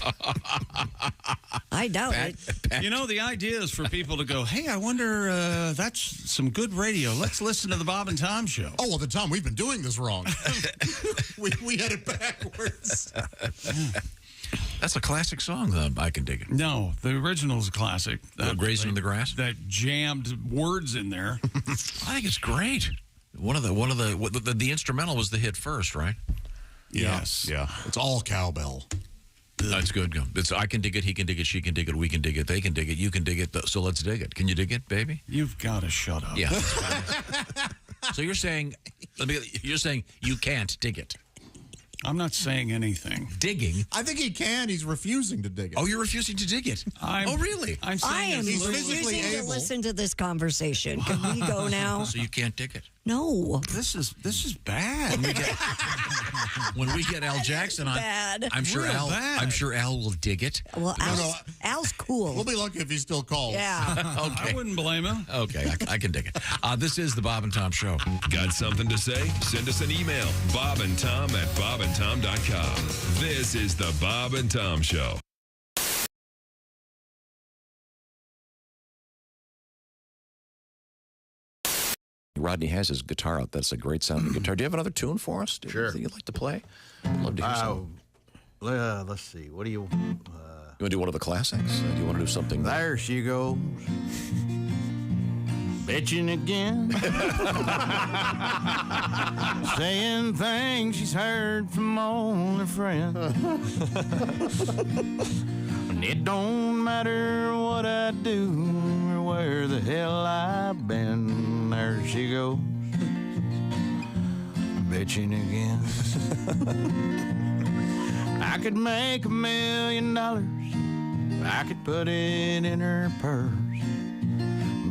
I doubt it. You know, the idea is for people to go, hey, I wonder, that's some good radio. Let's listen to the Bob and Tom Show. Oh, well, then, Tom, we've been doing this wrong. we had it backwards. That's a classic song, though. I can dig it. No, the original is a classic. Grazing in the Grass? That jammed words in there. I think it's great. The instrumental was the hit first, right? Yes. Yeah. It's all cowbell. That's good. It's I can dig it, he can dig it, she can dig it, we can dig it, they can dig it, you can dig it, so let's dig it. Can you dig it, baby? You've got to shut up. Yeah. So you're saying you can't dig it. I'm not saying anything. Digging? I think he can. He's refusing to dig it. Oh, you're refusing to dig it? Oh, really? I'm I saying am he's refusing physically to able. listen to this conversation. Can we go now? So you can't dig it? No. This is bad. When we get Al Jackson on, bad. I'm sure Al will dig it. Well, Al's cool. We'll be lucky if he still calls. Yeah. Okay. I wouldn't blame him. Okay, I can dig it. This is the Bob and Tom Show. Got something to say? Send us an email, bobandtom@bobandtom.com. This is the Bob and Tom Show. Rodney has his guitar out. That's a great sounding guitar. Do you have another tune for us? Sure. That you'd like to play? I'd love to hear something. Let's see. What do you... You want to do one of the classics? Do you want to do something? There she goes. Bitching again. Saying things she's heard from all her friends. And it don't matter what I do or where the hell I've been. There she goes. Bitching again. I could make $1 million. I could put it in her purse.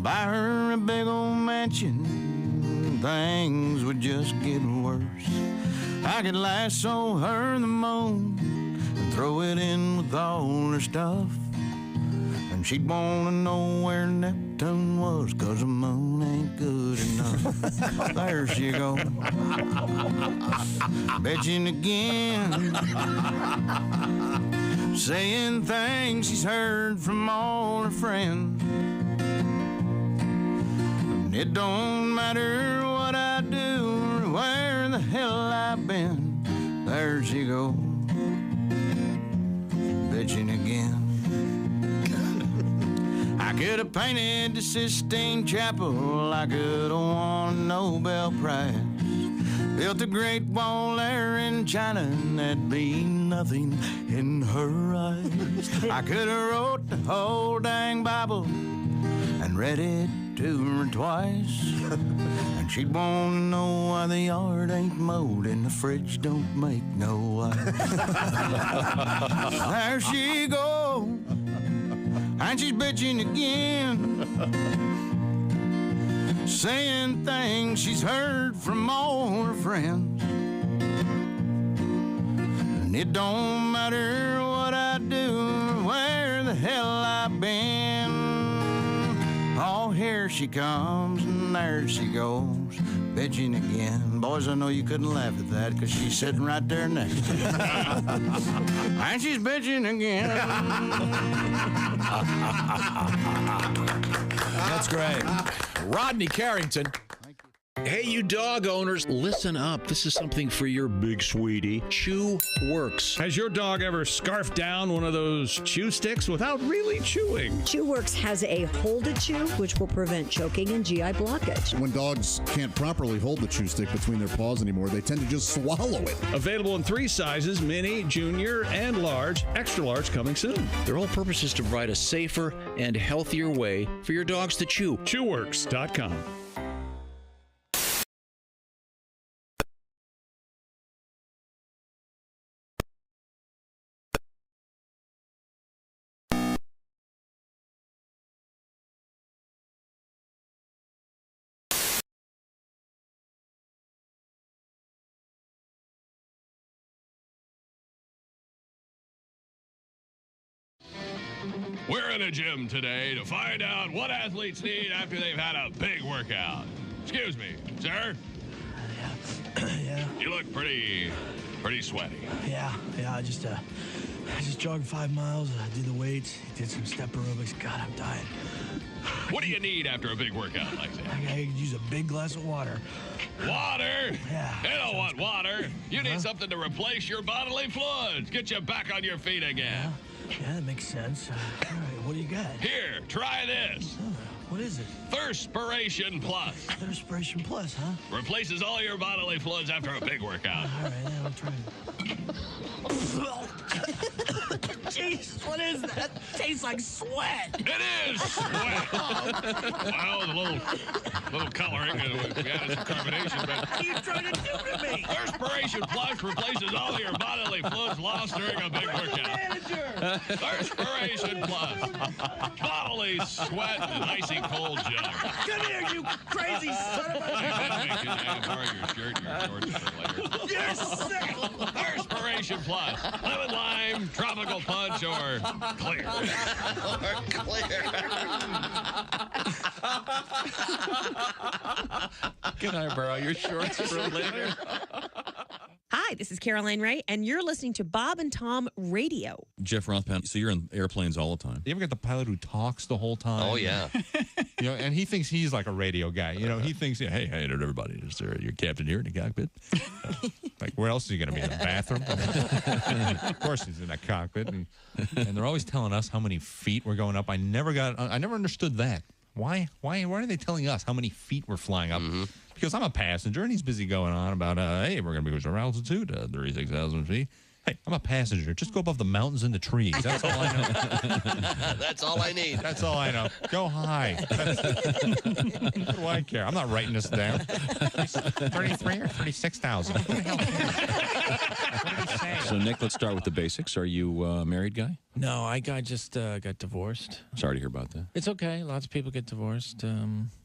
Buy her a big old mansion. Things would just get worse. I could lasso her in the moon and throw it in with all her stuff. And she'd want to know where Neptune was, 'cause the moon ain't good enough. There she goes. Bitching again. Saying things she's heard from all her friends. And it don't matter what I do or where the hell I've been. There she goes. Bitching again. I could have painted the Sistine Chapel. I could have won a Nobel Prize. Built a great wall there in China, and there'd be nothing in her eyes. I could have wrote the whole dang Bible and read it to her twice. And she'd want to know why the yard ain't mowed and the fridge don't make no ice. There she goes. And she's bitching again, saying things she's heard from all her friends. And it don't matter what I do or where the hell I've been. Oh, here she comes and there she goes, bitching again. Boys, I know you couldn't laugh at that because she's sitting right there next to you. And she's bitching again. That's great. Rodney Carrington. Hey, you dog owners, listen up. This is something for your big sweetie. Chew Works. Has your dog ever scarfed down one of those chew sticks without really chewing? Chew Works has a hold to chew, which will prevent choking and GI blockage. When dogs can't properly hold the chew stick between their paws anymore, they tend to just swallow it. Available in 3 sizes, mini, junior, and large. Extra large coming soon. Their whole purpose is to provide a safer and healthier way for your dogs to chew. Chewworks.com. We're in a gym today to find out what athletes need after they've had a big workout. Excuse me, sir. Yeah. You look pretty sweaty. Yeah. I just jogged 5 miles. I did the weights, did some step aerobics. God, I'm dying. What do you need after a big workout like that? I could use a big glass of water. Water? Yeah. You don't want water. You need something to replace your bodily fluids. Get you back on your feet again. Yeah, that makes sense. All right, what do you got? Here, try this. What is it? Thirspiration Plus. Thirspiration Plus, huh? Replaces all your bodily fluids after a big workout. All right, I'll try it. Jesus, what is that? Tastes like sweat. It is sweat. Well, a little coloring. We added some carbonation, but... What are you trying to do to me? Thirspiration Plus replaces all your bodily fluids lost during a big workout. Thirspiration Plus. Bodily sweat and icy cold jug. Come here, you crazy son of a... I can borrow your shirt and your shorts for later. You're sick. Perspiration Plus. Lemon lime, tropical punch, or clear. Can I borrow your shorts for later? Hi, this is Caroline Ray, and you're listening to Bob and Tom Radio. Jeff Rothpan, so you're in airplanes all the time. You ever get the pilot who talks the whole time? Oh, yeah. You know, and he thinks he's like a radio guy. You know, he thinks, hey, everybody, is there your captain here in the cockpit? Like, where else is he going to be, in the bathroom? Of course he's in that cockpit. And they're always telling us how many feet we're going up. I never understood that. Why are they telling us how many feet we're flying up? Because I'm a passenger, and he's busy going on about, hey, we're going to be our altitude, 36,000 feet. Hey, I'm a passenger. Just go above the mountains and the trees. That's all I know. That's all I need. That's all I know. Go high. What do I care? I'm not writing this down. 33 or 36,000. Who the hell cares? What did he say? So, Nick, let's start with the basics. Are you a married guy? No, I just got divorced. Sorry to hear about that. It's okay. Lots of people get divorced.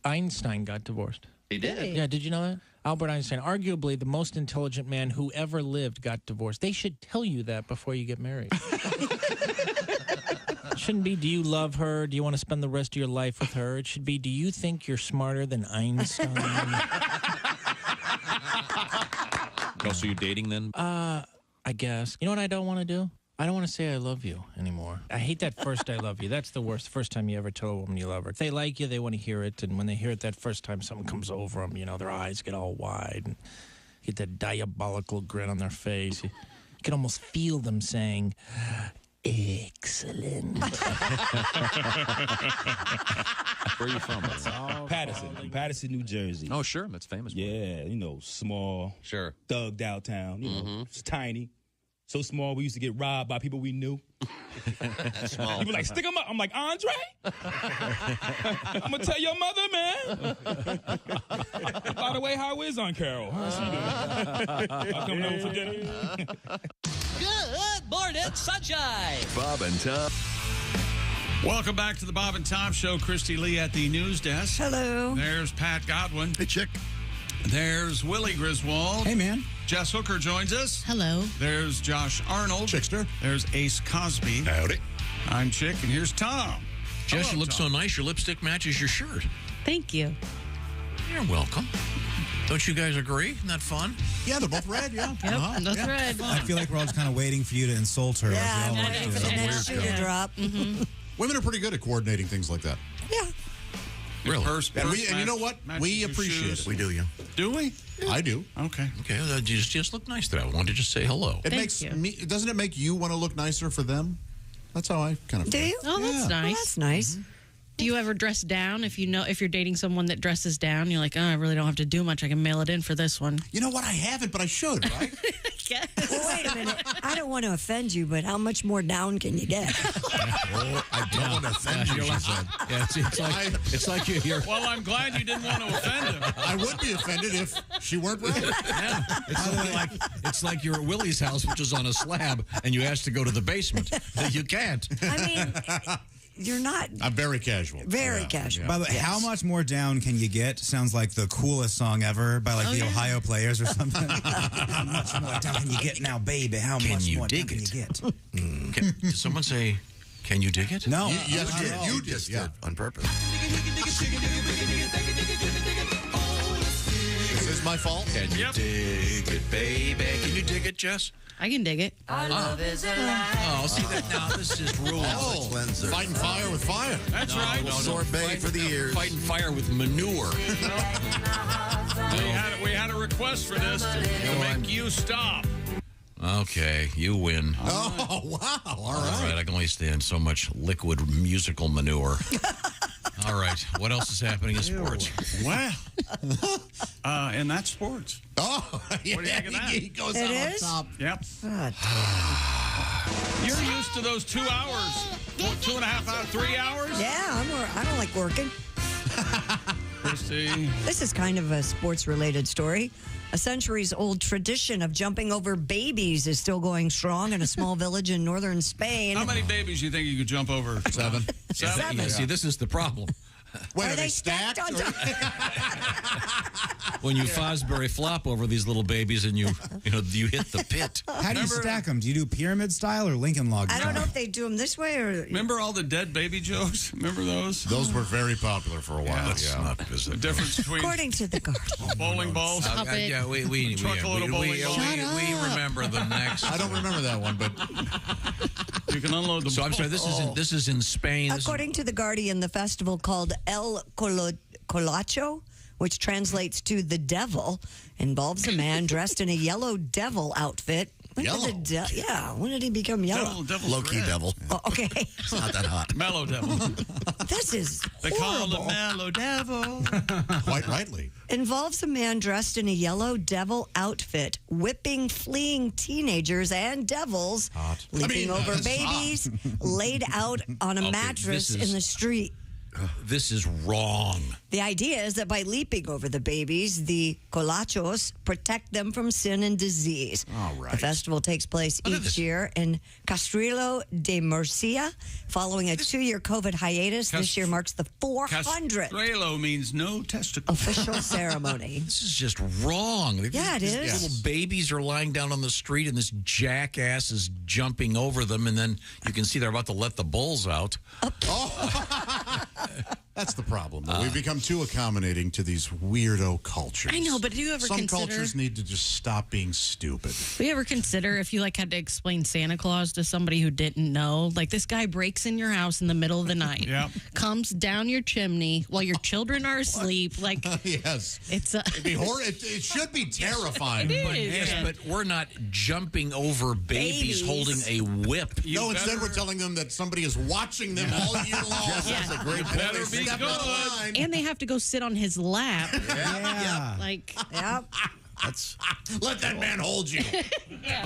Einstein got divorced. He did? Yeah, did you know that? Albert Einstein, arguably the most intelligent man who ever lived, got divorced. They should tell you that before you get married. It shouldn't be, do you love her? Do you want to spend the rest of your life with her? It should be, do you think you're smarter than Einstein? Oh, so you're dating then? I guess. You know what I don't want to do? I don't want to say I love you anymore. I hate that first I love you. That's the worst. First time you ever tell a woman you love her. If they like you, they want to hear it. And when they hear it that first time, something comes over them. You know, their eyes get all wide. And get that diabolical grin on their face. You can almost feel them saying, excellent. Where are you from? Patterson, New Jersey. Oh, sure. That's famous. Yeah, you know, small. Sure. Thugged out town. You know, it's tiny. So small, we used to get robbed by people we knew. Small. People like, stick them up. I'm like, Andre? I'm going to tell your mother, man. By the way, how is Aunt Carol? How's she doing? I'll come home for dinner. Good morning, sunshine. Bob and Tom. Welcome back to the Bob and Tom Show. Christy Lee at the news desk. Hello. There's Pat Godwin. Hey, chick. There's Willie Griswold. Hey, man. Jess Hooker joins us. Hello. There's Josh Arnold. Chickster. There's Ace Cosby. Howdy. I'm Chick, and here's Tom. Jess, Hello, you look Tom. so nice. Your lipstick matches your shirt. Thank you. You're welcome. Don't you guys agree? Isn't that fun? Yeah, they're both red, yeah. Yep, that's red. I feel like we're all just kind of waiting for you to insult her. Yeah, like we all I'm want waiting to. for the next shoe to drop. Women are pretty good at coordinating things like that. Yeah. Really? And you know what? We appreciate it. We do, yeah. Do we? I do. Okay. Okay, you just look nice today. I wanted to just say hello. It makes me. Doesn't it make you want to look nicer for them? That's how I kind of Do feel. you? Oh, that's Yeah. nice. Well, that's nice. Do you ever dress down if you're dating someone that dresses down? You're like, oh, I really don't have to do much. I can mail it in for this one. You know what? I haven't, but I should, right? Well, wait a minute. I don't want to offend you, but how much more down can you get? Oh, I don't want to offend you, she said. Yeah, it's like you're. Well, I'm glad you didn't want to offend him. I would be offended if she weren't right. Yeah, it's like you're at Willie's house, which is on a slab, and you asked to go to the basement. You can't. I mean, you're not. I'm very casual. Very casual. By the way, how much more down can you get? Sounds like the coolest song ever by the Ohio Players or something. How much more down can you get now, baby? How Can much you more down dig can you it? get? Did someone say, can you dig it? No. Yes, You just did on purpose. was my fault? Can you dig it, baby? Can you dig it, Jess? I can dig it. Our love is alive. Oh, see that now? This is ruined. Fighting fire with fire. That's right. Sorbet for the ears. Fighting fire with manure. We had a request for this to make you stop. Okay, you win. Oh, wow. All right. I can only stand so much liquid musical manure. All right, what else is happening in sports? Well, and that's sports. Oh, yeah. What do you think of that? He goes It out is? on top. Yep. God. You're used to those 2 hours. 2.5 hours, 3 hours? Yeah, I don't like working. Christy. This is kind of a sports-related story. A centuries-old tradition of jumping over babies is still going strong in a small village in northern Spain. How many babies do you think you could jump over? 7. Yeah, see, this is the problem. Wait, Are they stacked on top? When you Fosbury flop over these little babies and you hit the pit. How do you stack them? Do you do pyramid style or Lincoln log style? I don't know if they do them this way or... Remember all the dead baby jokes? Remember those? Those were very popular for a while. Let's not visit. The difference between According to the Guardian. bowling balls. Yeah, we Truckload of bowling balls. we remember the next. I don't remember that one, but You can unload the So I'm sorry, this is in Spain. According to the Guardian, the festival called El Colacho, which translates to the devil, involves a man dressed in a yellow devil outfit. When did he become yellow? Low-key devil. Oh, okay. It's not that hot. Mellow devil. This is They call him the horrible. mellow devil. quite rightly. Involves a man dressed in a yellow devil outfit, whipping fleeing teenagers and devils, leaping over that's babies, laid out on a Okay, mattress this is- in the street. This is wrong. The idea is that by leaping over the babies, the colachos protect them from sin and disease. All right. The festival takes place each year in Castrillo de Murcia. Following a 2-year COVID hiatus, this year marks the 400th Castrelo means no testicle. official ceremony. This is just wrong. Yeah, it These is. Little babies are lying down on the street, and this jackass is jumping over them, and then you can see they're about to let the bulls out. That's the problem. Though. We've become too accommodating to these weirdo cultures. I know, but do you ever Some consider... cultures need to just stop being stupid. Do you ever consider if you had to explain Santa Claus to somebody who didn't know? Like this guy breaks in your house in the middle of the night, comes down your chimney while your children are asleep. Like yes, it's it'd be it should be terrifying. It is. Yes, but we're not jumping over babies holding a whip. No, instead we're telling them that somebody is watching them all year long. That's a great point. Better be Step out of line. and they have to go sit on his lap. Like Let that man hold you.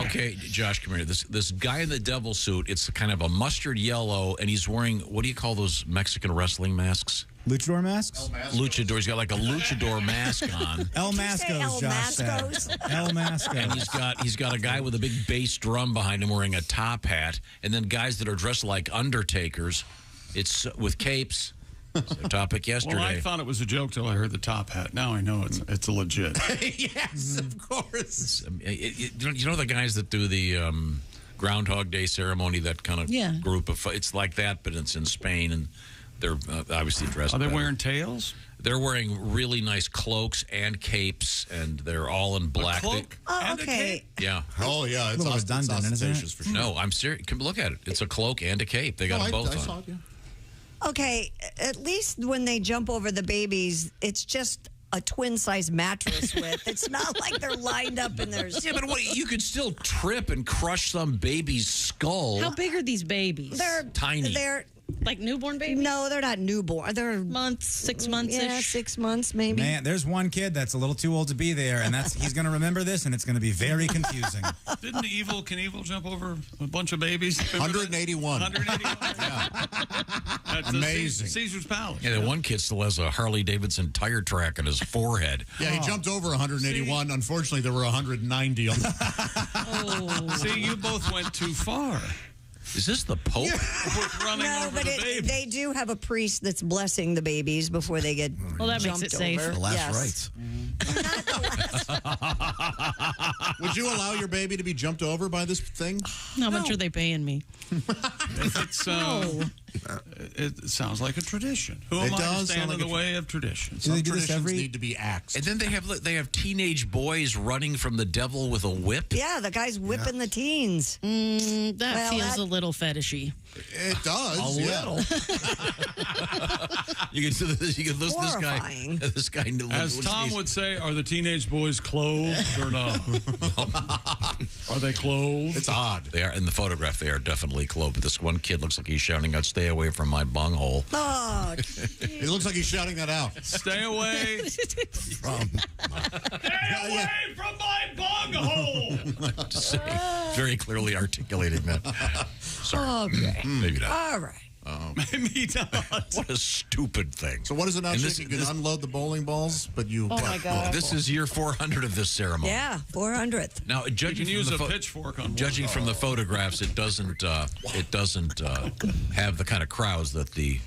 Okay, Josh, come here. This guy in the devil suit, it's kind of a mustard yellow, and he's wearing, what do you call those Mexican wrestling masks? Luchador masks? Luchador. He's got like a luchador mask on. El Mascos, Josh said. El Mascos. And he's got a guy with a big bass drum behind him wearing a top hat, and then guys that are dressed like undertakers. It's with capes. It's a topic yesterday. Well, I thought it was a joke till I heard the top hat. Now I know it's a legit. Yes, of course. You know the guys that do the Groundhog Day ceremony, that kind of group of... It's like that, but it's in Spain, and they're obviously dressed Are they better. wearing tails? They're wearing really nice cloaks and capes, and they're all in black. A cloak and a cape? Yeah. Oh, yeah. It's a little redundant, isn't it? for sure. No, I'm serious. Come look at it. It's a cloak and a cape. They got them both I on. saw it, yeah. Okay, at least when they jump over the babies, it's just a twin-size mattress width. It's not like they're lined up in their... Yeah, but you could still trip and crush some baby's skull. how big are these babies? They're tiny. They're like newborn babies? No, they're not newborn. They're months, 6 months. Yeah, 6 months maybe. Man, there's one kid that's a little too old to be there, and he's going to remember this, and it's going to be very confusing. Didn't Can Evil jump over a bunch of babies? 181. 181. That's amazing. Caesar's Palace. Yeah, the one kid still has a Harley-Davidson tire track on his forehead. Yeah, he jumped over 181. Unfortunately, there were 190 on the... See, you both went too far. Is this the Pope? Running No, over but the baby. they do have a priest that's blessing the babies before they get Well, that makes jumped it safe. over. The last Yes. rites. Would you allow your baby to be jumped over by this thing? How much are they paying me? If it's, It sounds like a tradition. Who It am I to does stand sound in like the a way of traditions? Some traditions need to be axed. And then they have teenage boys running from the devil with a whip. Yeah, the guy's whipping the teens. That Well, feels that- a little fetishy. It does. A little. You can listen this guy. Horrifying. This guy. As Tom would say, are the teenage boys clothed or not? Are they clothed? It's odd. They are in the photograph. They are definitely clothed. But this one kid looks like he's shouting out, "Stay away from my bunghole." Oh, It looks like he's shouting that out. Stay away from my bunghole. Just saying, very clearly articulating that. Sorry. Okay. Maybe not. All right. Maybe not. What a stupid thing. So what is it now, And Chick? You can unload the bowling balls, but you... Oh, my God. This is year 400 of this ceremony. Yeah, 400th. Now, judging You can from use the a pitchfork on one. judging from the photographs, it doesn't have the kind of crowds that the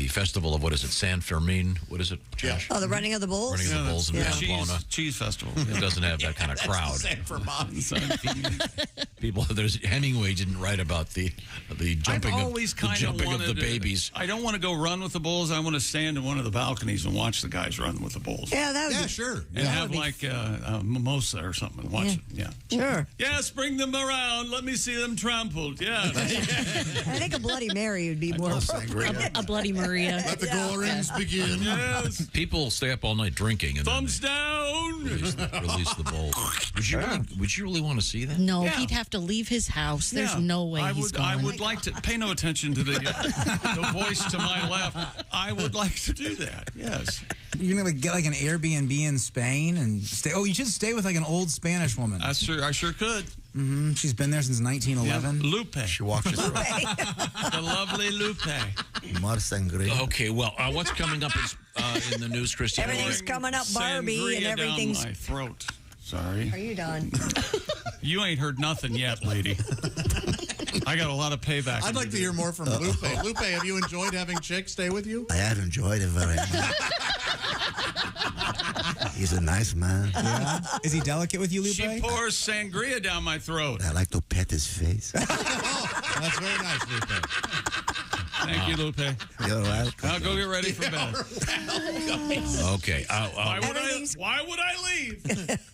festival of, what is it, San Fermin? What is it, Josh? Oh, the running of the bulls? Running of the bulls in Pamplona. Cheese festival. It doesn't have that kind of crowd. People, there's Hemingway didn't write about the jumping I've always of kind the wanted babies. I don't want to go run with the bulls. I want to stand in one of the balconies and watch the guys run with the bulls. Yeah, that would be sure. And have like a mimosa or something and watch it. Yeah. Sure. Yes, bring them around. Let me see them trampled. Yeah. I think a Bloody Mary would be more appropriate. A Bloody Maria. Let the gourings begin. Yes. People stay up all night drinking and Thumbs down. release the bowl. Would you really want to see that? No, Yeah. he'd have to leave his house. There's Yeah. no way he's going. I would like to pay no attention to the voice to my left. I would like to do that. Yes. You're gonna get like an Airbnb in Spain and stay. Oh, you should stay with like an old Spanish woman. I sure could. Mm-hmm. She's been there since 1911. Yeah. Lupe. She walks you through. The lovely Lupe. Mar sangria. Okay, well, what's coming up in the news, Christy? Everything's coming up, Barbie, Sangria and everything's. down my throat. Sorry. Are you done? You ain't heard nothing yet, lady. I got a lot of payback. I'd like to hear more from Lupe. Lupe, have you enjoyed having Chick stay with you? I have enjoyed it very much. He's a nice man. Yeah. Is he delicate with you, Lupe? She pours sangria down my throat. I like to pet his face. That's very nice, Lupe. Thank you, Lupe. You're welcome. I'll go get ready for bed. Okay. Why would I leave?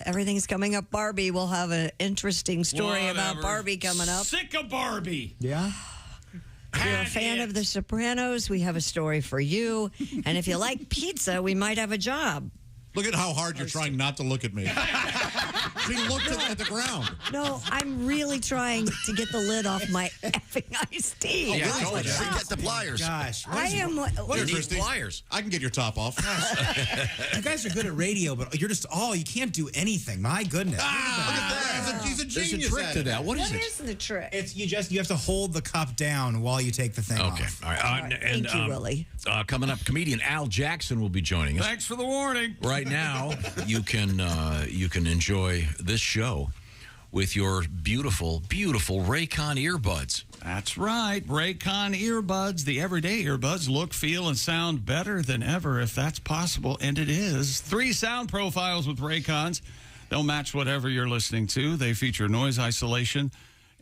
Everything's coming up, Barbie. We'll have an interesting story about Whatever. Barbie coming up. Sick of Barbie. Yeah. If you're a fan of The Sopranos, we have a story for you. And if you like pizza, we might have a job. Look at how hard you're trying not to look at me. She looked at the ground. No, I'm really trying to get the lid off my effing iced tea. Yeah, Guys, totally. stop. Get the pliers. Gosh. I am. What You is need Christy? pliers. I can get your top off. You guys are good at radio, but you're just you can't do anything. My goodness. Look at that. He's a There's genius a trick at to it. that. What is What it? is the trick? It's you have to hold the cup down while you take the thing Okay. off. All right. And Thank you, Willie. coming up, comedian Al Jackson will be joining us. Thanks for the warning. Right now, you can enjoy this show with your beautiful, beautiful Raycon earbuds. That's right. Raycon earbuds. The everyday earbuds look, feel, and sound better than ever, if that's possible, and it is. 3 sound profiles with Raycons. They'll match whatever you're listening to. They feature noise isolation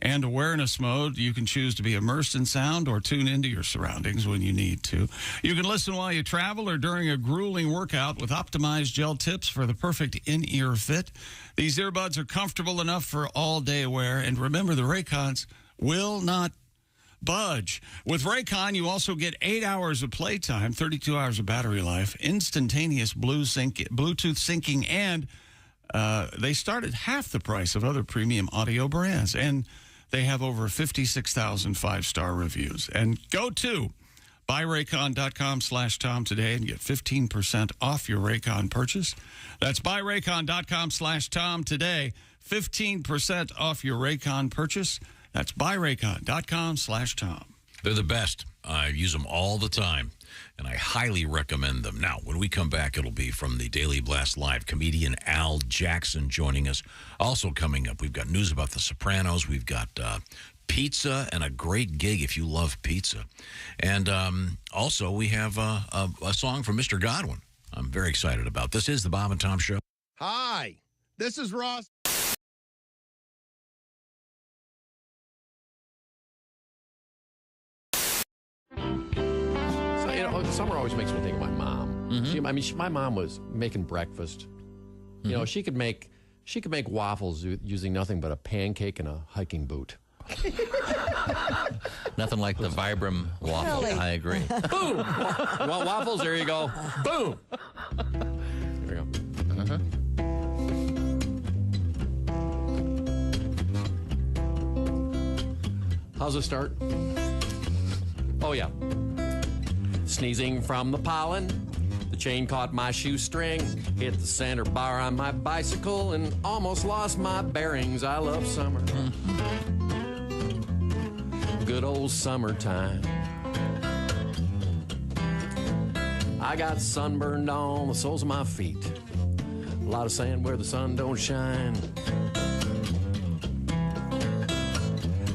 and awareness mode. You can choose to be immersed in sound or tune into your surroundings when you need to. You can listen while you travel or during a grueling workout with optimized gel tips for the perfect in-ear fit. These earbuds are comfortable enough for all-day wear. And remember, the Raycons will not budge. With Raycon, you also get 8 hours of playtime, 32 hours of battery life, instantaneous Bluetooth syncing, and they start at half the price of other premium audio brands. And they have over 56,000 5-star reviews. And go to buyraycon.com/Tom today and get 15% off your Raycon purchase. That's buyraycon.com/Tom today. 15% off your Raycon purchase. That's buyraycon.com/Tom. They're the best. I use them all the time, and I highly recommend them. Now, when we come back, it'll be from the Daily Blast Live, comedian Al Jackson joining us. Also coming up, we've got news about The Sopranos. We've got pizza and a great gig if you love pizza. And also, we have a song from Mr. Godwin I'm very excited about. This is the Bob and Tom Show. Hi, this is Ross. summer always makes me think of my mom. My mom was making breakfast. You know, she could make waffles using nothing but a pancake and a hiking boot. Nothing like the Vibram waffle. Really? I agree. Boom! Want waffles? There you go. Boom! There you go. How's it start? Oh, yeah. Sneezing from the pollen. The chain caught my shoestring. Hit the center bar on my bicycle and almost lost my bearings. I love summer. Good old summertime. I got sunburned on the soles of my feet. A lot of sand where the sun don't shine.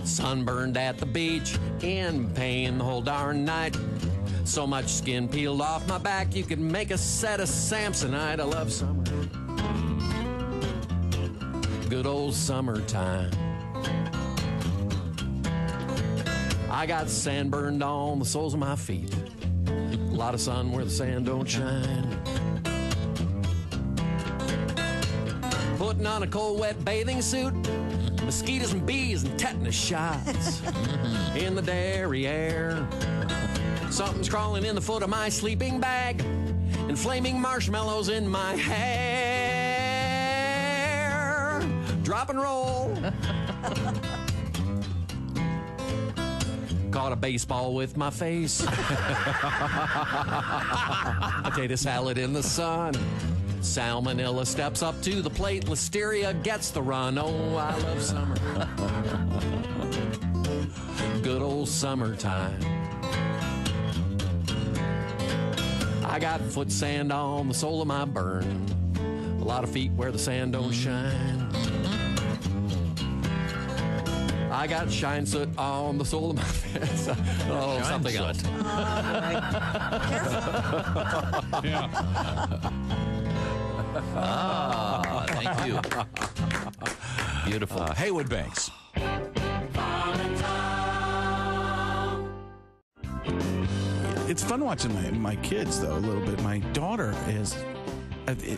Sunburned at the beach, in pain the whole darn night. So much skin peeled off my back, you could make a set of Samsonite. I love summer. Good old summertime. I got sand burned on the soles of my feet. A lot of sun where the sand don't shine. Putting on a cold, wet bathing suit. Mosquitoes and bees and tetanus shots in the derriere. Something's crawling in the foot of my sleeping bag and flaming marshmallows in my hair. Drop and roll. Caught a baseball with my face. Potato salad in the sun. Salmonella steps up to the plate. Listeria gets the run. Oh, I love summer. Good old summertime. I got foot sand on the sole of my burn. A lot of feet where the sand don't shine. I got shine soot on the sole of my fence. Oh, shine something soot. Else. Yeah. Ah, thank you. Beautiful. Haywood Banks. It's fun watching my kids, though, a little bit. My daughter is...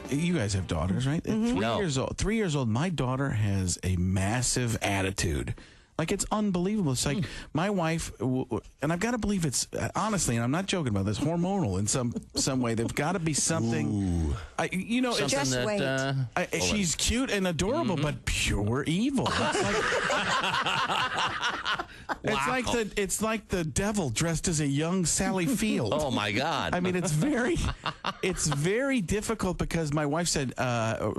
you guys have daughters, right? Mm-hmm. 3 years old. 3 years old. My daughter has a massive attitude. Like, it's unbelievable. It's like my wife, and I've got to believe it's, honestly, and I'm not joking about this, hormonal in some way. There's got to be something. Something just that, wait. She's cute and adorable, but pure evil. It's like the devil dressed as a young Sally Field. Oh my God! I mean, it's very difficult because my wife said,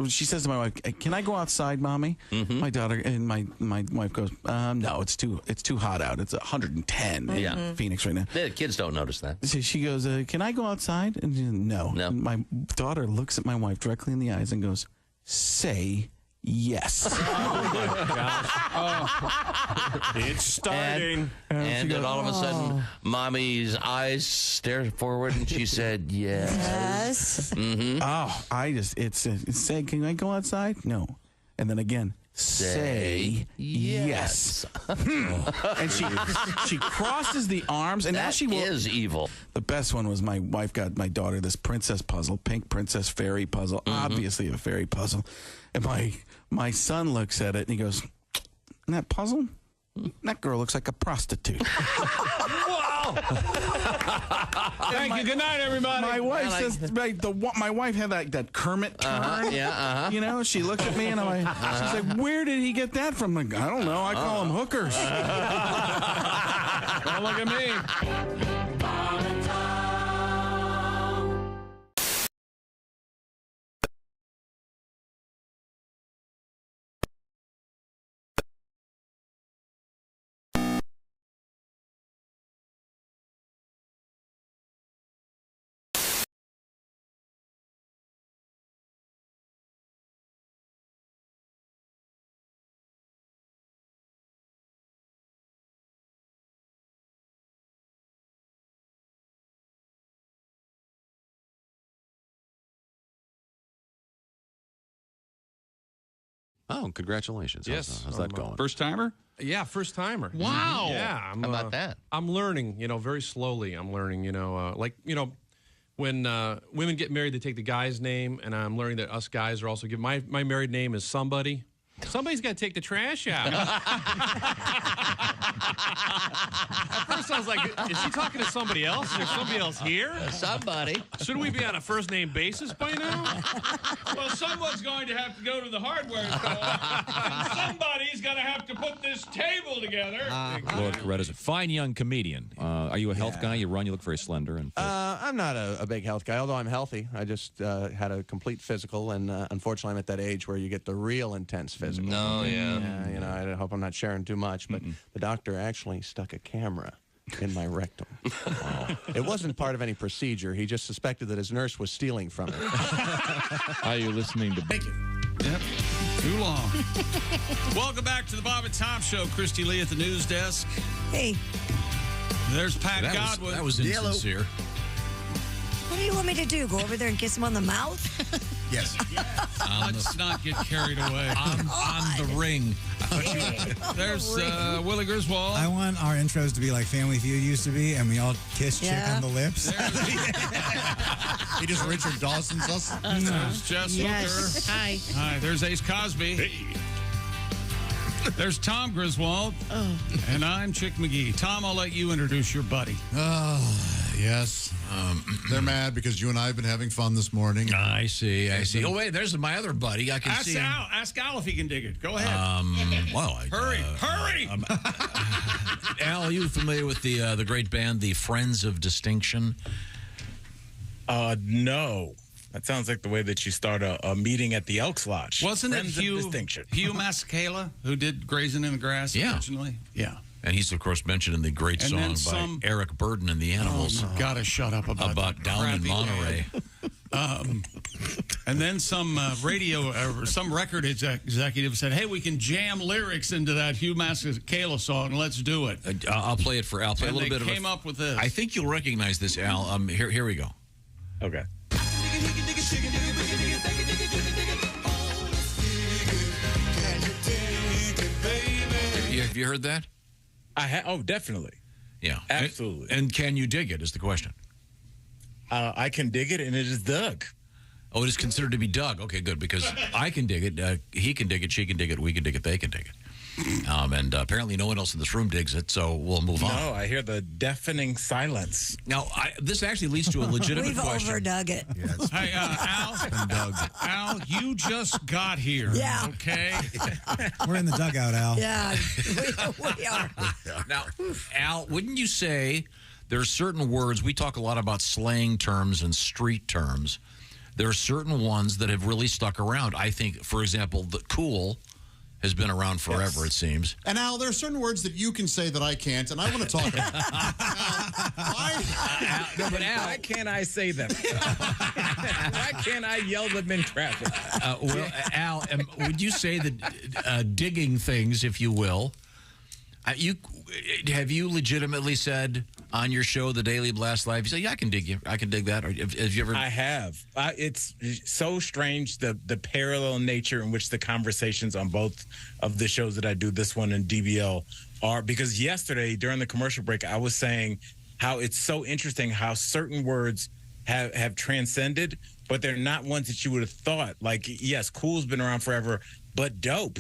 she says to my wife, "Can I go outside, Mommy?" Mm-hmm. My daughter and my wife goes, "No, it's too hot out. It's 110 in Phoenix right now." The kids don't notice that. So she goes, "Can I go outside?" And she said, no. And my daughter looks at my wife directly in the eyes and goes, "Say yes." Oh my gosh! It's starting. And then all of a sudden, Mommy's eyes stare forward, and she said, "Yes." Yes. Mm-hmm. Oh, it's say, "Can I go outside?" No. And then again, say yes. And she crosses the arms, and now she is evil. The best one was my wife got my daughter this princess puzzle, pink princess fairy puzzle, obviously a fairy puzzle. And my son looks at it and he goes, "That puzzle? That girl looks like a prostitute." Wow! Thank you. Good night, everybody. My wife says, my wife had that Kermit turn. You know, she looked at me and she's like, "Where did he get that from?" I'm like, "I don't know. I call them hookers." Don't look at me. Oh, congratulations. Yes. How's that going? First timer? Yeah, first timer. Wow. Yeah. How about that? I'm learning, very slowly. I'm learning, when women get married, they take the guy's name, and I'm learning that us guys are also given. My married name is somebody. Somebody's got to take the trash out. At first, I was like, is he talking to somebody else? Is there somebody else here? Somebody. Shouldn't we be on a first-name basis by now? Well, someone's going to have to go to the hardware store, and somebody's going to have to put this table together. Lord Coretta's a fine young comedian. Are you a health guy? You look very slender. And I'm not a big health guy, although I'm healthy. I just had a complete physical, and unfortunately, I'm at that age where you get the real intense physical. No, yeah. I hope I'm not sharing too much, but the doctor actually stuck a camera in my rectum. It wasn't part of any procedure. He just suspected that his nurse was stealing from him. are you listening to Bacon? Yep. Too long. Welcome back to the Bob and Tom Show. Christy Lee at the news desk. Hey. There's Pat Godwin. That was insincere. What do you want me to do? Go over there and kiss him on the mouth? Yes. Let's not get carried away. On the ring. There's Willie Griswold. I want our intros to be like Family Feud used to be, and we all kiss chick on the lips. He just Richard Dawson's us. There's Jess Hooker. Hi. Hi. There's Ace Cosby. Hey. There's Tom Griswold. And I'm Chick McGee. Tom, I'll let you introduce your buddy. Yes. They're mad because you and I have been having fun this morning. I see. Oh, wait, there's my other buddy. I can Ask see him. Al. Ask Al if he can dig it. Go ahead. Hurry. Al, are you familiar with the great band, the Friends of Distinction? No. That sounds like the way that you start a meeting at the Elks Lodge. Wasn't Friends it of Hugh Distinction. Masakela who did Grazing in the Grass originally? Yeah. And he's, of course, mentioned in the great And song then by Eric Burdon and the Animals. Oh, gotta shut up about down in crappy Monterey. And then some some record executive said, "Hey, we can jam lyrics into that Hugh Masakela song. Let's do it." I'll play it for Al. Play and a little they bit came up with this. I think you'll recognize this, Al. Here we go. Okay. Have you heard that? Oh, definitely. Yeah. Absolutely. And can you dig it is the question. I can dig it, and it is Doug. Oh, it is considered to be Doug. Okay, good, because I can dig it. He can dig it. She can dig it. We can dig it. They can dig it. And apparently no one else in this room digs it, so we'll move on. No, I hear the deafening silence. Now, this actually leads to a legitimate question. We've overdug it. Yes. Hey, Al, you just got here. Yeah. Okay. We're in the dugout, Al. Yeah, we are. Now, Al, wouldn't you say there are certain words, we talk a lot about slang terms and street terms. There are certain ones that have really stuck around. I think, for example, the cool has been around forever, it seems. And Al, there are certain words that you can say that I can't, and I want to talk about. Why can't I say them? Why can't I yell them in traffic? Al, would you say that digging things, if you will, have you legitimately said on your show, The Daily Blast Live, you say, yeah, I can dig you. I can dig that. Or have you ever? I have. It's so strange, the parallel nature in which the conversations on both of the shows that I do, this one and DBL, are. Because yesterday, during the commercial break, I was saying how it's so interesting how certain words have transcended, but they're not ones that you would have thought. Like, yes, cool's been around forever, but dope.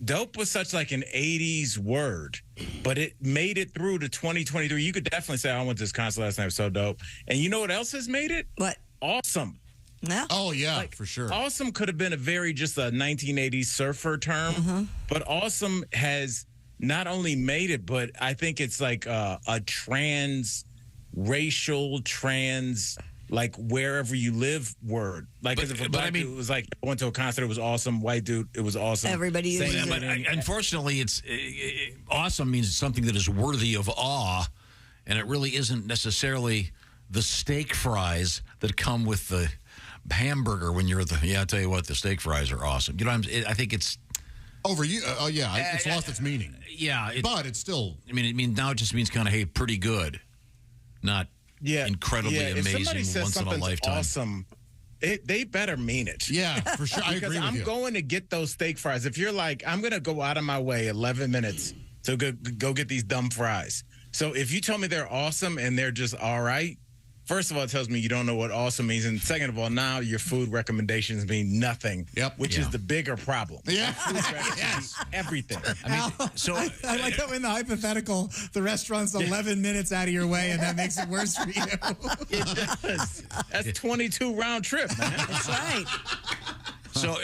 Dope was such like an 80s word, but it made it through to 2023. You could definitely say, I went to this concert last night. It was so dope. And you know what else has made it? What? Awesome. Yeah. Oh, yeah, for sure. Awesome could have been a just a 1980s surfer term, but awesome has not only made it, but I think it's like a racial, like wherever you live word. Like, if a black dude was like, I went to a concert, it was awesome. White dude, it was awesome. Everybody uses it. But unfortunately, awesome means something that is worthy of awe, and it really isn't necessarily the steak fries that come with the hamburger when you're at the, I'll tell you what, the steak fries are awesome. You know what I think it's... it's lost its meaning. Yeah. But it's still... now it just means kind of, hey, pretty good. Not... incredibly amazing, if somebody says once in a something's lifetime. Awesome. they better mean it. Yeah, for sure. I agree with I'm you. going to get those steak fries. If you're like, I'm going to go out of my way 11 minutes to go get these dumb fries. So if you tell me they're awesome and they're just all right, first of all, it tells me you don't know what awesome means. And second of all, now your food recommendations mean nothing, which is the bigger problem. Yeah. Everything. I mean, I like that in the hypothetical, the restaurant's 11 minutes out of your way, and that makes it worse for you. It does. That's 22 round trip, man. That's right. So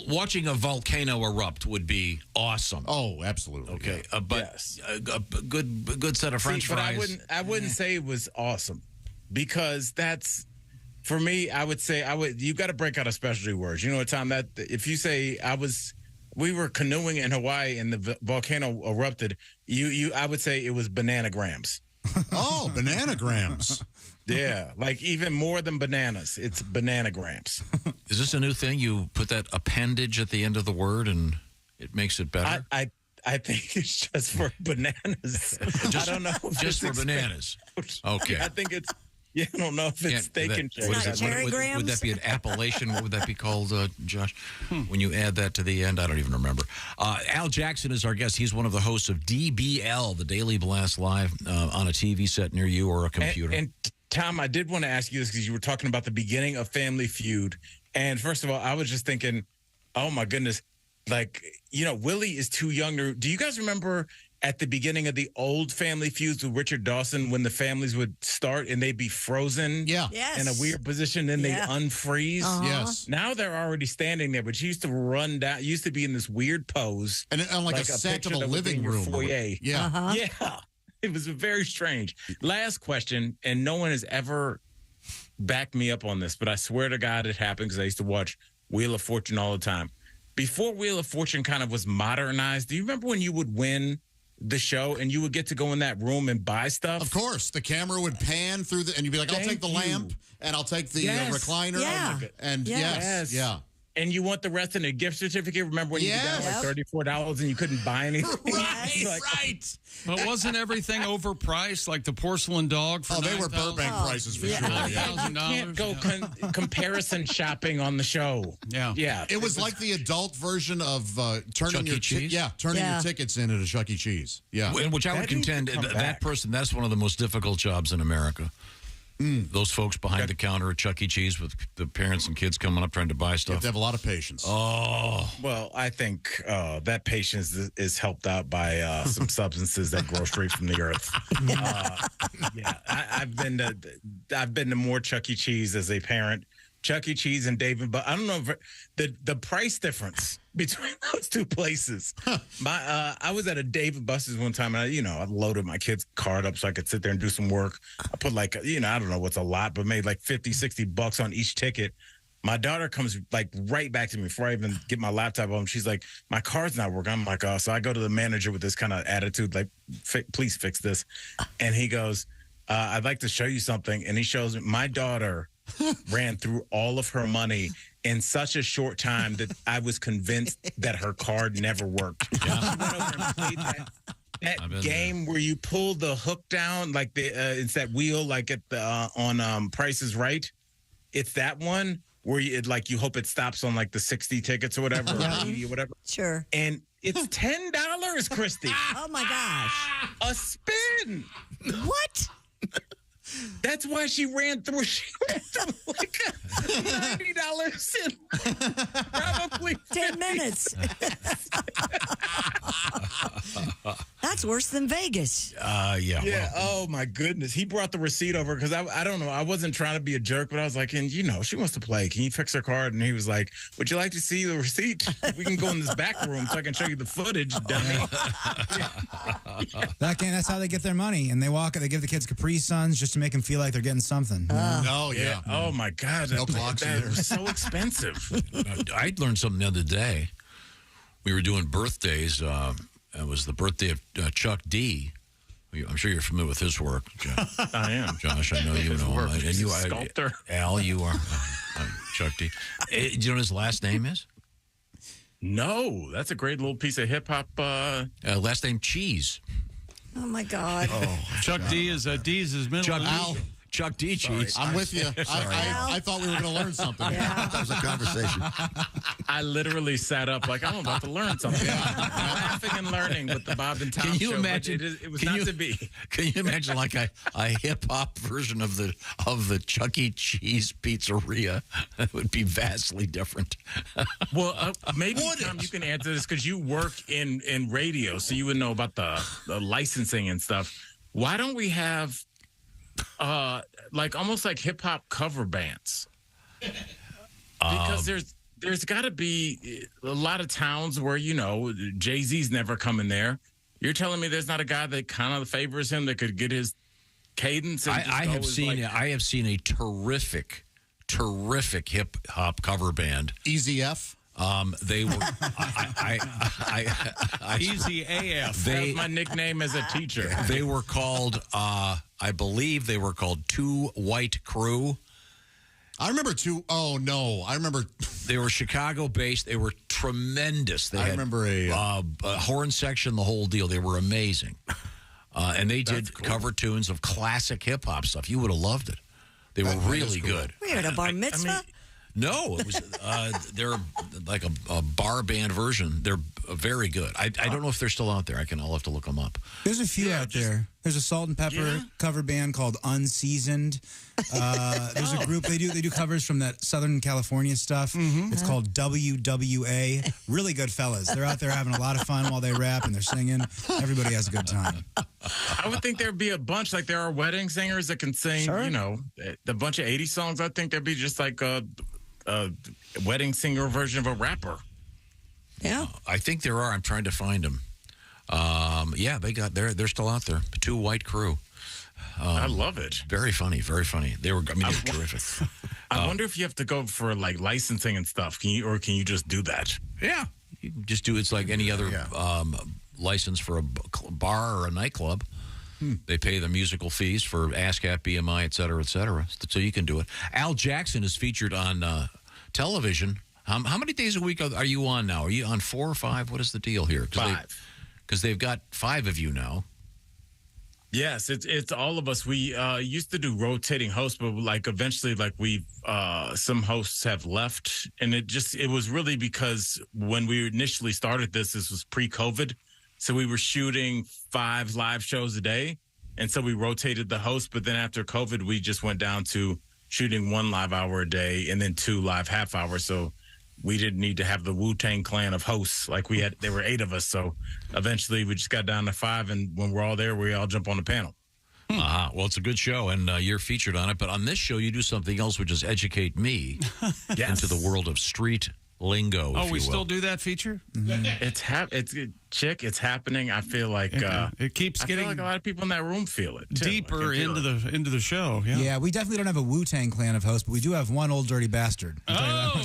watching a volcano erupt would be awesome. Oh, absolutely. Okay, but a good set of French fries. But I wouldn't say it was awesome, because that's, for me, I would say you got to break out of specialty words. You know what, Tom? That if you say we were canoeing in Hawaii and the volcano erupted, I would say it was bananagrams. Oh, bananagrams. Yeah, like even more than bananas, it's bananagrams. Is this a new thing? You put that appendage at the end of the word and it makes it better? I think it's just for bananas. I don't know. Just for bananas. Okay. I think it's. Yeah, I don't know if it's steak and cherry. Would that be an appellation? What would that be called, Josh? When you add that to the end? I don't even remember. Al Jackson is our guest. He's one of the hosts of DBL, the Daily Blast Live, on a TV set near you or a computer. And Tom, I did want to ask you this because you were talking about the beginning of Family Feud. And first of all, I was just thinking, oh, my goodness, like, Willie is too young. Do you guys remember at the beginning of the old Family Feuds with Richard Dawson when the families would start and they'd be frozen in a weird position, then they'd unfreeze? Yes. Now they're already standing there, but she used to run down, used to be in this weird pose. And like a set of a living room. Foyer. Yeah. Yeah. It was very strange. Last question, and no one has ever backed me up on this, but I swear to God it happened because I used to watch Wheel of Fortune all the time. Before Wheel of Fortune kind of was modernized, do you remember when you would win the show and you would get to go in that room and buy stuff? Of course. The camera would pan through and you'd be like, I'll take the lamp and I'll take the recliner. Yeah. And yes. Yeah. And you want the rest in a gift certificate? Remember when you got like $34 and you couldn't buy anything? Right. But wasn't everything overpriced, like the porcelain dog? For they were Burbank prices for sure. You can't go comparison shopping on the show. Yeah. It was like the adult version of turning your tickets in at a Chuck E. Cheese. Yeah. Which I would contend that's one of the most difficult jobs in America. Those folks behind the counter at Chuck E. Cheese with the parents and kids coming up trying to buy stuff. You have to have a lot of patience. Oh. Well, I think that patience is helped out by some substances that grow straight from the earth. I've been to more Chuck E. Cheese as a parent. Chuck E. Cheese and David, but I don't know if the price difference between those two places. I was at a Dave & Buster's one time, and I loaded my kid's card up so I could sit there and do some work. I put like, I don't know what's a lot, but made like $50-$60 on each ticket. My daughter comes like right back to me before I even get my laptop on. She's like, my card's not working. I'm like, oh, so I go to the manager with this kind of attitude, like, please fix this. And he goes, I'd like to show you something. And he shows me my daughter ran through all of her money in such a short time that I was convinced that her card never worked. She went over and played that game where you pull the hook down, like it's that wheel, like at the on Price is Right. It's that one where you hope it stops on like the 60 tickets or whatever, or 80 or whatever. Sure. And it's $10, Christy. Oh my gosh. A spin. What? That's why she ran through like $90 in probably 10 minutes. That's worse than Vegas. Yeah. Well, oh my goodness. He brought the receipt over because I don't know. I wasn't trying to be a jerk, but I was like, and she wants to play. Can you fix her card? And he was like, would you like to see the receipt? We can go in this back room so I can show you the footage, dummy. That's how they get their money. And they give the kids Capri Suns just to make them feel like they're getting something. Oh, yeah. Oh my God. No clocks that either. was so expensive. I learned something the other day. We were doing birthdays. It was the birthday of Chuck D. I'm sure you're familiar with his work. I am. Josh, I know you know him. And you are sculptor. Al, you are Chuck D. Do you know what his last name is? No, that's a great little piece of hip hop. Last name Cheese. Oh my God. Chuck D is D's his middle name. Chuck D. cheese. I'm with you. I thought we were going to learn something. That was a conversation. I literally sat up like I'm about to learn something. I'm laughing and learning with the Bob and Tom Can you show, imagine? It was not to be. Can you imagine like a hip hop version of the Chuck E. Cheese pizzeria? That would be vastly different. Well, maybe Tom, you can answer this because you work in radio, so you would know about the licensing and stuff. Why don't we have like almost like hip hop cover bands? Because there's got to be a lot of towns where Jay-Z's never coming there. You're telling me there's not a guy that kind of favors him that could get his cadence? And I have seen a terrific hip hop cover band. Easy F. They were Easy AF. That's my nickname as a teacher. They were called, I believe they were called Two White Crew. I remember I remember. They were Chicago-based. They were tremendous. They I had remember a horn section, the whole deal. They were amazing. And they did cover tunes of classic hip-hop stuff. You would have loved it. They were really good. Weird, a bar mitzvah? No, it was. They're like a bar band version. They're very good. I don't know if they're still out there. I'll have to look them up. There's a few out there. There's a Salt and Pepper cover band called Unseasoned. There's a group they do covers from that Southern California stuff. It's called WWA. Really good fellas. They're out there having a lot of fun while they rap and they're singing. Everybody has a good time. I would think there'd be a bunch, like there are wedding singers that can sing, a bunch of 80s songs. I think there'd be just like a wedding singer version of a rapper. Yeah. I think there are. I'm trying to find them. They're still out there. Two White Crew. I love it. Very funny, very funny. They were terrific. I wonder if you have to go for like licensing and stuff. Can you just do that? Yeah. You can just do it's like any other license for a bar or a nightclub. They pay the musical fees for ASCAP, BMI, et cetera, so you can do it. Al Jackson is featured on television. How many days a week are you on now? Are you on 4 or 5? What is the deal here? 5. Because they've got 5 of you now. Yes, it's all of us. We used to do rotating hosts, but like eventually, like we some hosts have left, and it was really because when we initially started this was pre-COVID, so we were shooting 5 live shows a day, and so we rotated the host. But then after COVID, we just went down to shooting 1 live hour a day and then 2 live half hours. So we didn't need to have the Wu-Tang clan of hosts like we had. There were 8 of us. So eventually we just got down to 5. And when we're all there, we all jump on the panel. Well, it's a good show, and you're featured on it. But on this show, you do something else, which is educate me into the world of street lingo. Oh, we still do that feature? It's happening. I feel like it keeps getting. I feel like a lot of people in that room feel it too. Deeper into the show. Yeah, we definitely don't have a Wu-Tang clan of hosts, but we do have one old dirty bastard. Oh,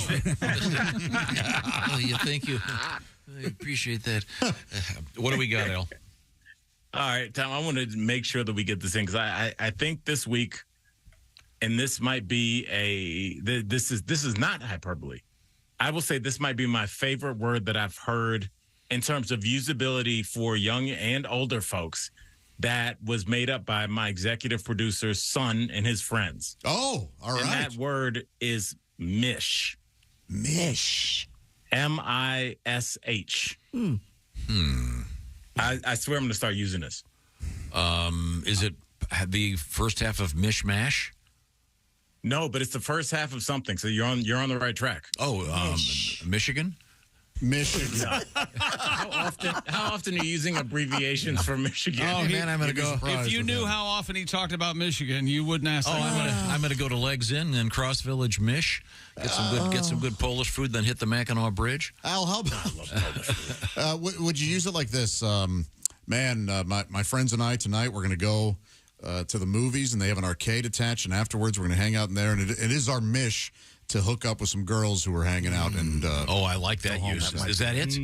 you thank you. I appreciate that. What do we got, Al? All right, Tom, I want to make sure that we get this in because I think this week, and this might be this is not hyperbole. I will say this might be my favorite word that I've heard in terms of usability for young and older folks that was made up by my executive producer's son and his friends. Oh, all right. And that word is mish. Mish. M-I-S-H. I swear I'm going to start using this. Is it the first half of mishmash? No, but it's the first half of something, so you're on the right track. Oh, Michigan? Michigan. How often are you using abbreviations for Michigan? Oh, man, I'm going to go. If you knew how often he talked about Michigan, you wouldn't ask. I'm going to go to Legs Inn and Cross Village Mish. Get some good Polish food, then hit the Mackinac Bridge. Al, how about? I love Polish food. Would you use it like this? My friends and I tonight we're going to go to the movies, and they have an arcade attached, and afterwards we're going to hang out in there, and it is our mish to hook up with some girls who are hanging out. And I like that use. Is that it?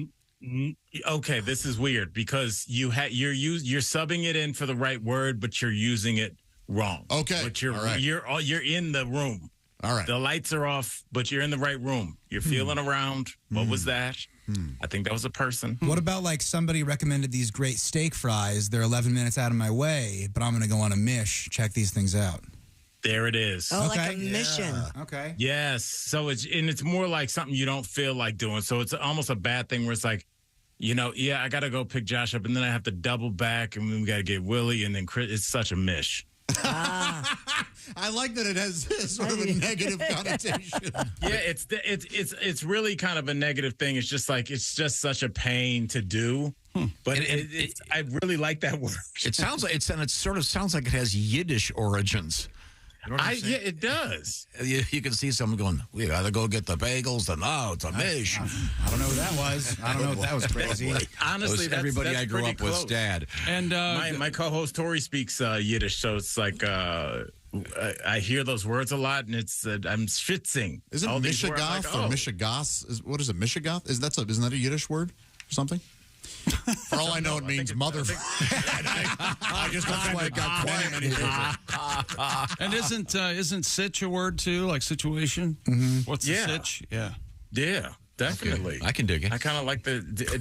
Okay, this is weird because you're subbing it in for the right word, but you're using it wrong. Okay, but you're in the room. All right, the lights are off, but you're in the right room. You're feeling around. What was that? I think that was a person. What about like somebody recommended these great steak fries? They're 11 minutes out of my way, but I'm going to go on a mish. Check these things out. There it is. Oh, like a mission. Okay. Yes. So it's more like something you don't feel like doing. So it's almost a bad thing where it's like, I got to go pick Josh up, and then I have to double back, and then we got to get Willie, and then Chris. It's such a mish. I like that it has sort of a negative connotation. Yeah, it's really kind of a negative thing. It's just such a pain to do. But I really like that word. It sounds like it sort of sounds like it has Yiddish origins. You know what I'm saying? Yeah, it does. You can see someone going, we got to go get the bagels. And no, it's a mish. I don't know who that was. I don't know if that was crazy. Honestly, that's everybody I grew up close. with, Dad. And my co-host Tori speaks Yiddish, so it's like I hear those words a lot, and it's I'm schwitzing. Isn't Mishigoth or Mishigas? What is it? Mishigoth? Isn't that a Yiddish word or something? For all I know, it means mother. I just don't think I got quite many. And isn't sitch a word too, like situation? Mm-hmm. What's the sitch? Yeah. Yeah, definitely. Okay. I can dig it. I kind of like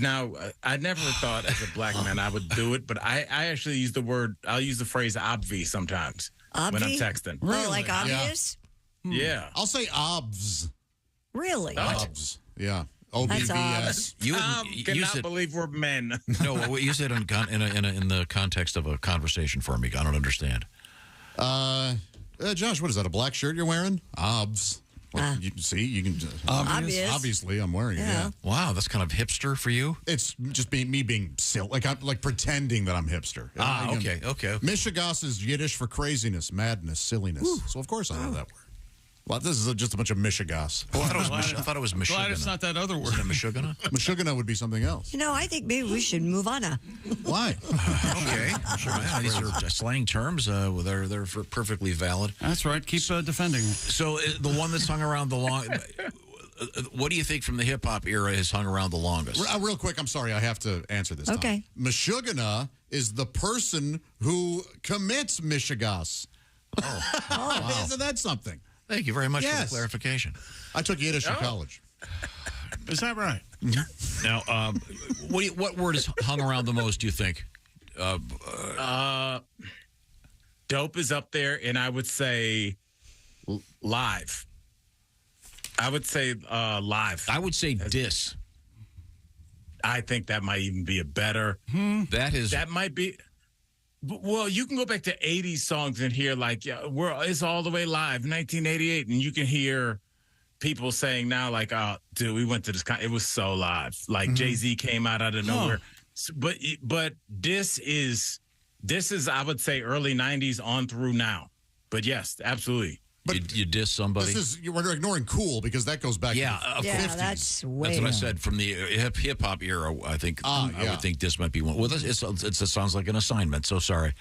now. I never thought as a black man I would do it, but I actually use I'll use the phrase obvi sometimes when I'm texting. Really? Oh, like obvious? Yeah. I'll say obvs. Really? Obs. Yeah. OBVS. You cannot believe we're men. No, use it in the context of a conversation for me. I don't understand. Josh, what is that? A black shirt you're wearing? Obs. Well, you can. Obvious. Obviously, I'm wearing it. Yeah. Wow, that's kind of hipster for you. It's just me being silly, like I'm like pretending that I'm hipster. Okay. Mishigas is Yiddish for craziness, madness, silliness. So of course I know that word. Well, this is just a bunch of Mishigas. Well, I thought it was Michigan. Glad it's not that other word. Is it Michigan? Michigan would be something else. I think maybe we should move on. Why? Okay. Sure. Yeah, these are slang terms. They're perfectly valid. That's right. Keep defending it. So the one that's hung around the long. What do you think from the hip hop era has hung around the longest? Real quick, I'm sorry, I have to answer this. Okay. Meshuggah is the person who commits Mishigas. Oh. Wow. Isn't that something? Thank you very much for the clarification. I took Yiddish in college. Is that right? Now, what word is hung around the most, do you think? Dope is up there, and I would say live. I would say live. I would say diss. I think that might even be a better. That might be. Well, you can go back to 80s songs and hear it's all the way live, 1988, and you can hear people saying now oh, dude, we went to this it was so live. Like Jay-Z came out of nowhere. But this is I would say early 90s on through now. But yes, absolutely. But you diss somebody. We're ignoring cool because that goes back to the 50s. That's way. That's what I said from the hip hop era. I think I would think this might be one. Well, it sounds like an assignment. So sorry.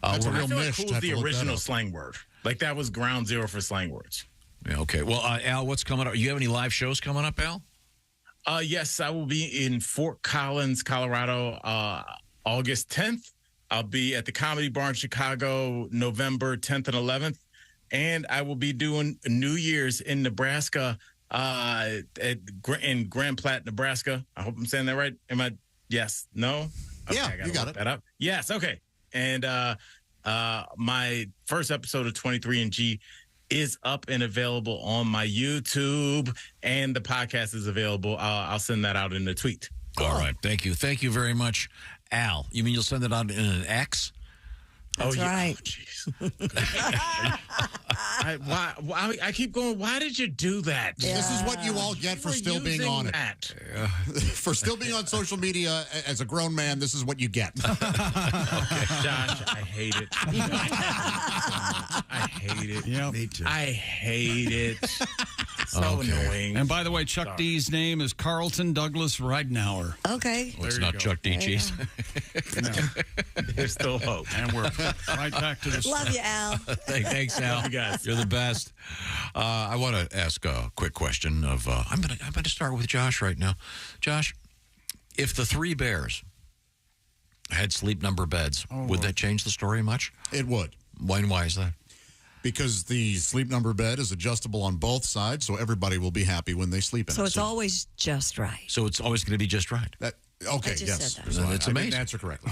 That's a real cool mish. is the original slang word. Like that was ground zero for slang words. Yeah, okay. Well, Al, what's coming up? You have any live shows coming up, Al? Yes, I will be in Fort Collins, Colorado, August 10th. I'll be at the Comedy Bar in Chicago, November 10th and 11th. And I will be doing New Year's in Nebraska, in Grand Platte, Nebraska. I hope I'm saying that right. Am I? Yes. No? Okay, yeah, you got it. That up. Yes. Okay. And my first episode of 23andG is up and available on my YouTube, and the podcast is available. I'll send that out in the tweet. All right. Thank you. Thank you very much, Al. You mean you'll send it out in an X? That's right. Oh, jeez. I keep going, why did you do that? Yeah. This is what you all get for still being on it. For still being on social media as a grown man, this is what you get. Okay. Josh, I hate it. I hate it. Yeah, me too. I hate it. So annoying. And by the way, Chuck D's name is Carlton Douglas Ridenauer. Okay. Well, it's not Chuck D. Cheese. No. There's still hope. And we're right back to the Love you, Al. Thanks, Al. You guys. You're the best. I want to ask a quick question of I'm gonna start with Josh right now. Josh, if the three bears had sleep number beds, would that change the story much? It would. Why is that? Because the sleep number bed is adjustable on both sides, so everybody will be happy when they sleep in it. So it's always just right. So it's always going to be just right. Okay, I just yes. said that. So It's I amazing. didn't answer correctly.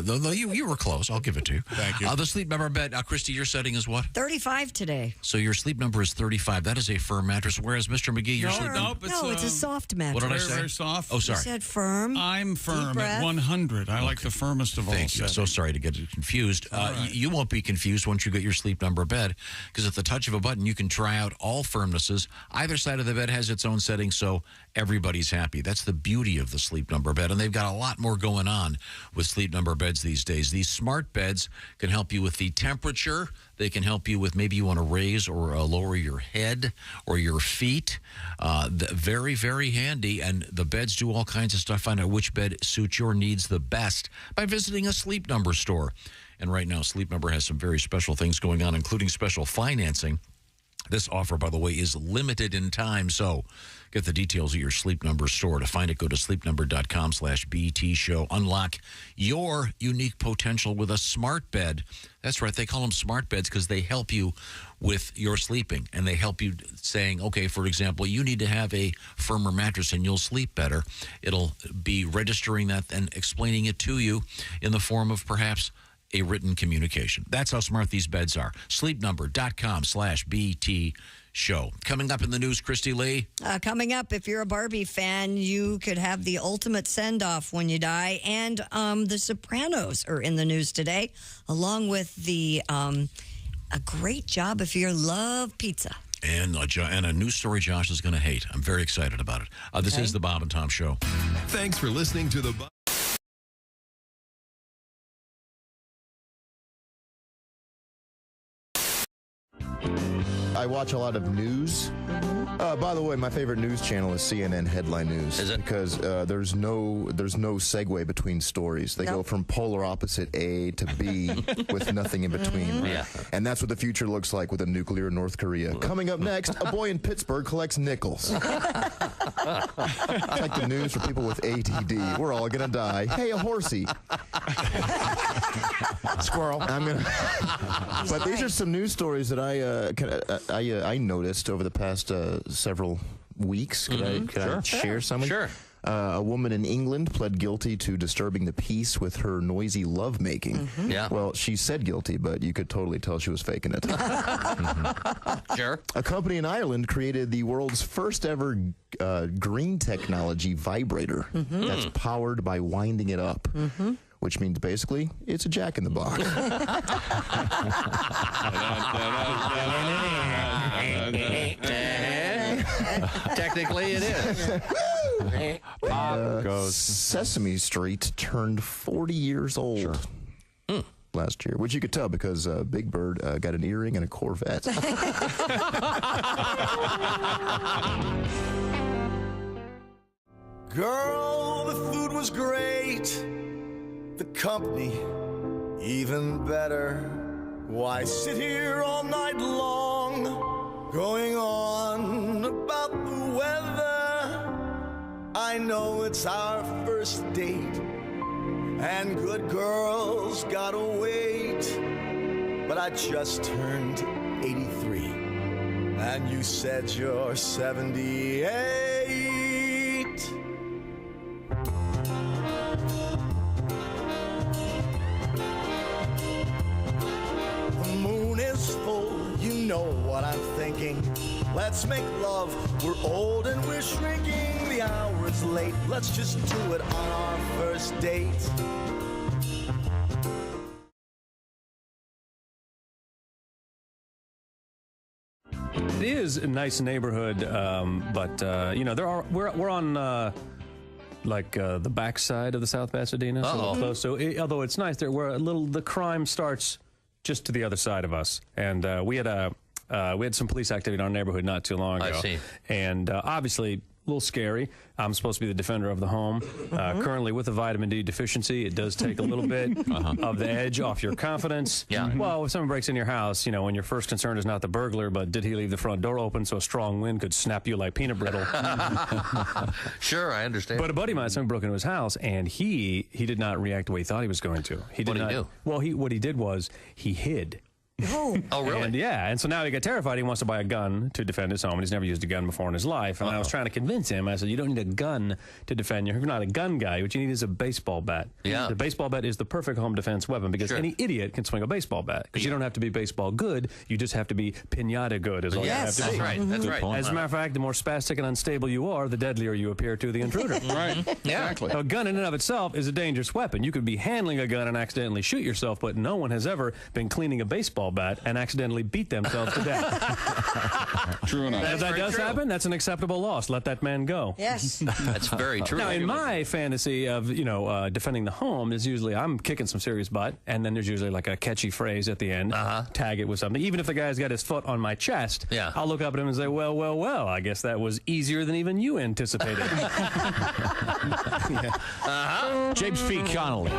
No, you were close. I'll give it to you. Thank you. The Sleep Number bed. Christy, your setting is what? 35 today. So your sleep number is 35. That is a firm mattress. Whereas Mr. McGee, your sleep number. No, it's a soft mattress. What did I say? Very soft. Oh, You sorry. said firm. I'm firm Deep breath. at 100. I like the firmest of all. Thank you. settings. So sorry to get it confused. You won't be confused once you get your Sleep Number bed, because at the touch of a button, you can try out all firmnesses. Either side of the bed has its own setting, so everybody's happy. That's the beauty of the Sleep Number bed, and they've got a lot more going on with Sleep Number beds these days. These smart beds can help you with the temperature. They can help you with maybe you want to raise or lower your head or your feet. Very, very handy. And the beds do all kinds of stuff. Find out which bed suits your needs the best by visiting a Sleep Number store. And right now, Sleep Number has some very special things going on, including special financing. This offer, by the way, is limited in time, so get the details at your Sleep Number store. To find it, go to sleepnumber.com/BT show. Unlock your unique potential with a smart bed. That's right, they call them smart beds because they help you with your sleeping, and they help you saying, okay, for example, you need to have a firmer mattress and you'll sleep better. It'll be registering that and explaining it to you in the form of perhaps a written communication. That's how smart these beds are. Sleepnumber.com/BT show. Coming up in the news, Christy Lee. Coming up, if you're a Barbie fan, you could have the ultimate send-off when you die. And The Sopranos are in the news today, along with the a great job if you love pizza. And a news story Josh is going to hate. I'm very excited about it. This is the Bob and Tom Show. Thanks for listening to the I watch a lot of news. By the way, my favorite news channel is CNN Headline News. Is it? Because there's no segue between stories. They go from polar opposite A to B with nothing in between. Yeah. And that's what the future looks like with a nuclear North Korea. Coming up next, a boy in Pittsburgh collects nickels. It's like the news for people with ADD. We're all gonna die. Hey, a horsey. Squirrel. I'm gonna. But these are some news stories that I noticed over the past several weeks. Could I share some? Sure. A woman in England pled guilty to disturbing the peace with her noisy lovemaking. Yeah. Well, she said guilty, but you could totally tell she was faking it. Sure. A company in Ireland created the world's first ever green technology vibrator that's powered by winding it up. Which means basically it's a Jack in the Box. Technically, it is. Sesame Street turned 40 years old last year, which you could tell because Big Bird got an earring and a Corvette. Girl, the food was great. The company even better. Why sit here all night long going on about the weather? I know it's our first date and good girls gotta wait, but I just turned 83 and you said you're 78. The moon is full, you know what I'm thinking. Let's make love, we're old and we're shrinking. The hour is late, let's just do it on our first date. It is a nice neighborhood, but we're on the backside of the South Pasadena, so we're close. So although it's nice, the crime starts just to the other side of us, and we had some police activity in our neighborhood not too long ago. I see. And obviously, a little scary. I'm supposed to be the defender of the home. Currently, with a vitamin D deficiency, it does take a little bit of the edge off your confidence. Yeah. Well, if someone breaks in your house, when your first concern is not the burglar, but did he leave the front door open so a strong wind could snap you like peanut brittle? Sure, I understand. But a buddy of mine, someone broke into his house, and he did not react the way he thought he was going to. What did he do? Well, what he did was he hid. Oh, really? And and so now he got terrified. He wants to buy a gun to defend his home. And he's never used a gun before in his life. And I was trying to convince him. I said, you don't need a gun to defend you. You're not a gun guy. What you need is a baseball bat. Yeah. The baseball bat is the perfect home defense weapon because any idiot can swing a baseball bat. Because you don't have to be baseball good. You just have to be pinata good is all you have to be. That's right. That's right. As a matter of fact, the more spastic and unstable you are, the deadlier you appear to the intruder. Right. Exactly. A gun in and of itself is a dangerous weapon. You could be handling a gun and accidentally shoot yourself, but no one has ever been cleaning a baseball bat and accidentally beat themselves to death. True enough. If that does happen, that's an acceptable loss. Let that man go. Yes. That's very true. Now, in my fantasy of, defending the home is usually I'm kicking some serious butt, and then there's usually like a catchy phrase at the end. Tag it with something. Even if the guy's got his foot on my chest, I'll look up at him and say, well, I guess that was easier than even you anticipated. James P. Connolly.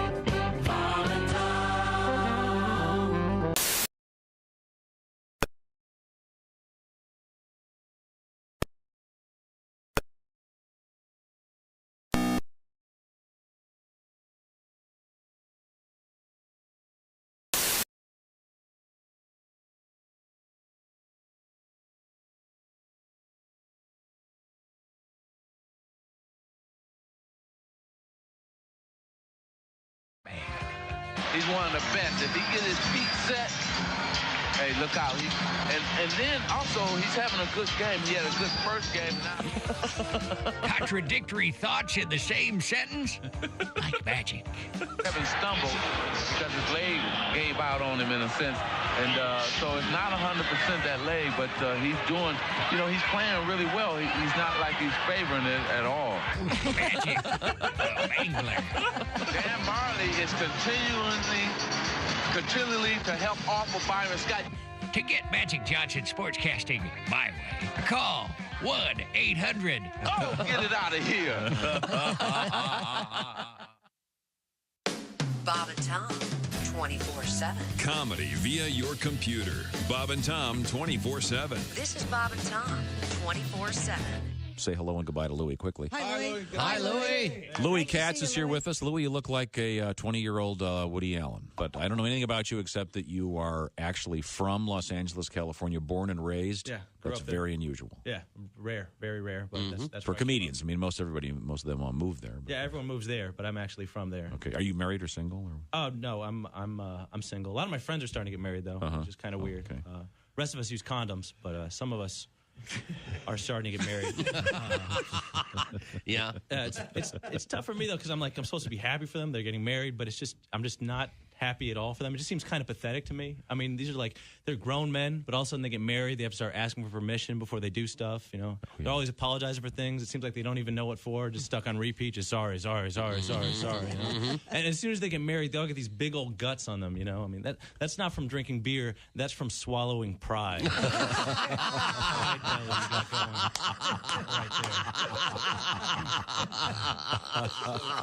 He's one of the best. If he get his feet set, hey, look out. And then also, he's having a good game. He had a good first game. Contradictory thoughts in the same sentence? Like magic. Kevin stumbled because his leg gave out on him in a sense. And so it's not 100% that leg, but he's doing, he's playing really well. He's not like he's favoring it at all. Magic. Dan Marley is continually to help offer Byron Scott. To get Magic Johnson sportscasting my way, call 1-800. Oh, get it out of here. Bob and Tom, 24/7. Comedy via your computer. Bob and Tom 24/7. This is Bob and Tom, 24/7. Say hello and goodbye to Louie quickly. Hi, Louie. Hi, Louie. Louie Katz is here with us. Louie, you look like a 20-year-old Woody Allen. But I don't know anything about you except that you are actually from Los Angeles, California, born and raised. Yeah. That's very unusual. Yeah, rare, very rare. But that's for comedians. I mean, most of them move there. But. Yeah, everyone moves there, but I'm actually from there. Okay. Are you married or single? Or? Oh no, I'm single. A lot of my friends are starting to get married though, which is kind of weird. Okay. Rest of us use condoms, but some of us are starting to get married. It's tough for me though because I'm supposed to be happy for them. They're getting married, but I'm just not happy at all for them. It just seems kind of pathetic to me. I mean, these are they're grown men, but all of a sudden they get married. They have to start asking for permission before they do stuff. They're always apologizing for things. It seems like they don't even know what for. Just stuck on repeat. Just sorry. And as soon as they get married, they all get these big old guts on them. I mean, that's not from drinking beer. That's from swallowing pride.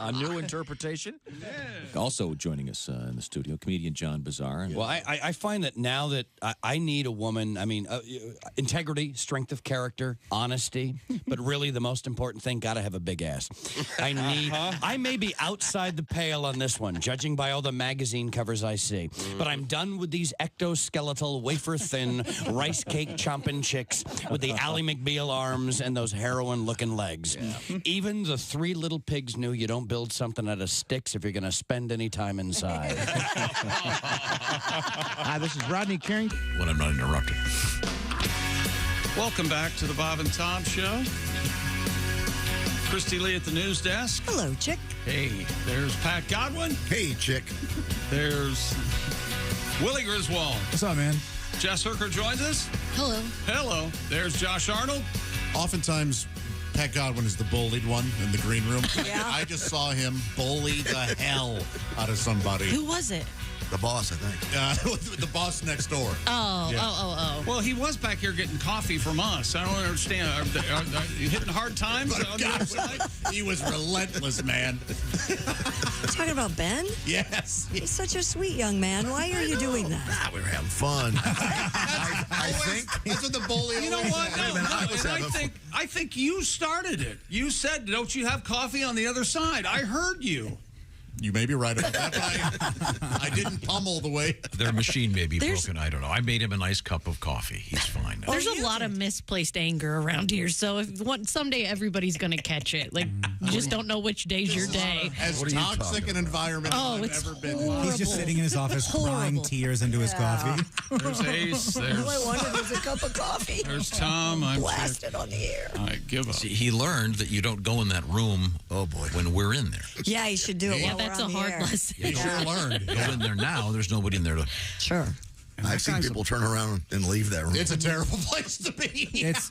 A new interpretation. Yeah. Also joining us in the studio, comedian John Bazar. Well, I find that now that I need a woman, integrity, strength of character, honesty, but really the most important thing, got to have a big ass. I may be outside the pale on this one, judging by all the magazine covers I see, but I'm done with these ectoskeletal, wafer-thin, rice cake chomping chicks with the Ally McBeal arms and those heroin-looking legs. Yeah. Even the Three Little Pigs knew you don't build something out of sticks if you're going to spend any time inside. Hi, this is Rodney King. When I'm not interrupted. Welcome back to the Bob and Tom Show. Christy Lee at the news desk. Hello, Chick. Hey, there's Pat Godwin. Hey, Chick. There's Willie Griswold. What's up, man? Jess Hooker joins us. Hello. Hello. There's Josh Arnold. Oftentimes, Pat Godwin is the bullied one in the green room. Yeah. I just saw him bully the hell out of somebody. Who was it? The boss, I think. The boss next door. Oh, Yeah. oh. Well, he was back here getting coffee from us. I don't understand. Are you hitting hard times? He was relentless, man. Talking about Ben? Yes. He's such a sweet young man. Why are you doing that? We were having fun. I think that's what the bully. You know what? I think you started it. You said, "Don't you have coffee on the other side?" I heard you. You may be right about that, but I didn't pummel the way. Their machine may be broken. I don't know. I made him a nice cup of coffee. He's fine now. There's a lot of misplaced anger around here, so if someday everybody's going to catch it. Like, you just don't know which day's your day. As toxic an environment as I've ever been in. He's just sitting in his office crying tears into his coffee. There's Ace. All I wanted was a cup of coffee. There's Tom. I'm blasted on the air. I give up. See, he learned that you don't go in that room. Oh boy, when we're in there. Yeah, you should do it. Yeah, while that's we're a on the hard air. lesson. You sure learned. Go in there now. There's nobody in there to. Sure. I've seen people turn around and leave that room. It's a terrible place to be. It's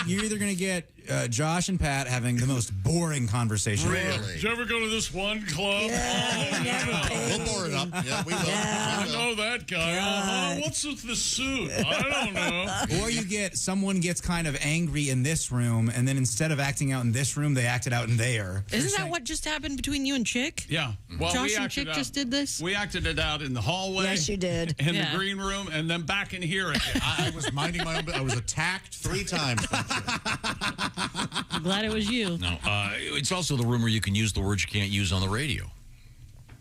you're either going to get Josh and Pat having the most boring conversation. Did you ever go to this one club? We'll bore it up. Yeah, we will. I know that guy. What's with the suit? I don't know. Or you get someone gets kind of angry in this room, and then instead of acting out in this room, they acted out in there. Isn't that what just happened between you and Chick? Yeah. Well, Josh we and acted Chick out- just did this? We acted it out in the hallway. Yes, you did. In Yeah. the green room, and then back in here again. I was minding my own business. I was attacked 3 times. I'm glad it was you. No, it's also the room where you can use the words you can't use on the radio.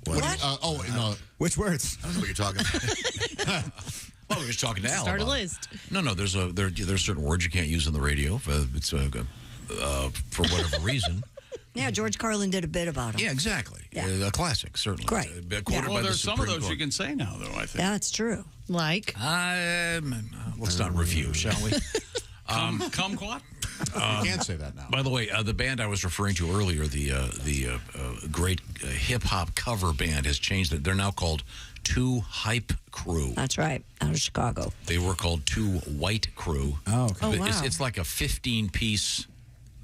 What? No. Which words? I don't know what you're talking about. Well, we're just talking to Al. Start a about it. list. No, there's certain words you can't use on the radio. It's for whatever reason. Yeah, George Carlin did a bit about him. Yeah, exactly. Yeah. A classic, certainly. Great. Quoted by Well, the there's some of Supreme those Court. you can say now, though, I think. Yeah, that's true. Like? Let's not review, shall we? Kumquat? You can't say that now. By the way, the band I was referring to earlier, the great hip-hop cover band, has changed it. They're now called Two Hype Crew. That's right, out of Chicago. They were called Two White Crew. Oh, okay. Oh, wow. It's like a 15-piece...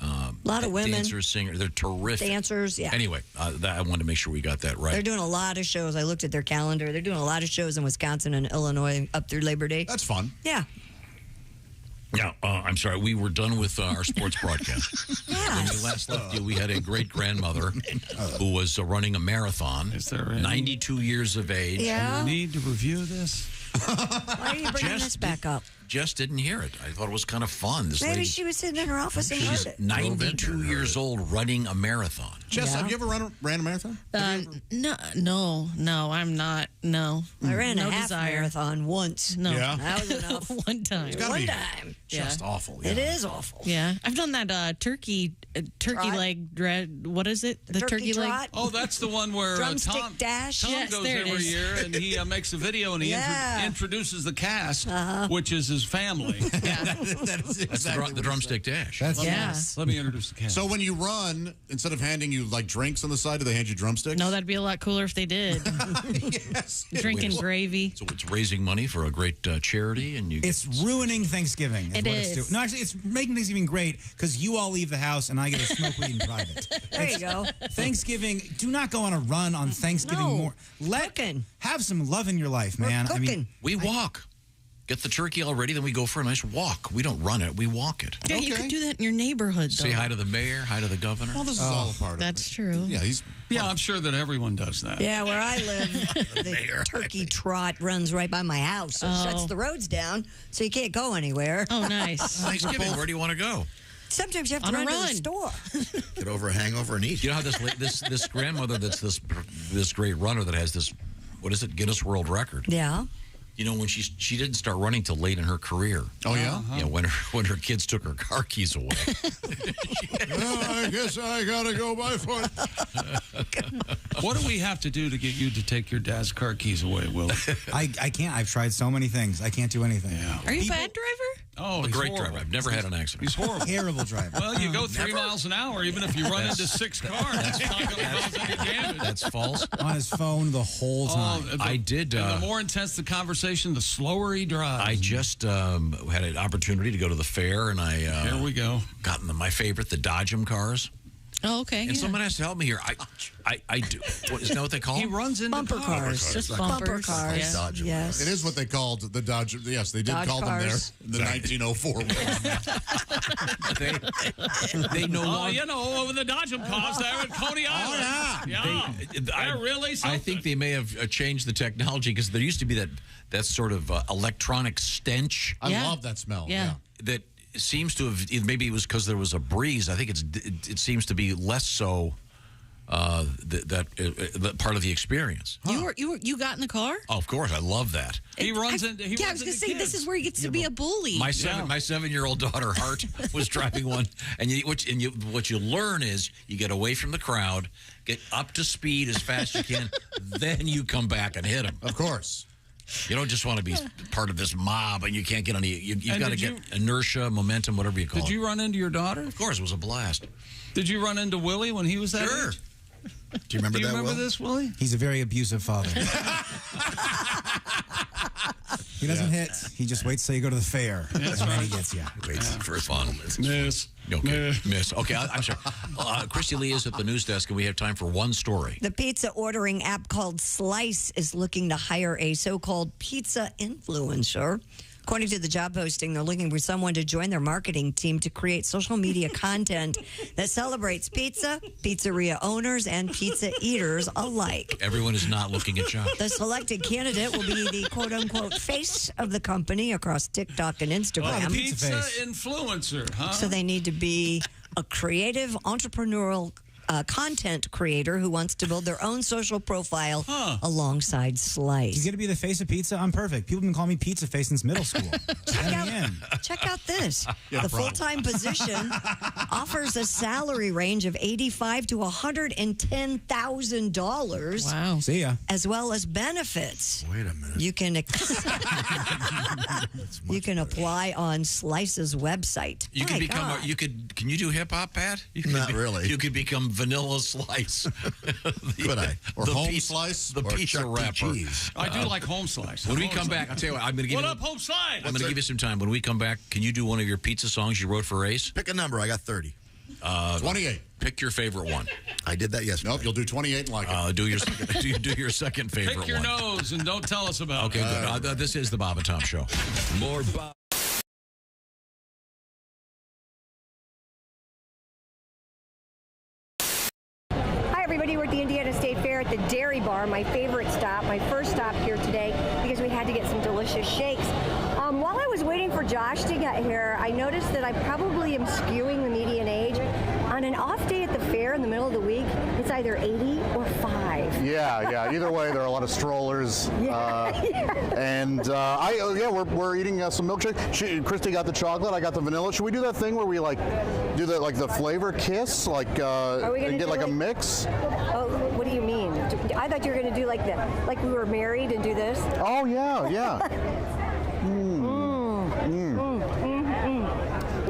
A lot of women. Dancers, singers. They're terrific. Dancers, yeah. Anyway, I wanted to make sure we got that right. They're doing a lot of shows. I looked at their calendar. They're doing a lot of shows in Wisconsin and Illinois up through Labor Day. That's fun. Yeah. Yeah, I'm sorry. We were done with our sports broadcast. When we last left you, we had a great-grandmother who was running a marathon. Is there any- 92 years of age. Yeah. We need to review this. Why are you bringing this back up? Just didn't hear it. I thought it was kind of fun. This Maybe lady, she was sitting in her office and she's heard it. 92 years old running a marathon. Jess, Yeah. have you ever ran a marathon? No, I'm not. No. I ran no a half desire. marathon once. No. Yeah. That was enough. One time. It's gotta One be time. just awful. It is awful. Yeah. I've done that turkey Trot? leg dread. What is it? The turkey leg. trot? Oh, that's the one where Drumstick Tom dash? Tom Yes, goes there it every is. year, and he makes a video, and he Yeah. introduces the cast, which is his family. that is That's exactly the drumstick dash. That's Yeah. Let me introduce the cast. So when you run, instead of handing you like drinks on the side, do they hand you drumsticks? No, that'd be a lot cooler if they did. Yes. Drinking gravy. So it's raising money for a great charity, and you. It's ruining Thanksgiving. Is It what is. It's doing. No, actually, it's making Thanksgiving great because you all leave the house and I get to smoke weed in private. There you go. Thanksgiving, do not go on a run on Thanksgiving No. morning. Cooking. Have some love in your life, We're man. cooking. I mean, We walk. Get the turkey all ready, then we go for a nice walk. We don't run it, we walk it. Yeah, you could do that in your neighborhood, though. Say hi to the mayor, hi to the governor. Well, this is all a part of That's it. true. Yeah, Yeah, I'm sure that everyone does that. Yeah, where I live, the turkey trot runs right by my house. So it shuts the roads down, so you can't go anywhere. Oh, nice. Thanksgiving, where do you want to go? Sometimes you have to On a run to run. the store. Get over a hangover and eat. You know how this grandmother that's this great runner that has this, what is it, Guinness World Record? Yeah. You know, when she didn't start running till late in her career. Oh, yeah? Yeah, when her kids took her car keys away. I guess I got to go by foot. What do we have to do to get you to take your dad's car keys away, Will? I can't. I've tried so many things. I can't do anything. Yeah. Are you a bad driver? Oh, A he's great horrible. driver. I've never had an accident. He's horrible. Terrible driver. Well, you go 3 miles an hour, even if you run into 6 cars. It's not going to cause any damage. That's false. On his phone the whole time. I did. And the more intense the conversation, the slower he drives. I just had an opportunity to go to the fair, and I Here we go. got in my favorite, the Dodgem cars. Oh, okay. And yeah. someone has to help me here. I do. Isn't that what they call He them? runs into Bumper cars. Just Bumper bumpers. cars. Yeah. Dodger. Yes. It is what they called the Dodge. Yes, they did Dodge call cars. them there. The 1904 one. They no Oh, longer. you know, over the Dodgem cars there at Coney Island. Yeah. They're really something. I think they may have changed the technology because there used to be that sort of electronic stench. I Yeah. love that smell. Yeah. Yeah. That seems to have. Maybe it was because there was a breeze. I think it seems to be less so that part of the experience. You got in the car? Oh, of course, I love that. He runs into. I was going to say this is where he gets to be a bully. My 7-year-old daughter Hart was driving one, and what you learn is you get away from the crowd, get up to speed as fast as you can, then you come back and hit him. Of course. You don't just want to be part of this mob, and you can't get any. You've got to get inertia, momentum, whatever you call it. Did you run into your daughter? Of course, it was a blast. Did you run into Willie when he was that age? Do you remember this, Willie? He's a very abusive father. He doesn't hit. He just waits till you go to the fair. That's and then right. he gets you. Waits for fun. Miss. Okay. Miss. Okay, I'm sorry. Christy Lee is at the news desk, and we have time for one story. The pizza ordering app called Slice is looking to hire a so-called pizza influencer. According to the job posting, they're looking for someone to join their marketing team to create social media content that celebrates pizza, pizzeria owners, and pizza eaters alike. Everyone is not looking at jobs. The selected candidate will be the quote-unquote face of the company across TikTok and Instagram. Pizza influencer, huh? So they need to be a creative, entrepreneurial content creator who wants to build their own social profile alongside Slice. You get to be the face of pizza? I'm perfect. People have been calling me Pizza Face since middle school. Check out this. Yeah, the problem. full-time position offers a salary range of $85,000 to $110,000. Wow. See ya. As well as benefits. Wait a minute. You can apply on Slice's website. You can become. Can you do hip hop, Pat? Not really. You could become Vanilla Slice. Could I? Or the Home pizza, Slice? the Or pizza Chuck E. rapper. Cheese. I do like Home Slice. When we come back, I'll tell you what. I'm going to give What you. up, Home Slice? I'm going to give you some time. When we come back, can you do one of your pizza songs you wrote for Ace? Pick a number. I got 30. 28. Pick your favorite one. I did that yesterday. Nope, you'll do 28 and like it. Do your second favorite Pick your one. nose and don't tell us about Okay, it. good. This is the Bob and Tom Show. More Bob. Hi, everybody. We're at the Indiana State Fair at the Dairy Bar, my favorite stop, my first stop here today because we had to get some delicious shakes. While I was waiting for Josh to get here, I noticed that I probably am skewing the median age. On an off day at the fair in the middle of the week, it's either 80 or 5. Yeah. Either way, there are a lot of strollers. And we're eating some milkshake. Christy got the chocolate. I got the vanilla. Should we do that thing where we do the flavor kiss, and get a mix? Oh, what do you mean? I thought you were going to do like we were married and do this. Oh yeah.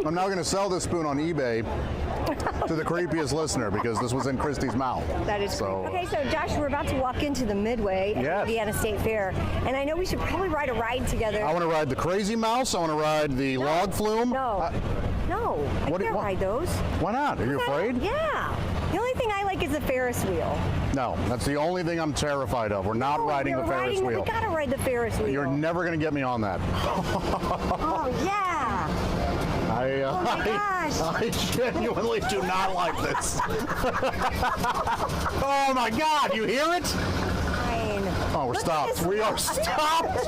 I'm now going to sell this spoon on eBay to the creepiest listener because this was in Christy's mouth. That is so. Okay, so Josh, we're about to walk into the Midway at the Indiana State Fair, and I know we should probably ride a ride together. I want to ride the Crazy Mouse. I want to ride the Log Flume. No, I can't ride those. Why not? Are you afraid? Yeah. The only thing I like is the Ferris wheel. No, that's the only thing I'm terrified of. We're not riding the Ferris wheel. We gotta ride the Ferris wheel. You're never going to get me on that. Oh, yeah. Oh my gosh. I genuinely do not like this. Oh my God, you hear it? Fine. Oh, we're stopped. We are stopped.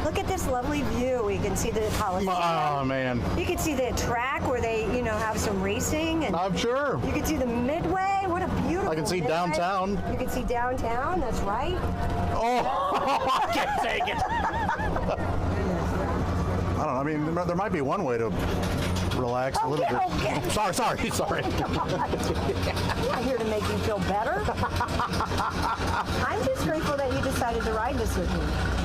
Look at this lovely view. We can see the Coliseum. Oh, man. You can see the track where they, have some racing. And I'm sure. You can see the Midway. What a beautiful I can see Midway. downtown. You can see downtown. That's right. Oh, I can't take it. I don't know. I mean, there might be one way to relax a little bit. Okay. Sorry. I'm not here to make you feel better. I'm just grateful that you decided to ride this with me.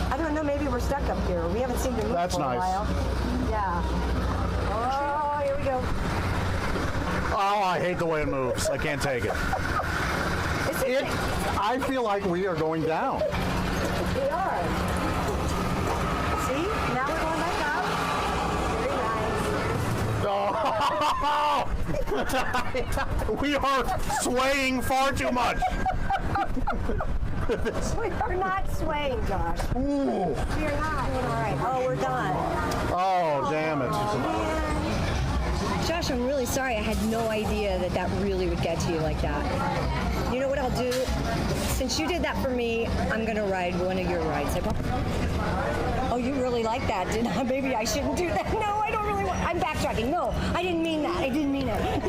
I don't know, maybe we're stuck up here. We haven't seen the move That's for a nice. while. Yeah. Oh, here we go. Oh, I hate the way it moves. I can't take it. I feel like we are going down. We are. See? Now we're going back up. Very nice. Oh! We are swaying far too much. We are not swaying, Josh. Ooh. We are not. All right. Oh, we're done. Oh, damn it. Josh, I'm really sorry. I had no idea that really would get to you like that. You know what I'll do? Since you did that for me, I'm going to ride one of your rides. Oh, you really like that, didn't I? Maybe I shouldn't do that. No, I don't really want... I'm backtracking. No, I didn't mean that. I didn't mean it.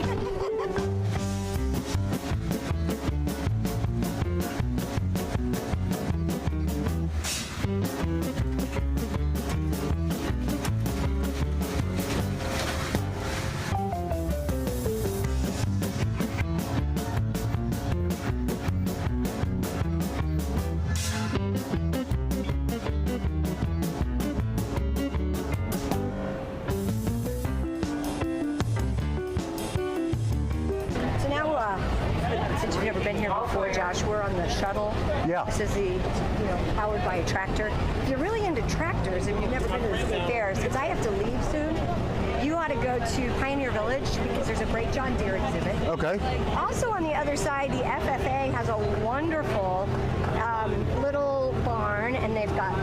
been here before, Josh. We're on the shuttle. Yeah. This is the, powered by a tractor. If you're really into tractors and you've never been to the state fair, since I have to leave soon, you ought to go to Pioneer Village because there's a great John Deere exhibit. Okay. Also on the other side, the FFA has a wonderful little barn, and they've got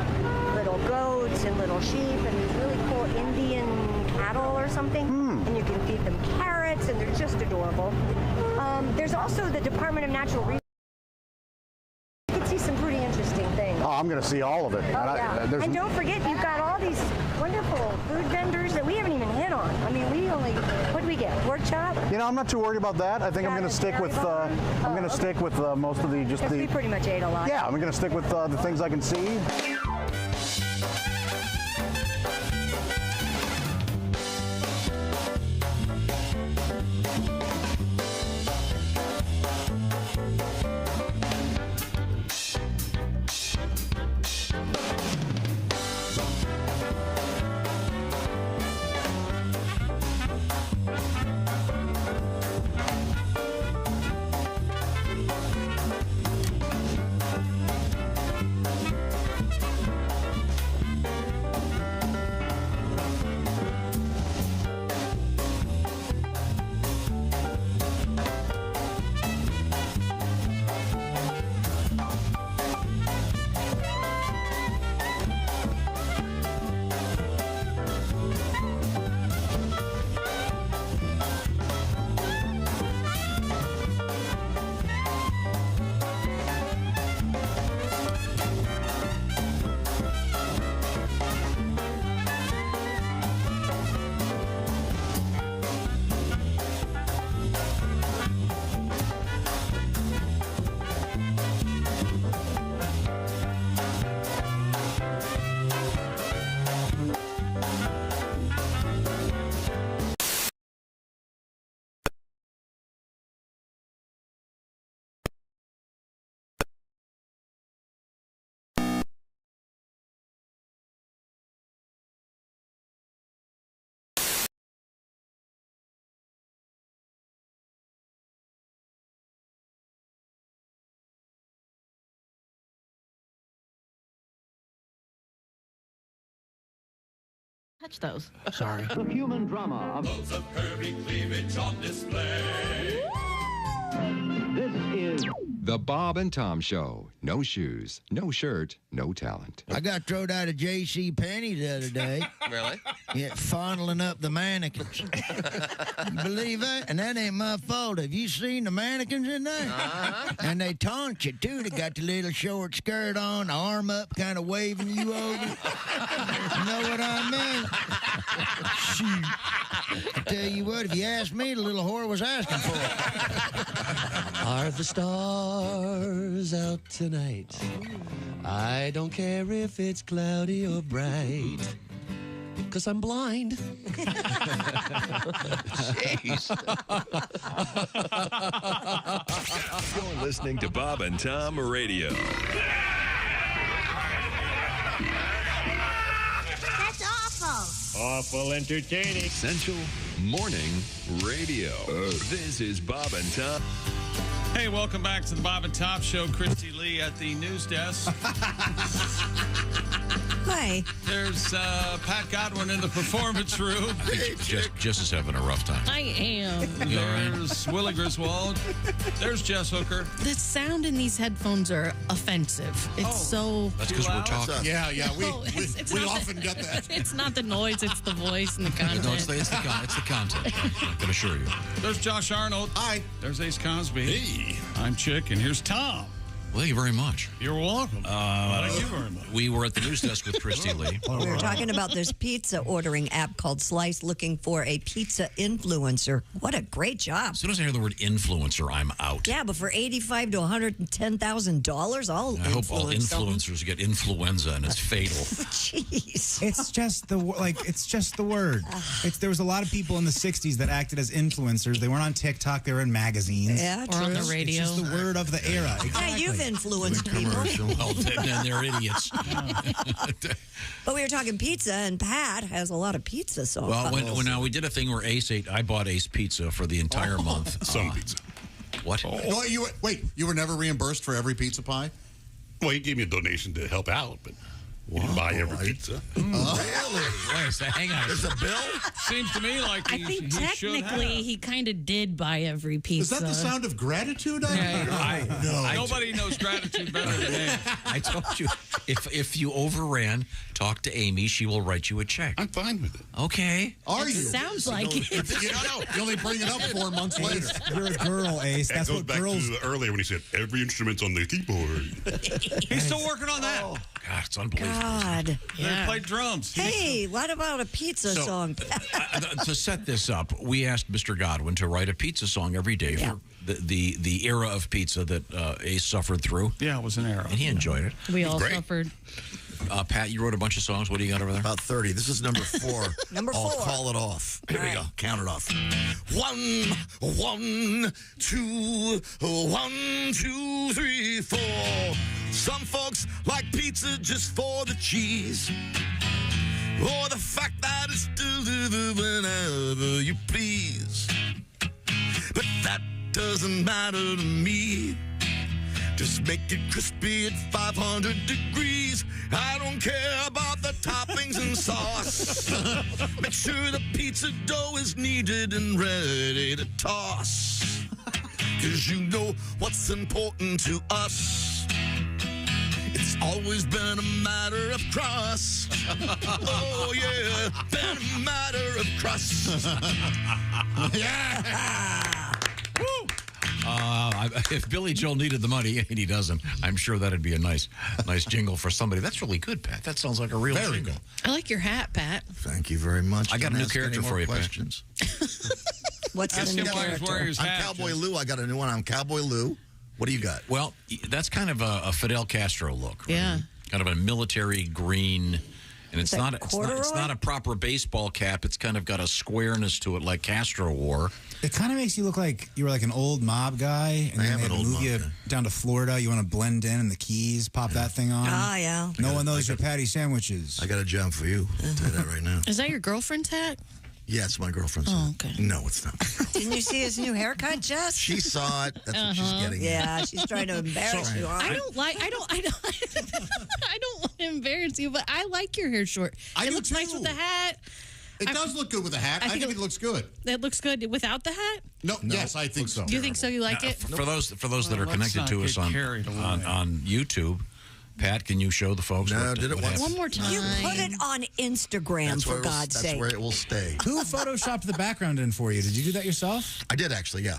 little goats and little sheep and these really cool Indian cattle or something. And you can feed them carrots, and they're just adorable. There's also the Department of Natural Resources. You can see some pretty interesting things. Oh, I'm going to see all of it. And don't forget, you've got all these wonderful food vendors that we haven't even hit on. I mean, what do we get? Pork chop? I'm not too worried about that. I think I'm going to stick with. Stick with most of the just we pretty much ate a lot. Yeah, I'm going to stick with the things I can see. Touch those. Sorry. The human drama of loads of curvy cleavage on display. This is The Bob and Tom Show. No shoes, no shirt, no talent. I got thrown out of J.C. Penney the other day. Really? Yeah, fondling up the mannequins. You believe that? And that ain't my fault. Have you seen the mannequins in there? Uh-huh. And they taunt you, too. They got the little short skirt on, arm up, kind of waving you over. You know what I mean? Shoot. I tell you what, if you ask me, the little whore was asking for it. Are the stars out tonight? I don't care if it's cloudy or bright, 'cause I'm blind. Jeez. You're listening to Bob and Tom Radio. That's awful. Awful entertaining. Essential Morning Radio. This is Bob and Tom. Hey, welcome back to the Bob and Tom Show. Christy Lee at the news desk. Hi. There's Pat Godwin in the performance room. Jess is having a rough time. I am. You all right? There's Willie Griswold. There's Jess Hooker. The sound in these headphones are offensive. It's so... That's because we're talking. Yeah, we it's we not often get that. It's not the noise, it's the voice and the content. No, it's the content. I can assure you. There's Josh Arnold. Hi. There's Ace Cosby. Hey. I'm Chick, and here's Tom. Well, thank you very much. You're welcome. Thank you very much. We were at the news desk with Christy Lee. We were talking about this pizza ordering app called Slice, looking for a pizza influencer. What a great job. As soon as I hear the word influencer, I'm out. Yeah, but for $85,000 to $110,000, I'll I hope all influence something. influencers get influenza and it's fatal. Jeez. It's just the word. There was a lot of people in the '60s that acted as influencers. They weren't on TikTok. They were in magazines. Yeah, Or on the radio. It's just the word of the era. Exactly. Yeah, you've influenced people. Well, then they're idiots. But we were talking pizza, and Pat has a lot of pizza songs. Well, when we did a thing where I bought Ace pizza for the entire month. Some pizza. What? No, you were never reimbursed for every pizza pie? Well, he gave me a donation to help out, but he didn't buy every pizza. Really? Wait, so hang on. There's a bill? Seems to me like I think technically he kind of did buy every pizza. Is that the sound of gratitude? Nobody knows gratitude better than me. I told you, if you overran, talk to Amy. She will write you a check. I'm fine with it. Okay. Are you? Sounds like it. You only bring it up 4 months later. You're a girl, Ace. That That's goes what back girls. to earlier when he said every instrument's on the keyboard. He's still working on that. God, it's unbelievable. God. They play drums. Hey, what about a pizza So, song? To set this up, we asked Mr. Godwin to write a pizza song every day for the era of pizza that Ace suffered through. Yeah, it was an era. And he enjoyed it. We all suffered. Pat, you wrote a bunch of songs. What do you got over there? About 30. This is number 4. Number I'll 4. call it off. Here we go. Count it off. 1, 2, 1, 2, 3, 4. Some folks like pizza just for the cheese, or the fact that it's delivered whenever you please. But that doesn't matter to me. Just make it crispy at 500 degrees. I don't care about the toppings and sauce. Make sure the pizza dough is kneaded and ready to toss. 'Cause you know what's important to us. It's always been a matter of crust. Oh, yeah, been a matter of crust. Yeah! Woo! If Billy Joel needed the money, and he doesn't, I'm sure that'd be a nice jingle for somebody. That's really good, Pat. That sounds like a real jingle. I like your hat, Pat. Thank you very much. I got a new character for you, Pat. questions. What's the new character? I'm Cowboy Lou. I got a new one. I'm Cowboy Lou. What do you got? Well, that's kind of a Fidel Castro look. Right? Yeah. Kind of a military green. And it's not a proper baseball cap. It's kind of got a squareness to it like Castro wore. It kind of makes you look like you were like an old mob guy, and then they move you down to Florida. You want to blend in, and the Keys pop that thing on. Ah, yeah. No one knows your patty sandwiches. I got a job for you. I'll tell you that right now. Is that your girlfriend's hat? Yeah, it's my girlfriend's. Oh, okay. No, it's not. Didn't you see his new haircut, Jess? She saw it. That's what she's getting. Yeah, she's trying to embarrass you. I don't want to embarrass you, but I like your hair short. It looks nice with the hat. It does look good with the hat. I think it looks good. It looks good without the hat? No, yes, I think so. You think so? You like it? For those that are connected to us on YouTube, Pat, can you show the folks? No, did it once. One more time. You put it on Instagram, for God's sake. That's where it will stay. Who photoshopped the background in for you? Did you do that yourself? I did, actually, yeah.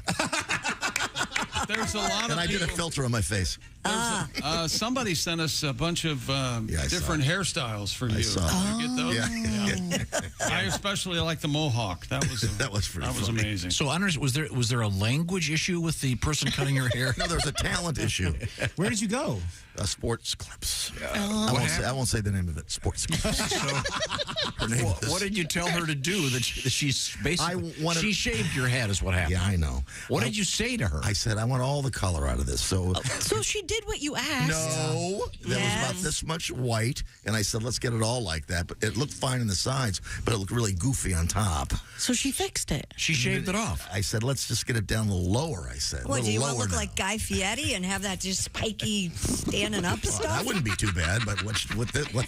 There's a lot and of I did a people. filter on my face. Somebody sent us a bunch of different hairstyles for you. I saw Did you get those? Yeah. I especially like the mohawk. That was amazing. So, was there a language issue with the person cutting your hair? No, there was a talent issue. Where did you go? Sports Clips. I won't say the name of it. Sports Clips. Her name is. What did you tell her to do? That she's basically she shaved your head is what happened. Yeah, I know. What did you say to her? I said I want all the color out of this. So she did what you asked. No, there was about this much white, and I said let's get it all like that. But it looked fine in the sides, but it looked really goofy on top. So she fixed it. She shaved it off. I said let's just get it down a little lower. I said. What, do you want to look like Guy Fieri and have that just spiky standing up stuff? That wouldn't be too bad, but what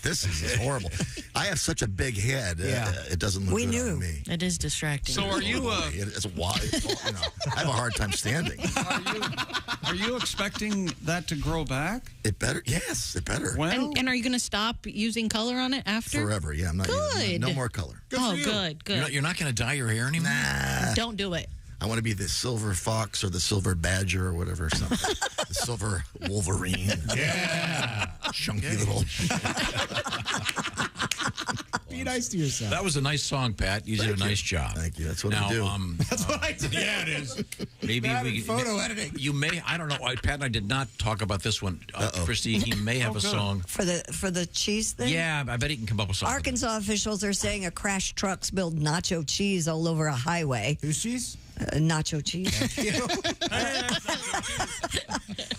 this is horrible. I have such a big head. It doesn't look good on me. It is distracting. So are you? It's wide. I have a hard time standing. Are you expecting that to grow back? It better. Yes, it better. Well, and are you going to stop using color on it after? Forever. Yeah, I'm not. Good. No more color. Good. You're not going to dye your hair anymore. Nah. Don't do it. I want to be the silver fox or the silver badger or whatever. Something. The silver Wolverine. Yeah. Chunky little. Be nice to yourself. That was a nice song, Pat. You did a nice job. Thank you. That's what I do. That's what I did. Yeah, it is. Maybe photo editing. You may. I don't know. Pat and I did not talk about this one. Christy, he may have a song for the cheese thing. Yeah, I bet he can come up with something. Arkansas officials are saying a crashed truck spilled nacho cheese all over a highway. Whose cheese? Nacho cheese.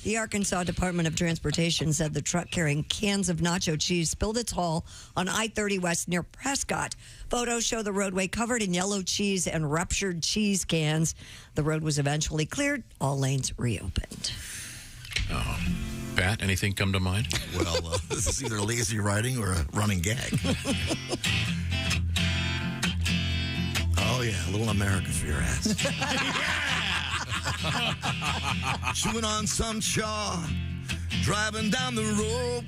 The Arkansas Department of Transportation said the truck carrying cans of nacho cheese spilled its haul on I-30 West near Prescott. Photos show the roadway covered in yellow cheese and ruptured cheese cans. The road was eventually cleared. All lanes reopened. Pat, anything come to mind? Well, this is either lazy writing or a running gag. Oh, yeah, a little America for your ass. Chewing on some chaw, driving down the road.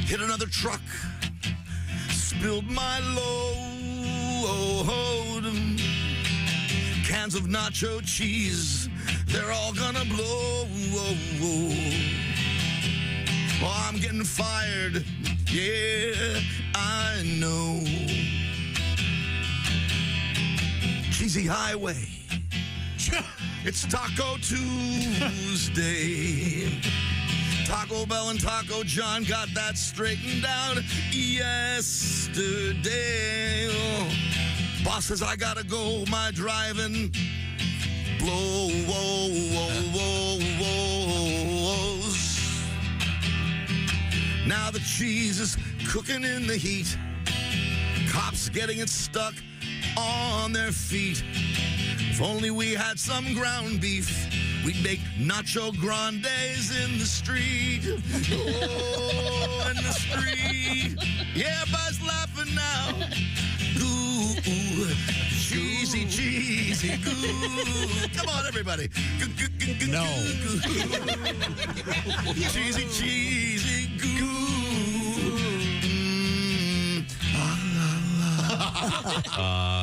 Hit another truck, spilled my load. Cans of nacho cheese, they're all gonna blow. Oh, I'm getting fired. Yeah, I know. Cheesy Highway. It's Taco Tuesday. Taco Bell and Taco John got that straightened out yesterday. Oh, boss says I gotta go. My driving blow. Now the cheese is cooking in the heat. Cops getting it stuck on their feet. If only we had some ground beef, we'd make nacho grandes in the street. Oh, in the street. Yeah, everybody's laughing now. Ooh, cheesy, cheesy, goo. Come on, everybody. No. Cheesy, cheesy, goo.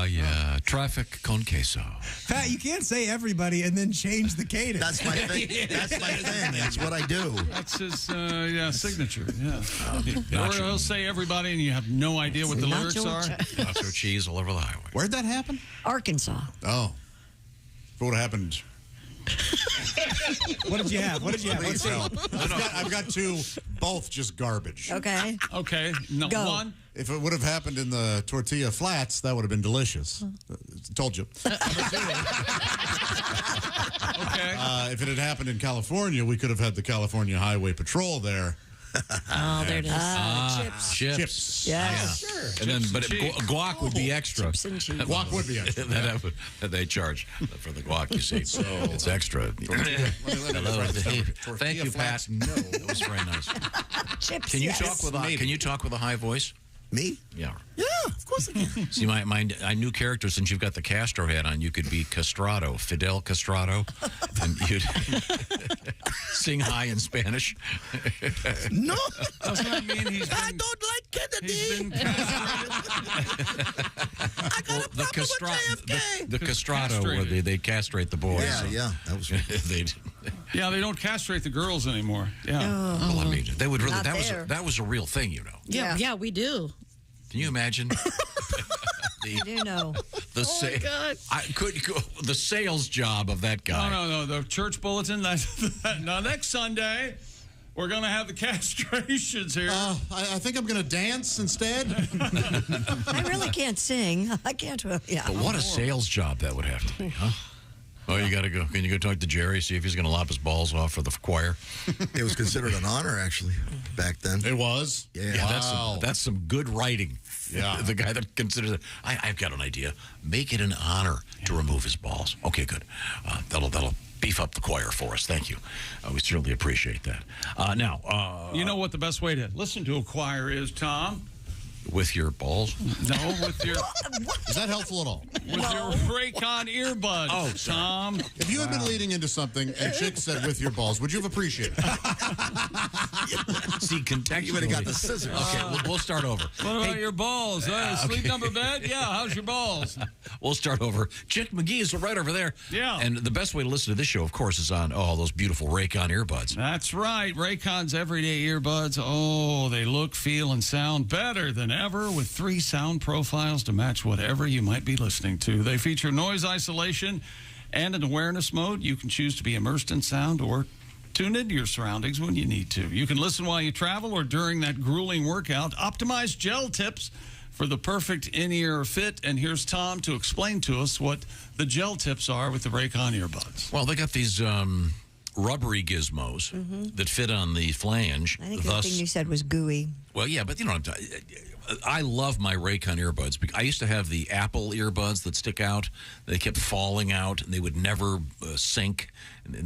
Yeah. Traffic con queso. Pat, you can't say everybody and then change the cadence. That's my thing. That's my thing. That's what I do. That's his signature. Yeah. Or he'll say everybody, and you have no idea what the lyrics are. Nacho cheese all over the highway. Where'd that happen? Arkansas. Oh. What would have happened? What did you have? Let's see. I've got two, both just garbage. Okay. Okay. No, Go. one. If it would have happened in the tortilla flats, that would have been delicious. Told you. Okay. If it had happened in California, we could have had the California Highway Patrol there. Oh, there it is. Chips. Yeah. Sure. And then, but guac would be extra. Chips and cheese. Guac would be extra. that they charge for the guac, you see. So it's extra. Hello. Thank you, Pat. No. That was very nice. Chips, Can you talk with a high voice? Me? Yeah. Yeah, of course I can. See, my new character, since you've got the Castro hat on, you could be Castrato, Fidel Castrato, and you'd sing high in Spanish. No. Doesn't that mean I don't like Kennedy. he's been castrated? I got a problem with JFK. The Castrato, where they castrate the boys. Yeah. That was Yeah, they don't castrate the girls anymore. Yeah. Well, I mean, they would really. Not That there. was a real thing, you know. Yeah, we do. Can you imagine? I do know. The the sales job of that guy. No. The church bulletin. Now, next Sunday, we're going to have the castrations here. I think I'm going to dance instead. I really can't sing. I can't. Yeah. But what a sales job that would have to be, huh? Oh, you got to go. Can you go talk to Jerry, see if he's going to lop his balls off for the choir? It was considered an honor, actually, back then. It was? Yeah. Wow. That's some good writing. Yeah. The guy that considers it. I've got an idea. Make it an honor to remove his balls. Okay, good. That'll beef up the choir for us. Thank you. We certainly appreciate that. Now, you know what the best way to listen to a choir is, Tom? with your balls? No, with your... Is that helpful at all? With your Raycon earbuds, oh, Tom. If you had been leading into something and Chick said with your balls, would you have appreciated it? See, contextually... You would have got the scissors. Okay, we'll start over. What about your balls? Sleep number bed? Yeah, how's your balls? We'll start over. Chick McGee is right over there. Yeah. And the best way to listen to this show, of course, is on those beautiful Raycon earbuds. That's right. Raycon's everyday earbuds. Oh, they look, feel, and sound better than ever with 3 sound profiles to match whatever you might be listening to. They feature noise isolation and an awareness mode. You can choose to be immersed in sound or tune into your surroundings when you need to. You can listen while you travel or during that grueling workout. Optimized gel tips for the perfect in-ear fit. And here's Tom to explain to us what the gel tips are with the Raycon earbuds. Well, they got these rubbery gizmos that fit on the flange. I think the thing you said was gooey. Well, yeah, but I love my Raycon earbuds. I used to have the Apple earbuds that stick out. They kept falling out, and they would never sync,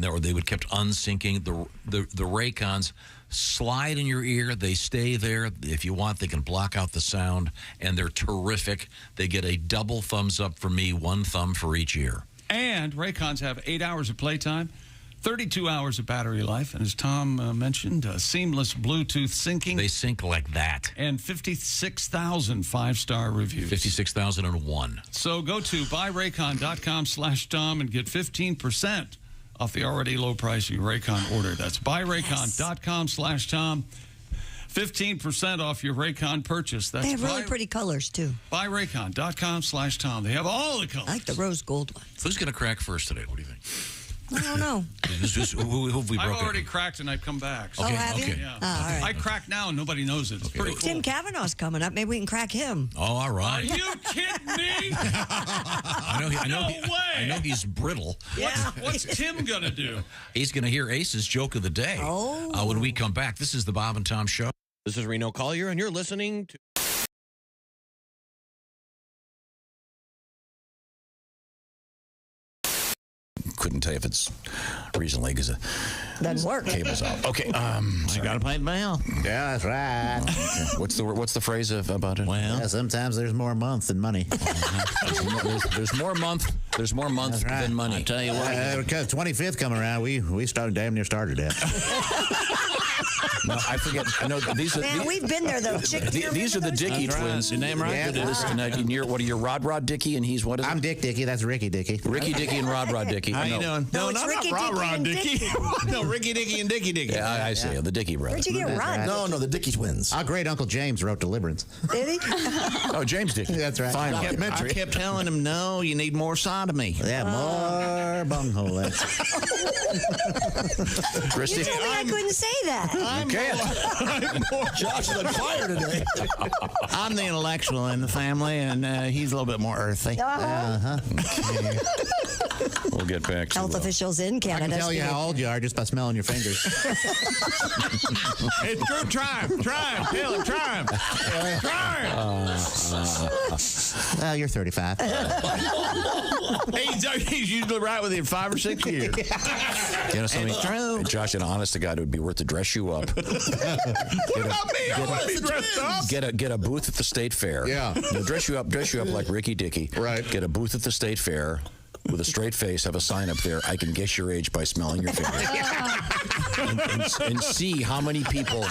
or they would kept unsyncing. The Raycons slide in your ear. They stay there. If you want, they can block out the sound, and they're terrific. They get a double thumbs up from me, 1 thumb for each ear. And Raycons have 8 hours of playtime, 32 hours of battery life, and as Tom mentioned, seamless Bluetooth syncing. They sync like that. And 56,000 five-star reviews. 56,001. So go to buyraycon.com/Tom and get 15% off the already low price of your Raycon order. That's buyraycon.com/Tom. 15% off your Raycon purchase. That's They have really pretty colors, too. buyraycon.com/Tom. They have all the colors. I like the rose gold one. Who's going to crack first today? What do you think? I don't know. Who have we broken? I've already cracked and I've come back. Okay, have you? Yeah. Oh, all right. I crack now and nobody knows it. It's pretty cool. Tim Cavanagh's coming up. Maybe we can crack him. Oh, all right. Are you kidding me? I know he's brittle. Yeah. What's Tim going to do? He's going to hear Ace's joke of the day. When we come back. This is the Bob and Tom Show. This is Reno Collier, and you're listening to... Couldn't tell you if it's recently because the doesn't work. Cable's out. Okay, I got to pay the bill. Yeah, that's right. Okay. What's the phrase about it? Well, yeah, sometimes there's more month than money. There's more month. There's more month than money. I tell you what, because 25th come around, we damn near started that. No, I forget. I know these are. Man, we've been there though. These are the Dickey twins. Your name right? Yeah, it is. And you're what are you, Rod Dickey, and he's what is it? I'm Dick Dickey. That's Ricky Dickey. Ricky Dickey and Rod Dickey. How you doing? No, it's Ricky not Dickey Dickey. No, Ricky Dickey and Dickey Dickey. Yeah, I see. The Dickey brothers. Where'd you get Rod? No, the Dickey twins. Our great Uncle James wrote Deliverance. Did he? Oh, James Dickey. That's right. Finally. I kept telling him, no, you need more sodomy. Yeah, more bunghole. Christy. You told me I couldn't say that. You can't. Josh is on fire today. I'm the intellectual in the family, and he's a little bit more earthy. Okay. We'll get back to Health officials in Canada. I can tell you how old you are just by smelling your fingers. It's true. Try him. Tell him. Try him. You're 35. He's usually right within 5 or 6 years. You know something? True. Josh, and honest to God, it would be worth to dress you up. What about me? I want to be dressed up. Get a booth at the state fair. Yeah. Dress you up like Ricky Dickey. Right. Get a booth at the state fair with a straight face. Have a sign up there. I can guess your age by smelling your fingers. and see how many people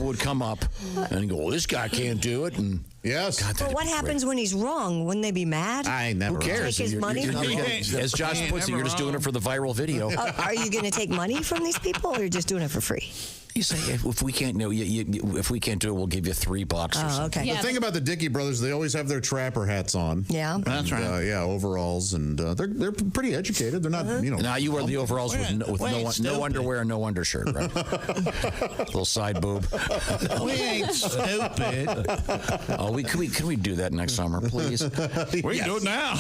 would come up and go, well, this guy can't do it. And yes. God, Well, what happens when he's wrong? Wouldn't they be mad? I ain't never. Who cares? Take his money? As Josh puts it, you're just doing it for the viral video. Are you going to take money from these people, or you're just doing it for free? You say if we can't if we can't do it, we'll give you $3 or something. Okay. The thing about the Dickey brothers, they always have their trapper hats on. Yeah, that's right. Yeah, overalls, and they're pretty educated. They're not, Now you wear the overalls with no underwear and no undershirt, right? Little side boob. We ain't stupid. Oh, can we do that next summer, please? We can do it now.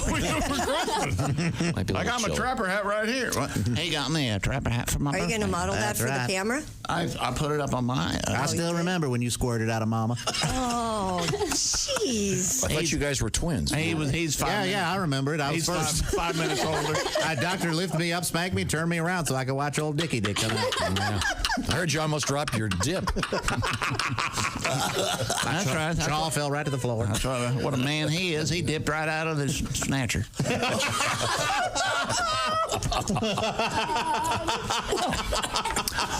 I got my trapper hat right here. He got me a trapper hat for my birthday. Are you going to model that for the camera? I put it up on mine. I still remember when you squirted out of Mama. Oh, jeez. I thought you guys were twins. He's 5. Yeah, I remember it. I was first 5 minutes older. A doctor lifted me up, spanked me, turned me around so I could watch old Dick come out. Yeah. I heard you almost dropped your dip. That's right. Jaw fell right to the floor. That's right. What a man he is. He dipped right out of his snatcher.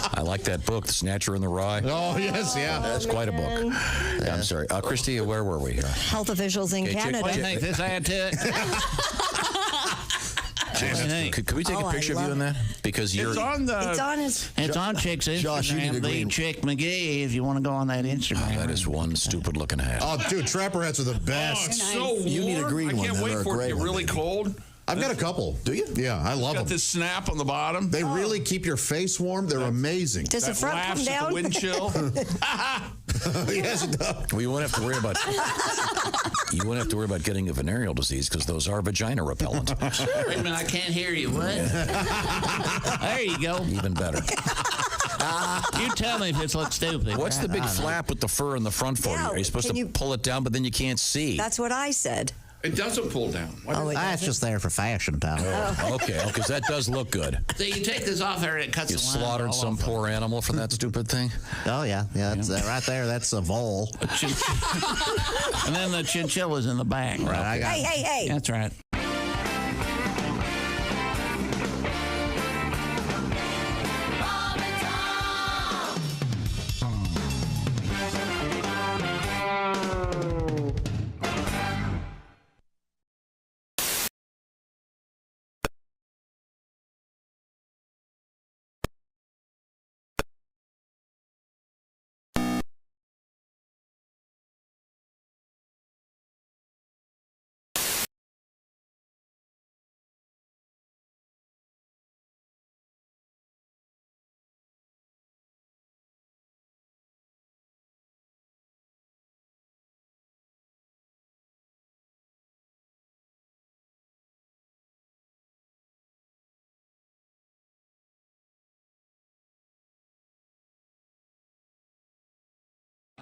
I like that book, The Snatcher in the Rye. Oh, yes, yeah. That's quite a book. Yeah, I'm sorry. Christy, where were we here? Health officials in Canada. What do you think this add to it? Could we take a picture of you in that? Because you're. It's on Chick's Instagram. Josh, you need a green. Chick McGee, if you want to go on that Instagram. That is one stupid looking hat. Oh, dude, trapper hats are the best. It's so warm. You need a green one. I can't wait for it to get really cold. I've got a couple. Do you? Yeah, I love them. Got this snap on the bottom. They really keep your face warm. They're amazing. Does the front come down? The wind chill. Yes, it does. Well, you won't have to worry about getting a venereal disease because those are vagina repellent. Wait a minute, I can't hear you. What? There you go. Even better. You tell me if this looks stupid. What's the big flap with the fur in the front for you? Are you supposed to pull it down, but then you can't see? That's what I said. It doesn't pull down. That's just there for fashion, Tom. Okay, because that does look good. So you take this off there and it cuts You the line slaughtered all some over. poor animal for that stupid thing? Oh, yeah. That's, right there, that's a vole. And then the chinchilla's in the back. Right, Hey. That's right.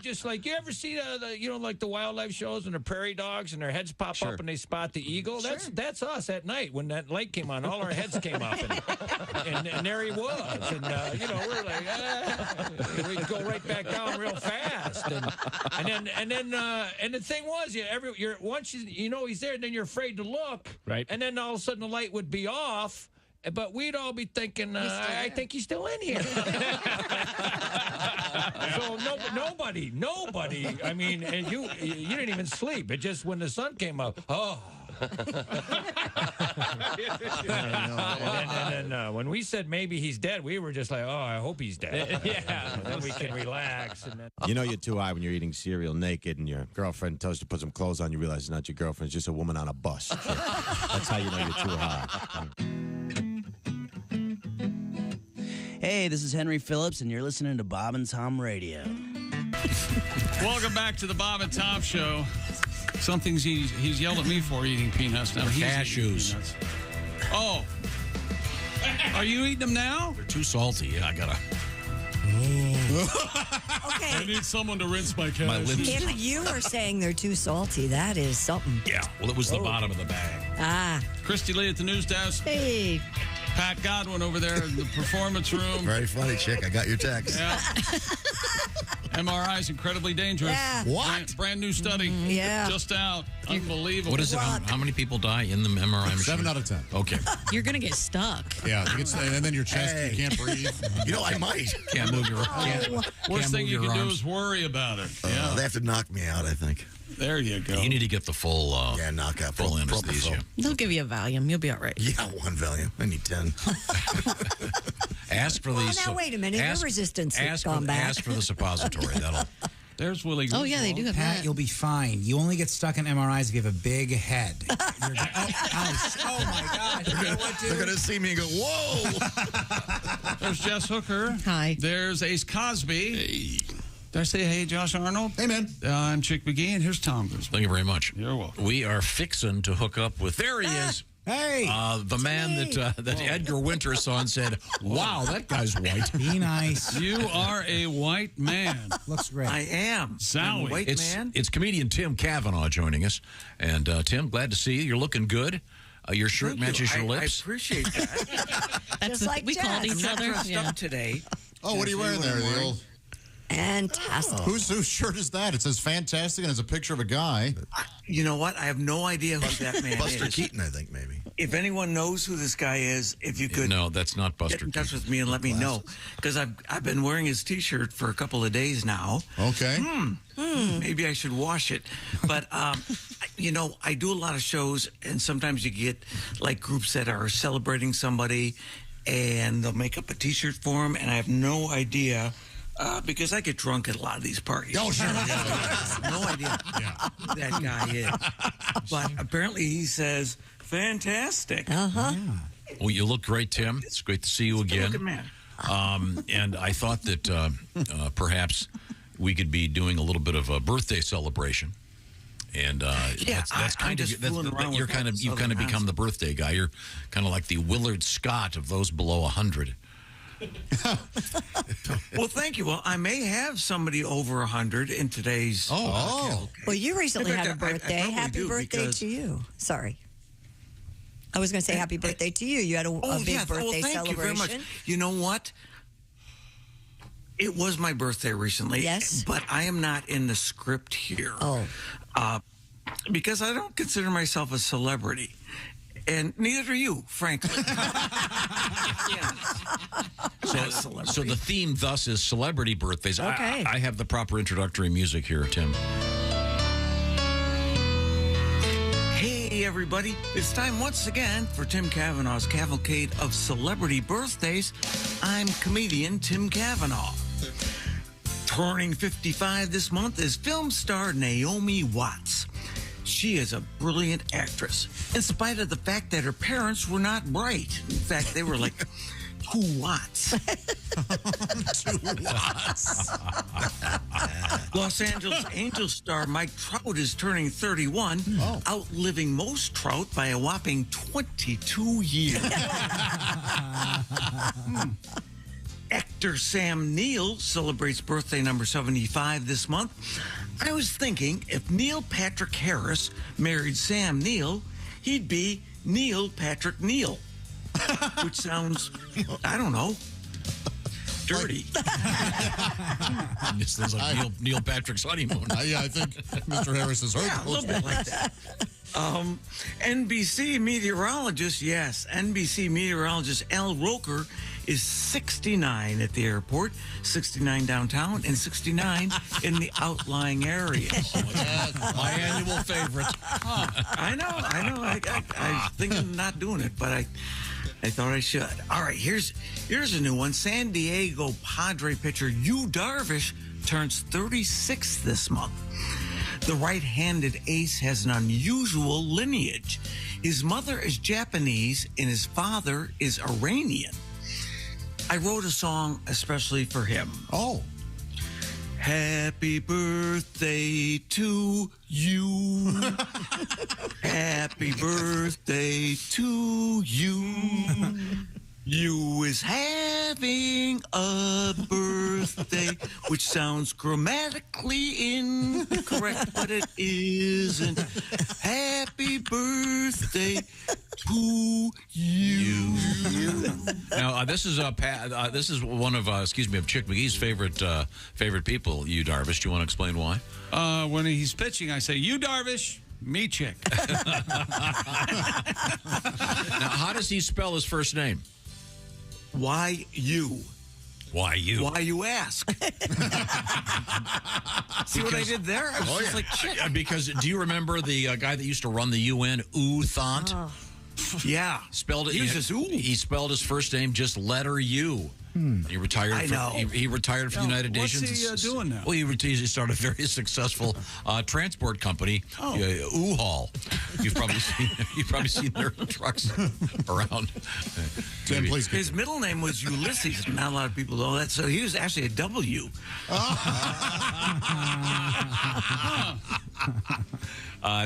Just like, you ever see like the wildlife shows and the prairie dogs and their heads pop up and they spot the eagle? That's us at night when that light came on. All our heads came up and there he was. And we're like, we go right back down real fast. And the thing was, once you know he's there, then you're afraid to look. Right. And then all of a sudden the light would be off. But we'd all be thinking, I think he's still in here. So nobody. I mean, and you didn't even sleep. It just when the sun came up. Oh. And then when we said maybe he's dead, we were just like, oh, I hope he's dead. And then we can relax. And then... You know you're too high when you're eating cereal naked and your girlfriend tells you to put some clothes on. You realize it's not your girlfriend. It's just a woman on a bus. That's how you know you're too high. Hey, this is Henry Phillips, and you're listening to Bob and Tom Radio. Welcome back to the Bob and Tom Show. Something he's yelled at me for eating peanuts. Now he's cashews. Peanuts. Oh. Are you eating them now? They're too salty. Yeah, I gotta. Okay. I need someone to rinse my cashews. My lips. If you are saying they're too salty, that is something. Yeah. Well, it was the bottom of the bag. Christy Lee at the news desk. Hey. Pat Godwin over there in the performance room. Very funny, chick. I got your text. Yeah. MRI is incredibly dangerous. Yeah. What? Brand new study. Yeah. Just out. Unbelievable. What is it? How many people die in the MRI machine? 7 out of 10. Okay. You're going to get stuck. Yeah, and then your chest, you can't breathe. I might. Can't move your Worst thing you can do is worry about it. Yeah. They have to knock me out, I think. There you go. You need to get the full knockout, full anesthesia. They'll give you a Valium. You'll be all right. Yeah, 1 Valium. I need 10. Ask for these. Now, wait a minute. Your resistance has gone back. Ask for the suppository. There's Willie. Oh, yeah, they do have Pat, that. you'll be fine. You only get stuck in MRIs if you have a big head. Oh my God. They're going to see me and go, whoa. There's Jess Hooker. Hi. There's Ace Cosby. Hey. Did I say hey, Josh Arnold? Hey, man. I'm Chick McGee, and here's Tom Griswold. Thank you very much. You're welcome. We are fixing to hook up with. There he is. Hey. The man that Edgar Winter saw and said, wow, that guy's white. Be nice. You are a white man. Looks great. I am. Zowie. White man? It's comedian Tim Cavanagh joining us. And Tim, glad to see you. You're looking good. Your shirt matches your lips. I appreciate that. That's Just like we called Jess. each I'm not other. dressed up today. Oh, what are you wearing there? The old... Fantastic. Whose shirt is that? It says fantastic and it's a picture of a guy. You know what? I have no idea who that man Buster is. Keaton, I think, maybe. If anyone knows who this guy is, if you could No, that's not Buster get in touch Keaton. with me and let me know. Because I've been wearing his T-shirt for a couple of days now. Okay. Maybe I should wash it. But, I do a lot of shows, and sometimes you get, like, groups that are celebrating somebody, and they'll make up a T-shirt for them, and I have no idea... because I get drunk at a lot of these parties. Oh, sure. No idea who that guy is. But apparently he says, fantastic. Uh-huh. Yeah. Well, you look great, Tim. It's great to see you again. Good man. And I thought that perhaps we could be doing a little bit of a birthday celebration. And that's kind of you've kind of become the birthday guy. You're kind of like the Willard Scott of those below 100. Well, thank you. Well, I may have somebody over 100 in today's. Well, you recently In fact, had a birthday. I Happy do, birthday because- to you. Sorry. I was going to say happy birthday to you. You had a big birthday thank celebration. you very much. You know what? It was my birthday recently. Yes. But I am not in the script here. Oh. Because I don't consider myself a celebrity. And neither are you, frankly. So the theme thus is celebrity birthdays. Okay. I have the proper introductory music here, Tim. Hey, everybody. It's time once again for Tim Cavanagh's Cavalcade of Celebrity Birthdays. I'm comedian Tim Cavanagh. Turning 55 this month is film star Naomi Watts. She is a brilliant actress, in spite of the fact that her parents were not bright. In fact, they were like 2 watts. 2 watts. Los Angeles Angels star Mike Trout is turning 31, outliving most Trout by a whopping 22 years. Actor Sam Neill celebrates birthday number 75 this month. I was thinking if Neil Patrick Harris married Sam Neill, he'd be Neil Patrick Neil, which sounds, I don't know, dirty. This sounds like Neil Patrick's honeymoon. Yeah, I think Mr. Harris has heard A little bit like that. NBC meteorologist, NBC meteorologist Al Roker is 69 at the airport, 69 downtown, and 69 in the outlying areas. My annual favorite. I know. I was thinking of not doing it, but I thought I should. All right, here's a new one. San Diego Padre pitcher Yu Darvish turns 36 this month. The right-handed ace has an unusual lineage. His mother is Japanese and his father is Iranian. I wrote a song especially for him. Oh. Happy birthday to you. Happy birthday to you. You is having a birthday, which sounds grammatically incorrect, but it isn't. Happy birthday to you. Now, this is one of of Chick McGee's favorite people. You, Darvish. Do you want to explain why? When he's pitching, I say, "You, Darvish." Me, Chick. Now, how does he spell his first name? Why you? Why you? Why you ask? See what I did there? I was just like, Chick. Because do you remember the guy that used to run the UN, Thant? Yeah. Spelled it. He was just ooh. He spelled his first name just letter U. He retired. I know. He retired from the United what's Nations. he doing now? Well, he started a very successful transport company, U-Haul. You've probably seen their trucks around. Tim, please. His middle name was Ulysses. Not a lot of people know that. So he was actually a W.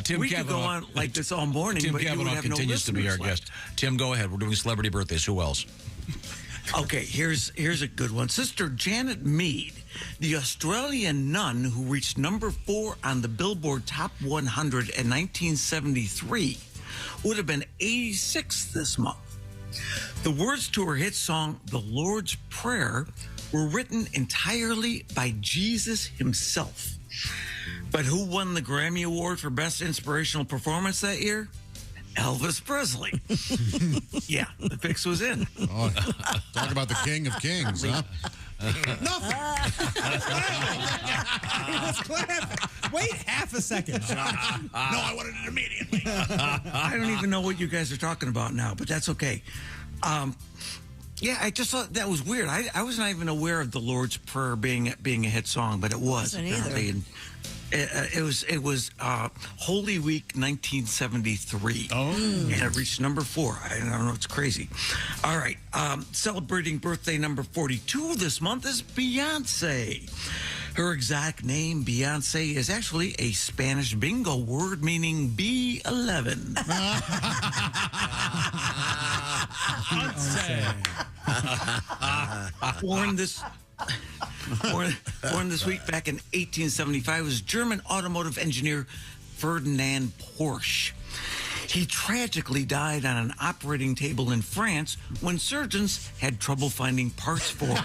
Tim we Cavanagh, could go on like this all morning, Tim but you would Cavanagh have continues to be our guest. Tim, go ahead. We're doing celebrity birthdays. Who else? Okay, here's a good one. Sister Janet Mead, the Australian nun who reached number 4 on the Billboard Top 100 in 1973, would have been 86 this month. The words to her hit song, The Lord's Prayer, were written entirely by Jesus himself. But who won the Grammy Award for Best Inspirational Performance that year? Elvis Presley. Yeah, the fix was in. Oh, talk about the King of Kings, huh? Wait half a second, John. No, I wanted it immediately. I don't even know what you guys are talking about now, but that's okay. Yeah, I just thought that was weird. I was not even aware of The Lord's Prayer being a hit song, but it was. Wasn't either. And it was Holy Week 1973. Oh. And it reached number 4. I don't know. It's crazy. All right. Celebrating birthday number 42 this month is Beyonce. Her exact name, Beyonce, is actually a Spanish bingo word meaning B11. Born this week back in 1875 was German automotive engineer Ferdinand Porsche. He tragically died on an operating table in France when surgeons had trouble finding parts for him.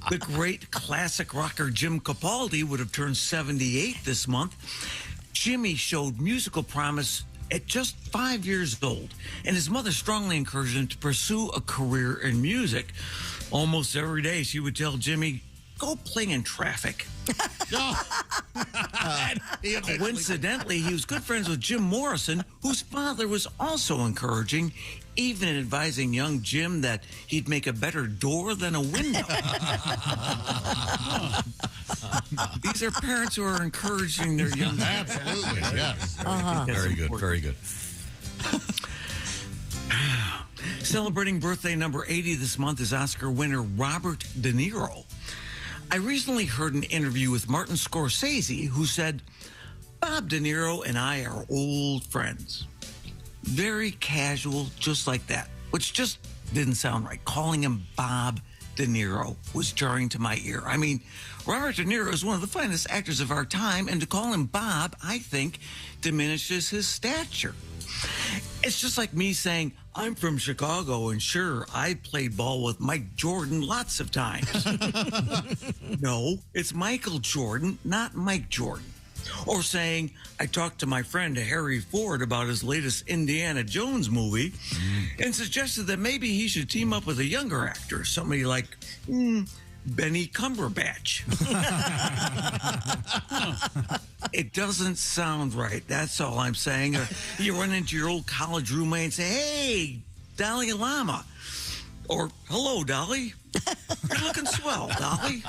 The great classic rocker Jim Capaldi would have turned 78 this month. Jimmy showed musical promise at just 5 years old, and his mother strongly encouraged him to pursue a career in music. Almost every day, she would tell Jimmy, "Go play in traffic." Coincidentally, he was good friends with Jim Morrison, whose father was also encouraging, even advising young Jim that he'd make a better door than a window. These are parents who are encouraging their young Absolutely, yes. Very good, very good. Celebrating birthday number 80 this month is Oscar winner Robert De Niro. I recently heard an interview with Martin Scorsese who said, "Bob De Niro and I are old friends." Very casual, just like that, which just didn't sound right. Calling him Bob De Niro was jarring to my ear. I mean, Robert De Niro is one of the finest actors of our time, and to call him Bob, I think, diminishes his stature. It's just like me saying, "I'm from Chicago, and sure, I played ball with Mike Jordan lots of times." No, it's Michael Jordan, not Mike Jordan. Or saying, "I talked to my friend Harry Ford about his latest Indiana Jones movie and suggested that maybe he should team up with a younger actor, somebody like Benny Cumberbatch." It doesn't sound right. That's all I'm saying. Or you run into your old college roommate and say, "Hey, Dalai Lama." Or, "Hello, Dolly. You're looking swell, Dolly."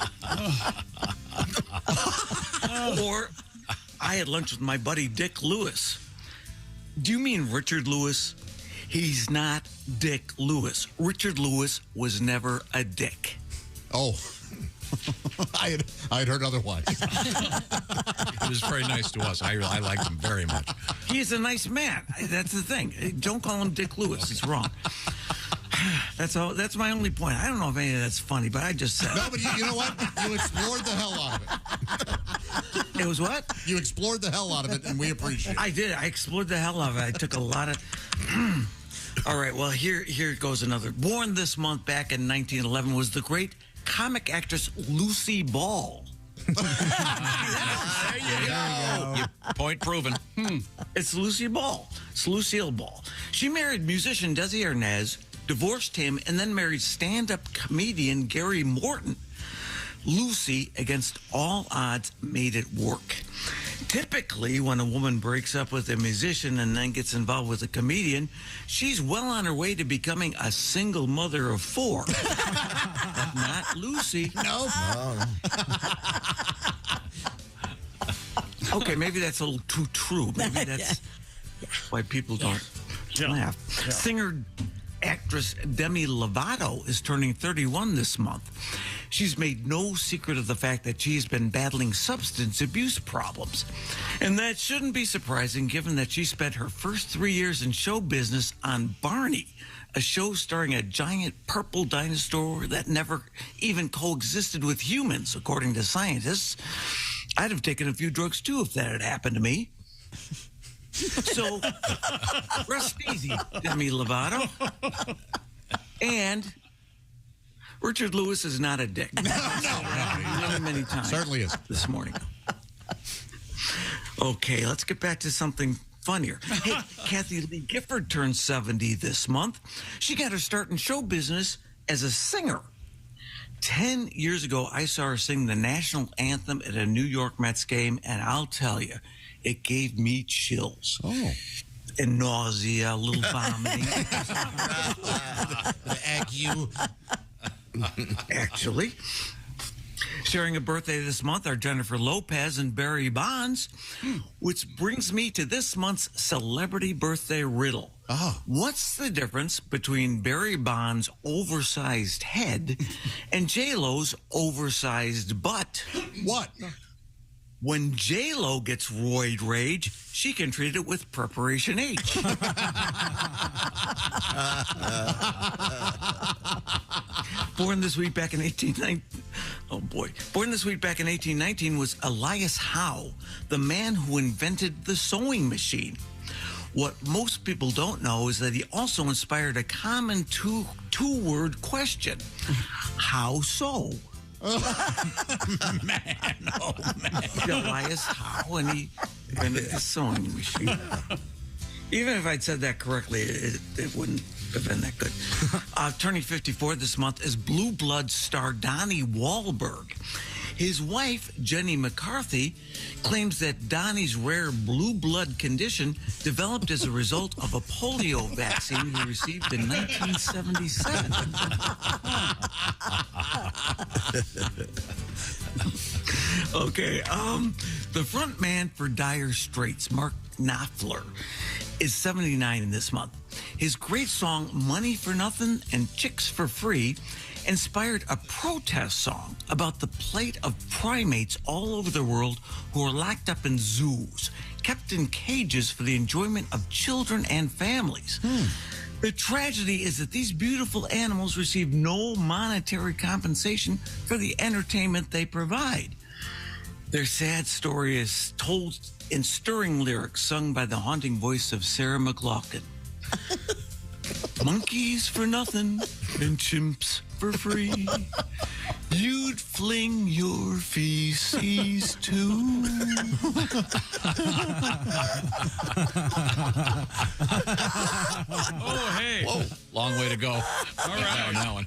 Or, I had lunch with my buddy Dick Lewis. "Do you mean Richard Lewis?" He's not Dick Lewis. Richard Lewis was never a dick. Oh. I had heard otherwise. He was very nice to us. I liked him very much. He's a nice man. That's the thing. Don't call him Dick Lewis. It's wrong. That's all. That's my only point. I don't know if any of that's funny, but I just said. No, but you know what? You explored the hell out of it. It was what? You explored the hell out of it, and we appreciate it. I did. I explored the hell out of it. I took a lot of. All right. Well, here goes another. Born this month back in 1911 was the great comic actress Lucy Ball. There you go. Point proven. It's Lucy Ball. It's Lucille Ball. She married musician Desi Arnaz, divorced him, and then married stand-up comedian Gary Morton. Lucy, against all odds, made it work. Typically, when a woman breaks up with a musician and then gets involved with a comedian, she's well on her way to becoming a single mother of 4. But not Lucy. No. Okay, maybe that's a little too true. Maybe that's why people don't laugh. Yeah. Singer actress Demi Lovato is turning 31 this month. She's made no secret of the fact that she's been battling substance abuse problems. And that shouldn't be surprising given that she spent her first 3 years in show business on Barney, a show starring a giant purple dinosaur that never even coexisted with humans, according to scientists. I'd have taken a few drugs too if that had happened to me. So, rest easy, Demi Lovato. And Richard Lewis is not a dick. No, many times. Certainly is. This morning. Okay, let's get back to something funnier. Hey, Kathy Lee Gifford turned 70 this month. She got her start in show business as a singer. 10 years ago, I saw her sing the national anthem at a New York Mets game, and I'll tell you, it gave me chills. Oh. And nausea, a little vomiting. The ague. Actually. Sharing a birthday this month are Jennifer Lopez and Barry Bonds, which brings me to this month's celebrity birthday riddle. What's the difference between Barry Bonds' oversized head and J-Lo's oversized butt? What? When J-Lo gets roid rage, she can treat it with Preparation H. Born this week back in 1819 was Elias Howe, the man who invented the sewing machine. What most people don't know is that he also inspired a common two-word question. How so? Man, oh man. Elias Howe, and he invented the sewing machine. Even if I'd said that correctly, it wouldn't have been that good. Turning 54 this month is Blue Bloods star Donnie Wahlberg. His wife, Jenny McCarthy, claims that Donnie's rare blue blood condition developed as a result of a polio vaccine he received in 1977. Okay, the front man for Dire Straits, Mark Knopfler, is 79 in this month. His great song, Money for Nothing and Chicks for Free, inspired a protest song about the plight of primates all over the world who are locked up in zoos, kept in cages for the enjoyment of children and families. The tragedy is that these beautiful animals receive no monetary compensation for the entertainment they provide. Their sad story is told in stirring lyrics sung by the haunting voice of Sarah McLachlan. Monkeys for nothing and chimps for free. You'd fling your feces too. Oh, hey. Whoa, long way to go. All right. On that one.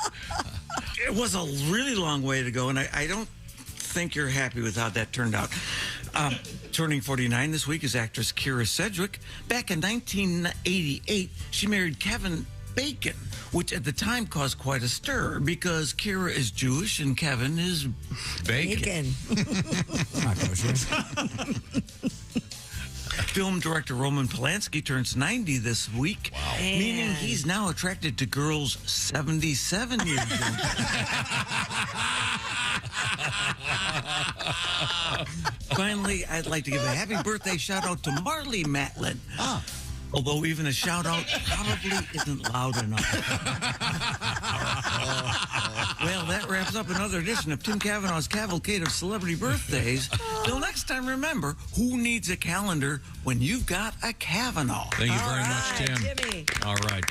It was a really long way to go, and I don't think you're happy with how that turned out. Turning 49 this week is actress Kyra Sedgwick. Back in 1988, she married Kevin Bacon, which at the time caused quite a stir because Kyra is Jewish and Kevin is bacon. Not kosher. Film director Roman Polanski turns 90 this week, meaning he's now attracted to girls 77 years old. Finally, I'd like to give a happy birthday shout out to Marlee Matlin. Although even a shout out probably isn't loud enough. Well, that wraps up another edition of Tim Cavanagh's Cavalcade of Celebrity Birthdays. Till next time, remember, who needs a calendar when you've got a Cavanagh? Thank you very much, Tim. Jimmy. All right.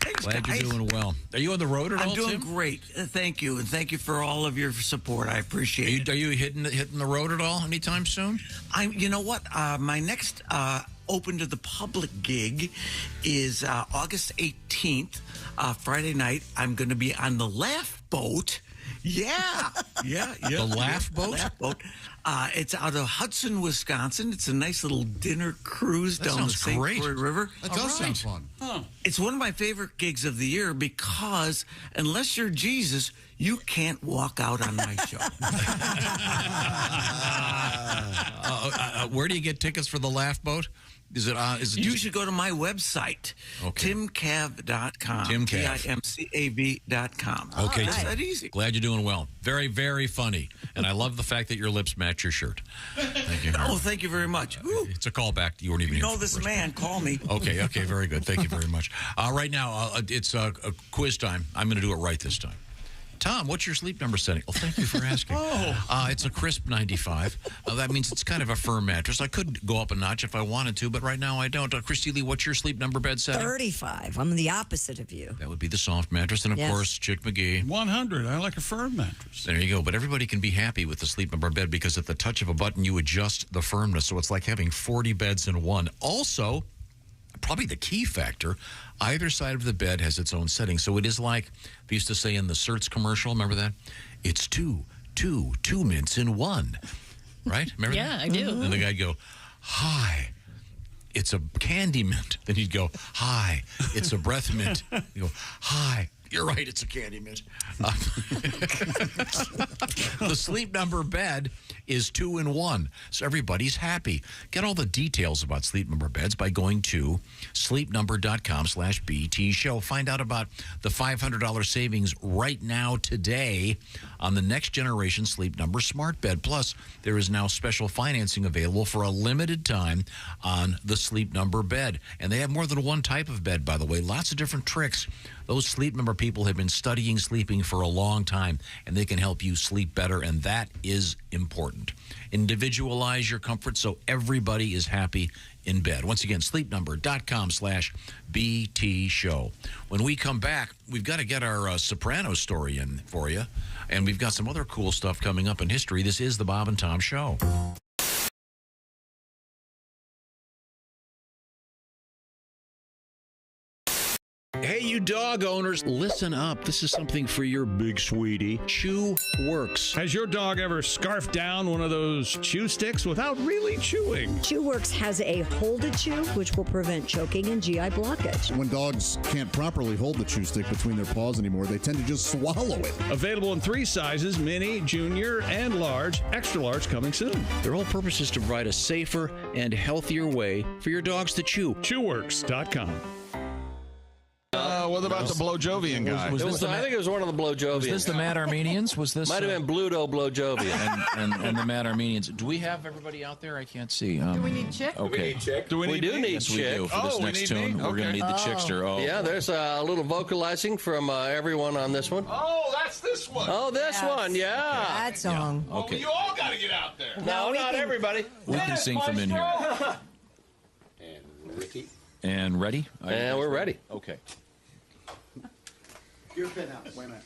Thanks, Glad guys. you're doing well. Are you on the road at all, I'm doing Tim? great. Thank you, and thank you for all of your support. I appreciate it. Are you hitting the road at all anytime soon? You know what? My next open to the public gig is August 18th, Friday night. I'm going to be on the Laugh Boat. Yeah. The Laugh Boat? Laugh Boat. It's out of Hudson, Wisconsin. It's a nice little dinner cruise down the St. Croix River. That does sound fun. It's one of my favorite gigs of the year because unless you're Jesus, you can't walk out on my show. Where do you get tickets for the Laugh Boat? Is it You should go to my website, timcav.com. TIMCAV.com. Okay. It's that easy. Glad you're doing well. Very, very funny. And I love the fact that your lips match your shirt. Thank you. Oh, thank you very much. It's a callback. You weren't even You here know for this the first man. Call me. Okay, very good. Thank you very much. Right now, it's a quiz time. I'm going to do it right this time. Tom, what's your sleep number setting? Well, thank you for asking. It's a crisp 95. That means it's kind of a firm mattress. I could go up a notch if I wanted to, but right now I don't. Christy Lee, what's your sleep number bed setting? 35. I'm the opposite of you. That would be the soft mattress. And, of course, Chick McGee. 100. I like a firm mattress. There you go. But everybody can be happy with the sleep number bed because at the touch of a button, you adjust the firmness. So it's like having 40 beds in one. Also, probably the key factor, either side of the bed has its own setting. So it is like they used to say in the Certs commercial, remember that? It's two mints in one, right? Remember Yeah, that? I do. And the guy'd go, hi, it's a candy mint. Then he'd go, hi, it's a breath mint. He'd go, hi, You're right, it's a candy mint. The Sleep Number bed is 2-in-1, so everybody's happy. Get all the details about Sleep Number beds by going to sleepnumber.com/BT show. Find out about the $500 savings right now today on the next generation Sleep Number smart bed. Plus, there is now special financing available for a limited time on the Sleep Number bed. And they have more than one type of bed, by the way. Lots of different tricks. Those Sleep Number people have been studying sleeping for a long time, and they can help you sleep better, and that is important. Individualize your comfort so everybody is happy in bed. Once again, sleepnumber.com/BT show. When we come back, we've got to get our Soprano story in for you, and we've got some other cool stuff coming up in history. This is the Bob and Tom Show. Hey, you dog owners, listen up. This is something for your big sweetie. Chew Works. Has your dog ever scarfed down one of those chew sticks without really chewing? Chew Works has a hold to chew, which will prevent choking and GI blockage. When dogs can't properly hold the chew stick between their paws anymore, they tend to just swallow it. Available in 3 sizes, mini, junior, and large. Extra large coming soon. Their whole purpose is to provide a safer and healthier way for your dogs to chew. Chewworks.com. What about the Blojovian guy? I think it was one of the Blojovians. Was this the Mad Armenians? Was this? Might have been Bluto Blojovian. and the Mad Armenians. Do we have everybody out there? I can't see. Do we need Chick? Okay. Do we need Chick? Yes, we do. For this next tune, we're going to need the Chickster. Oh. Yeah, there's a little vocalizing from everyone on this one. Oh, that's this one. Oh, this one, yeah. That song. Yeah. Okay. You all got to get out there. No, not everybody. We can sing from in here. And Ricky. And ready? And we're ready. Okay. Your pen out. Wait a minute.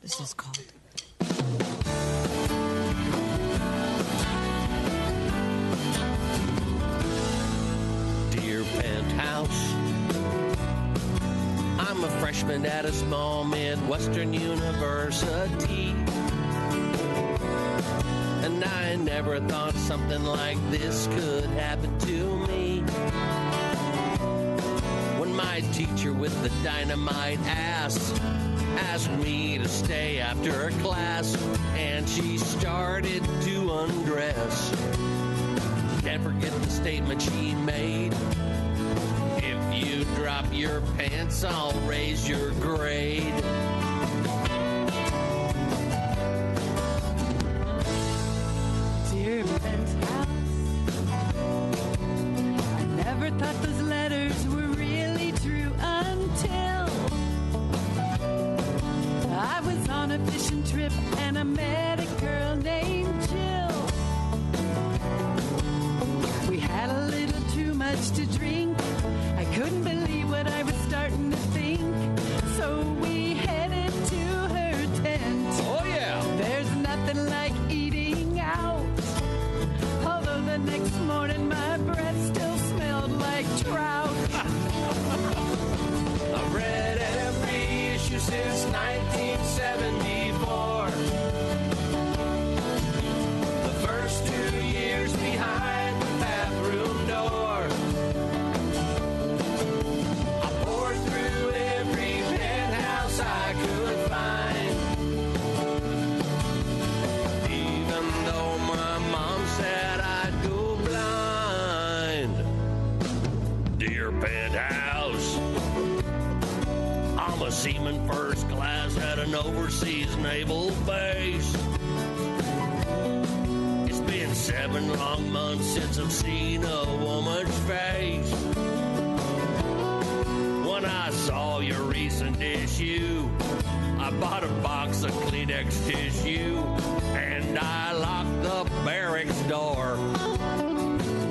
This is called. Dear Penthouse, I'm a freshman at a small Midwestern university, and I never thought something like this could happen to me. When my teacher with the dynamite ass asked me to stay after class, and she started to undress, can't forget the statement she made: if you drop your pants, I'll raise your grade. Dear Penthouse, I never thought those letters were really true until I was on a fishing trip and I met a girl named Jill. We had a little too much to drink. I couldn't believe what I was starting to think. So we headed to her tent. Oh, yeah. There's nothing like eating out. Although the next morning my breath still smelled like trout. I've read every issue since 1974. The first 2 years behind the bathroom door. I poured through every penthouse I could find. Even though my mom said I'd go blind. Dear Penthouse, I'm a seaman first class at an overseas naval base. It's been 7 long months since I've seen a woman's face. When I saw your recent issue, I bought a box of Kleenex tissue and I locked the barracks door.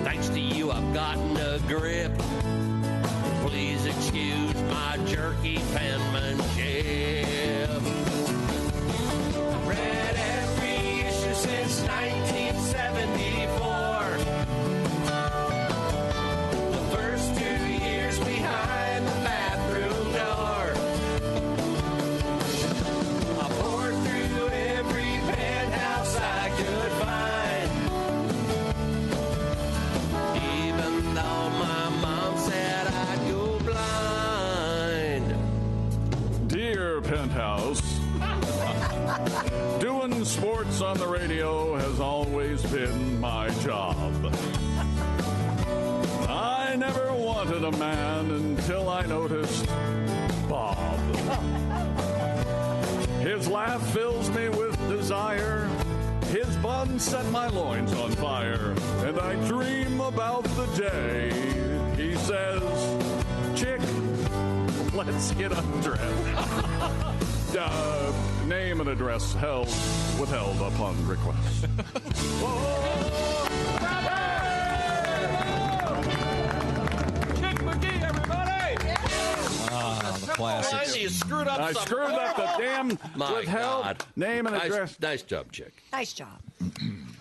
Thanks to you, I've gotten a grip. Please excuse my jerky penmanship. Read every issue since 1974. The first 2 years behind the bathroom door. I poured through every penthouse I could find. Even though my mom said I'd go blind. sports on the radio has always been my job. I never wanted a man until I noticed Bob. His laugh fills me with desire. His bun set my loins on fire. And I dream about the day he says, "Chick, let's get undressed." Name and address withheld upon request. Chick McGee, everybody! The classics. You screwed up I something. screwed up the damn My withheld God. name and address. Nice job, Chick. Nice job.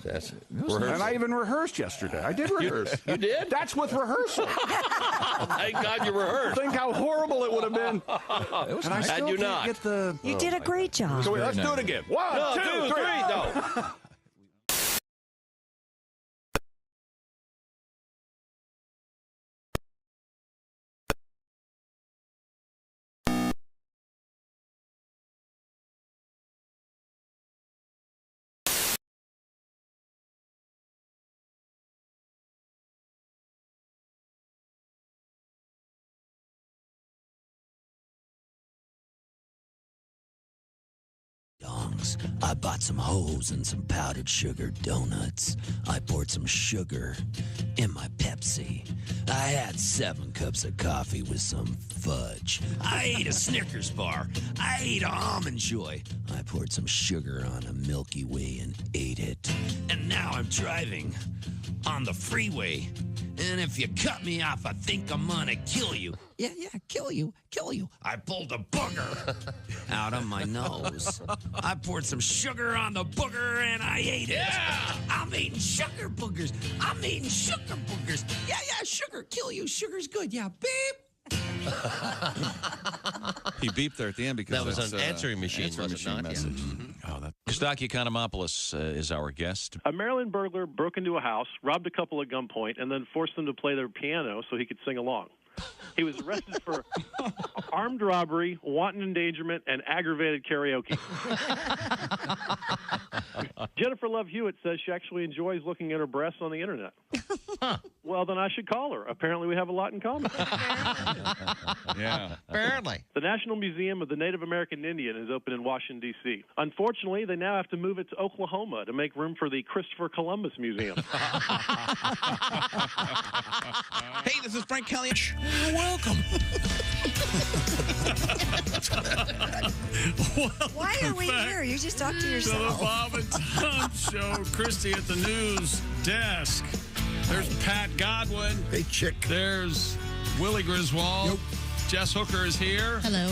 That's it. And I even rehearsed yesterday. I did rehearse. You did? That's with rehearsal. Thank God you rehearsed. Think how horrible it would have been. And I Had still you can't not. get the. You did a great job. So let's do it again. One, two, three. No. I bought some hoes and some powdered sugar donuts. I poured some sugar in my Pepsi. I had 7 cups of coffee with some fudge. I ate a Snickers bar. I ate a Almond Joy. I poured some sugar on a Milky Way and ate it. And now I'm driving on the freeway. And if you cut me off, I think I'm gonna kill you. Yeah, kill you. I pulled a booger out of my nose. I poured some sugar on the booger and I ate it. Yeah! I'm eating sugar boogers. Yeah, sugar, kill you. Sugar's good. Yeah, beep. He beeped there at the end because That was that's, an answering machine, was it not? message. Oh, that. Kostaki Economopoulos is our guest. A Maryland burglar broke into a house, robbed a couple at gunpoint, and then forced them to play their piano so he could sing along. He was arrested for armed robbery, wanton endangerment, and aggravated karaoke. Jennifer Love Hewitt says she actually enjoys looking at her breasts on the internet. Well, then I should call her. Apparently, we have a lot in common. Yeah. Apparently. The National Museum of the Native American Indian is open in Washington, D.C. Unfortunately, they now have to move it to Oklahoma to make room for the Christopher Columbus Museum. Hey, this is Frank Kelly. You're welcome. Why are we here? You just talk to To the yourself. Bob and Tom Show. Christy at the news desk. There's Pat Godwin. Hey, Chick. There's Willie Griswold. Yep. Jess Hooker is here. Hello.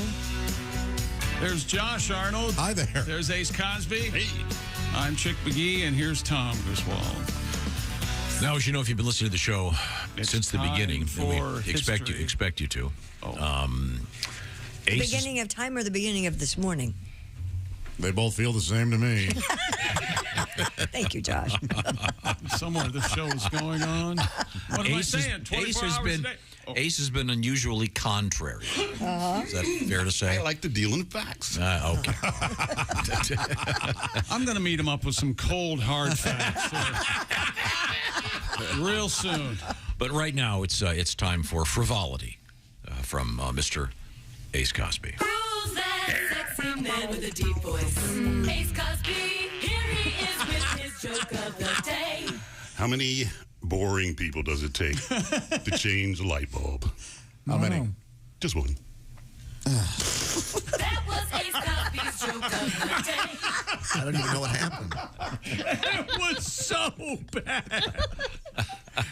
There's Josh Arnold. Hi there. There's Ace Cosby. Hey. I'm Chick McGee, and here's Tom Griswold. Now, as you know, if you've been listening to the show since the beginning, and for we expect you to. The Ace beginning of time or the beginning of this morning? They both feel the same to me. Thank you, Josh. Somewhere the show is going on. What am I saying? 24 hours a day? Ace has been unusually contrary. Uh-huh. Is that fair to say? I like to deal in facts. Okay. I'm going to meet him up with some cold, hard facts real soon. But right now, it's time for frivolity from Mr. Ace Cosby. Who's that sexy man with a deep voice? Ace Cosby, here he is with his joke of the day. How many boring people does it take to change a light bulb? How many? Just one. That was Ace Cosby's joke of the day. I don't even know what happened. It was so bad.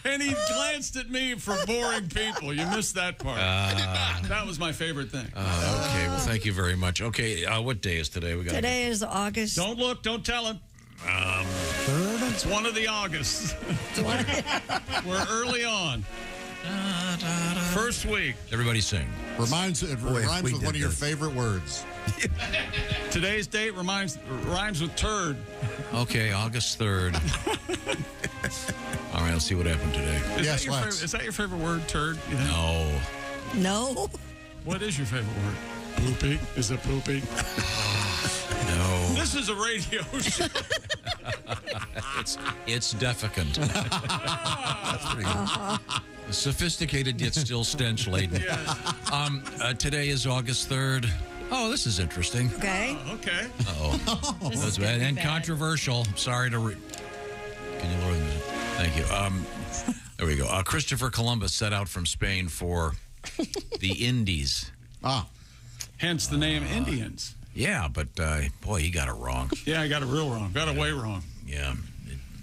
And he glanced at me for boring people. You missed that part. That was my favorite thing. Okay, well, thank you very much. Okay, what day is today? Today is August. Don't look. Don't tell him. It's one of the Augusts. We're early on. First week. Everybody sing. It rhymes with one of your favorite words. Today's date rhymes with turd. Okay, August 3rd. All right, let's see what happened today. Is that your favorite word, turd? You think? No. What is your favorite word? Poopy? Is it poopy? No. This is a radio show. It's defecant. That's pretty good. Sophisticated yet still stench laden. Today is August 3rd. Oh, this is interesting. Okay. Okay. Uh-oh. That's bad and controversial. Sorry to. Can you lower the music? Thank you. There we go. Christopher Columbus set out from Spain for the Indies. Hence the name Indians. Yeah, but boy, he got it wrong. Yeah, I got it real wrong. Got it way wrong. Yeah.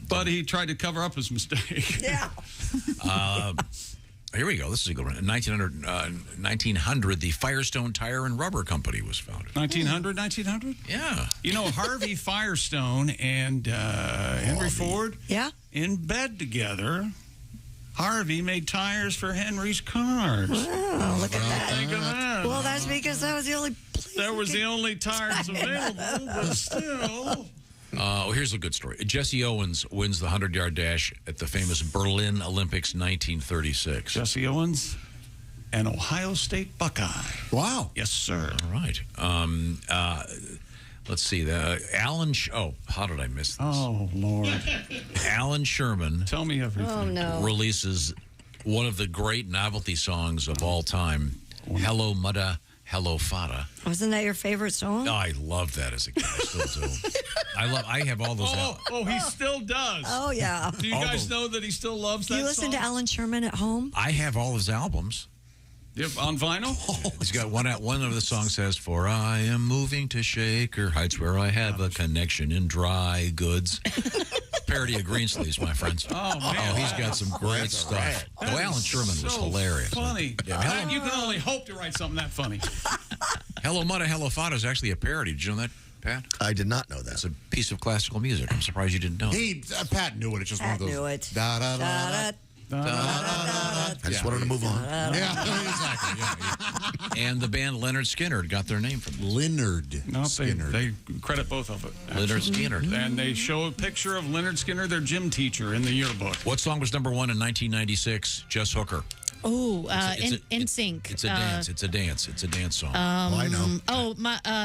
But he tried to cover up his mistake. Yeah. Here we go. This is a good one. In 1900, the Firestone Tire and Rubber Company was founded. 1900? Yeah. You know, Harvey Firestone and Henry Ford in bed together. Harvey made tires for Henry's cars. Wow, look at that. Think of that. Well, that's because that was the only place. That was the only tires available, but still. Here's a good story. Jesse Owens wins the 100-yard dash at the famous Berlin Olympics 1936. Jesse Owens, an Ohio State Buckeye. Wow. Yes, sir. All right. Let's see. Alan. How did I miss this? Oh, Lord. Alan Sherman. Tell me everything. Oh, no. Releases one of the great novelty songs of all time, Hello Mudda, Hello Fada. Wasn't that your favorite song? Oh, I loved that as a kid. I still do. I have all those. He still does. Oh, yeah. Do you guys know that he still loves that Do you listen song? to Alan Sherman at home? I have all his albums. Yep, on vinyl? He's got one of the songs says, "For I am moving to Shaker Heights where I have a connection in dry goods." Parody of Greensleeves, my friends. Oh, man. He's got some great stuff. Alan Sherman was hilarious. Funny. Yeah, You can only hope to write something that funny. Hello Mudda, Hello Fada is actually a parody. Did you know that, Pat? I did not know that. It's a piece of classical music. I'm surprised you didn't know. Pat knew it. It's just one of those. Knew it. Da, da, da, da. I just wanted to move on. Yeah, exactly. Yeah. And the band Leonard Skinner got their name from this. Leonard Skinner. They credit both of it. Leonard Skinner. And they show a picture of Leonard Skinner, their gym teacher, in the yearbook. What song was number 1 in 1996? Jess Hooker. Oh, In Sync. It's a dance. It's a dance. It's a dance song. I know. Oh,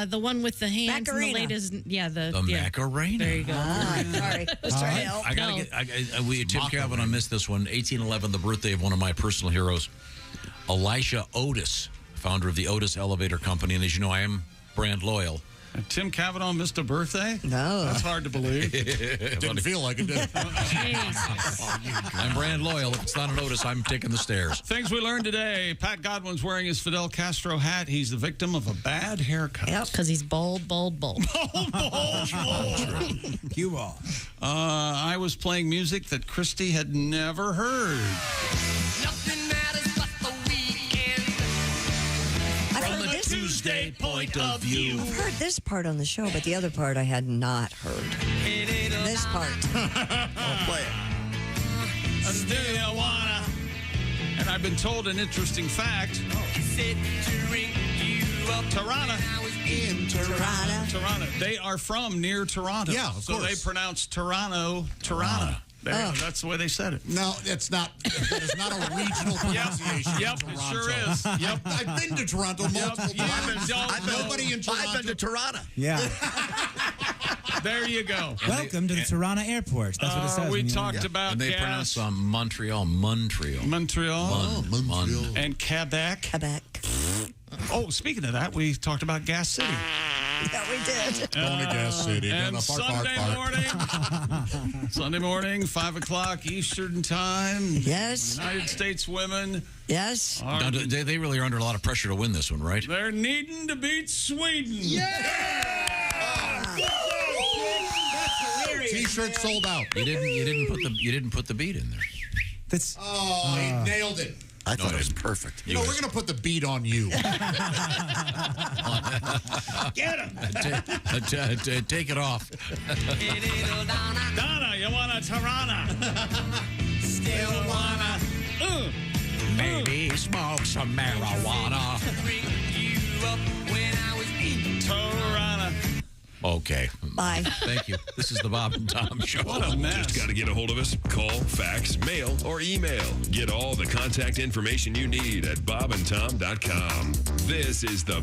the one with the hands and the Macarena. latest. Yeah, the Macarena. There you go. Sorry. Just trying to help. I gotta get. Tim Cavanagh missed this one. 1811, the birthday of one of my personal heroes, Elisha Otis, founder of the Otis Elevator Company. And as you know, I am brand loyal. And Tim Cavanagh missed a birthday? No. That's hard to believe. Didn't feel like it, did it? I'm brand loyal. If it's not an Otis, I'm taking the stairs. Things we learned today. Pat Godwin's wearing his Fidel Castro hat. He's the victim of a bad haircut. Yep, because he's bold. Bold. Cue ball. I was playing music that Christy had never heard. From a Tuesday point of view. I've heard this part on the show, but the other part I had not heard. This part. I'll play it. And I've been told an interesting fact. Tirana. Tirana. They are from near Toronto. Yeah, of so course. they pronounce Tirana. That's the way they said it. No, it's not. That is not a regional pronunciation. Yep, it sure is. Yep. I've been to Toronto multiple times. Nobody in Toronto. I've been to Toronto. Yeah. There you go. Welcome to the Toronto airport. That's what it says. We when you talked land. about And they gas. pronounce Montreal. Montreal. Montreal. And Quebec. Oh, speaking of that, we talked about Gas City. Yeah, we did. Going to Gas City. And Sunday morning, 5 o'clock Eastern Time. Yes. United States women. Yes. Now, they really are under a lot of pressure to win this one, right? They're needing to beat Sweden. T-shirt sold out. You didn't put the beat in there. That's. He nailed it. I thought it was perfect. You know, we're going to put the beat on you. Get him. Take it off. Donna, you want a Tirana? Still wanna. Maybe smoke some marijuana. Tirana. Okay. Bye. Thank you. This is the Bob and Tom Show. What a mess. Just got to get a hold of us. Call, fax, mail, or email. Get all the contact information you need at bobandtom.com. This is the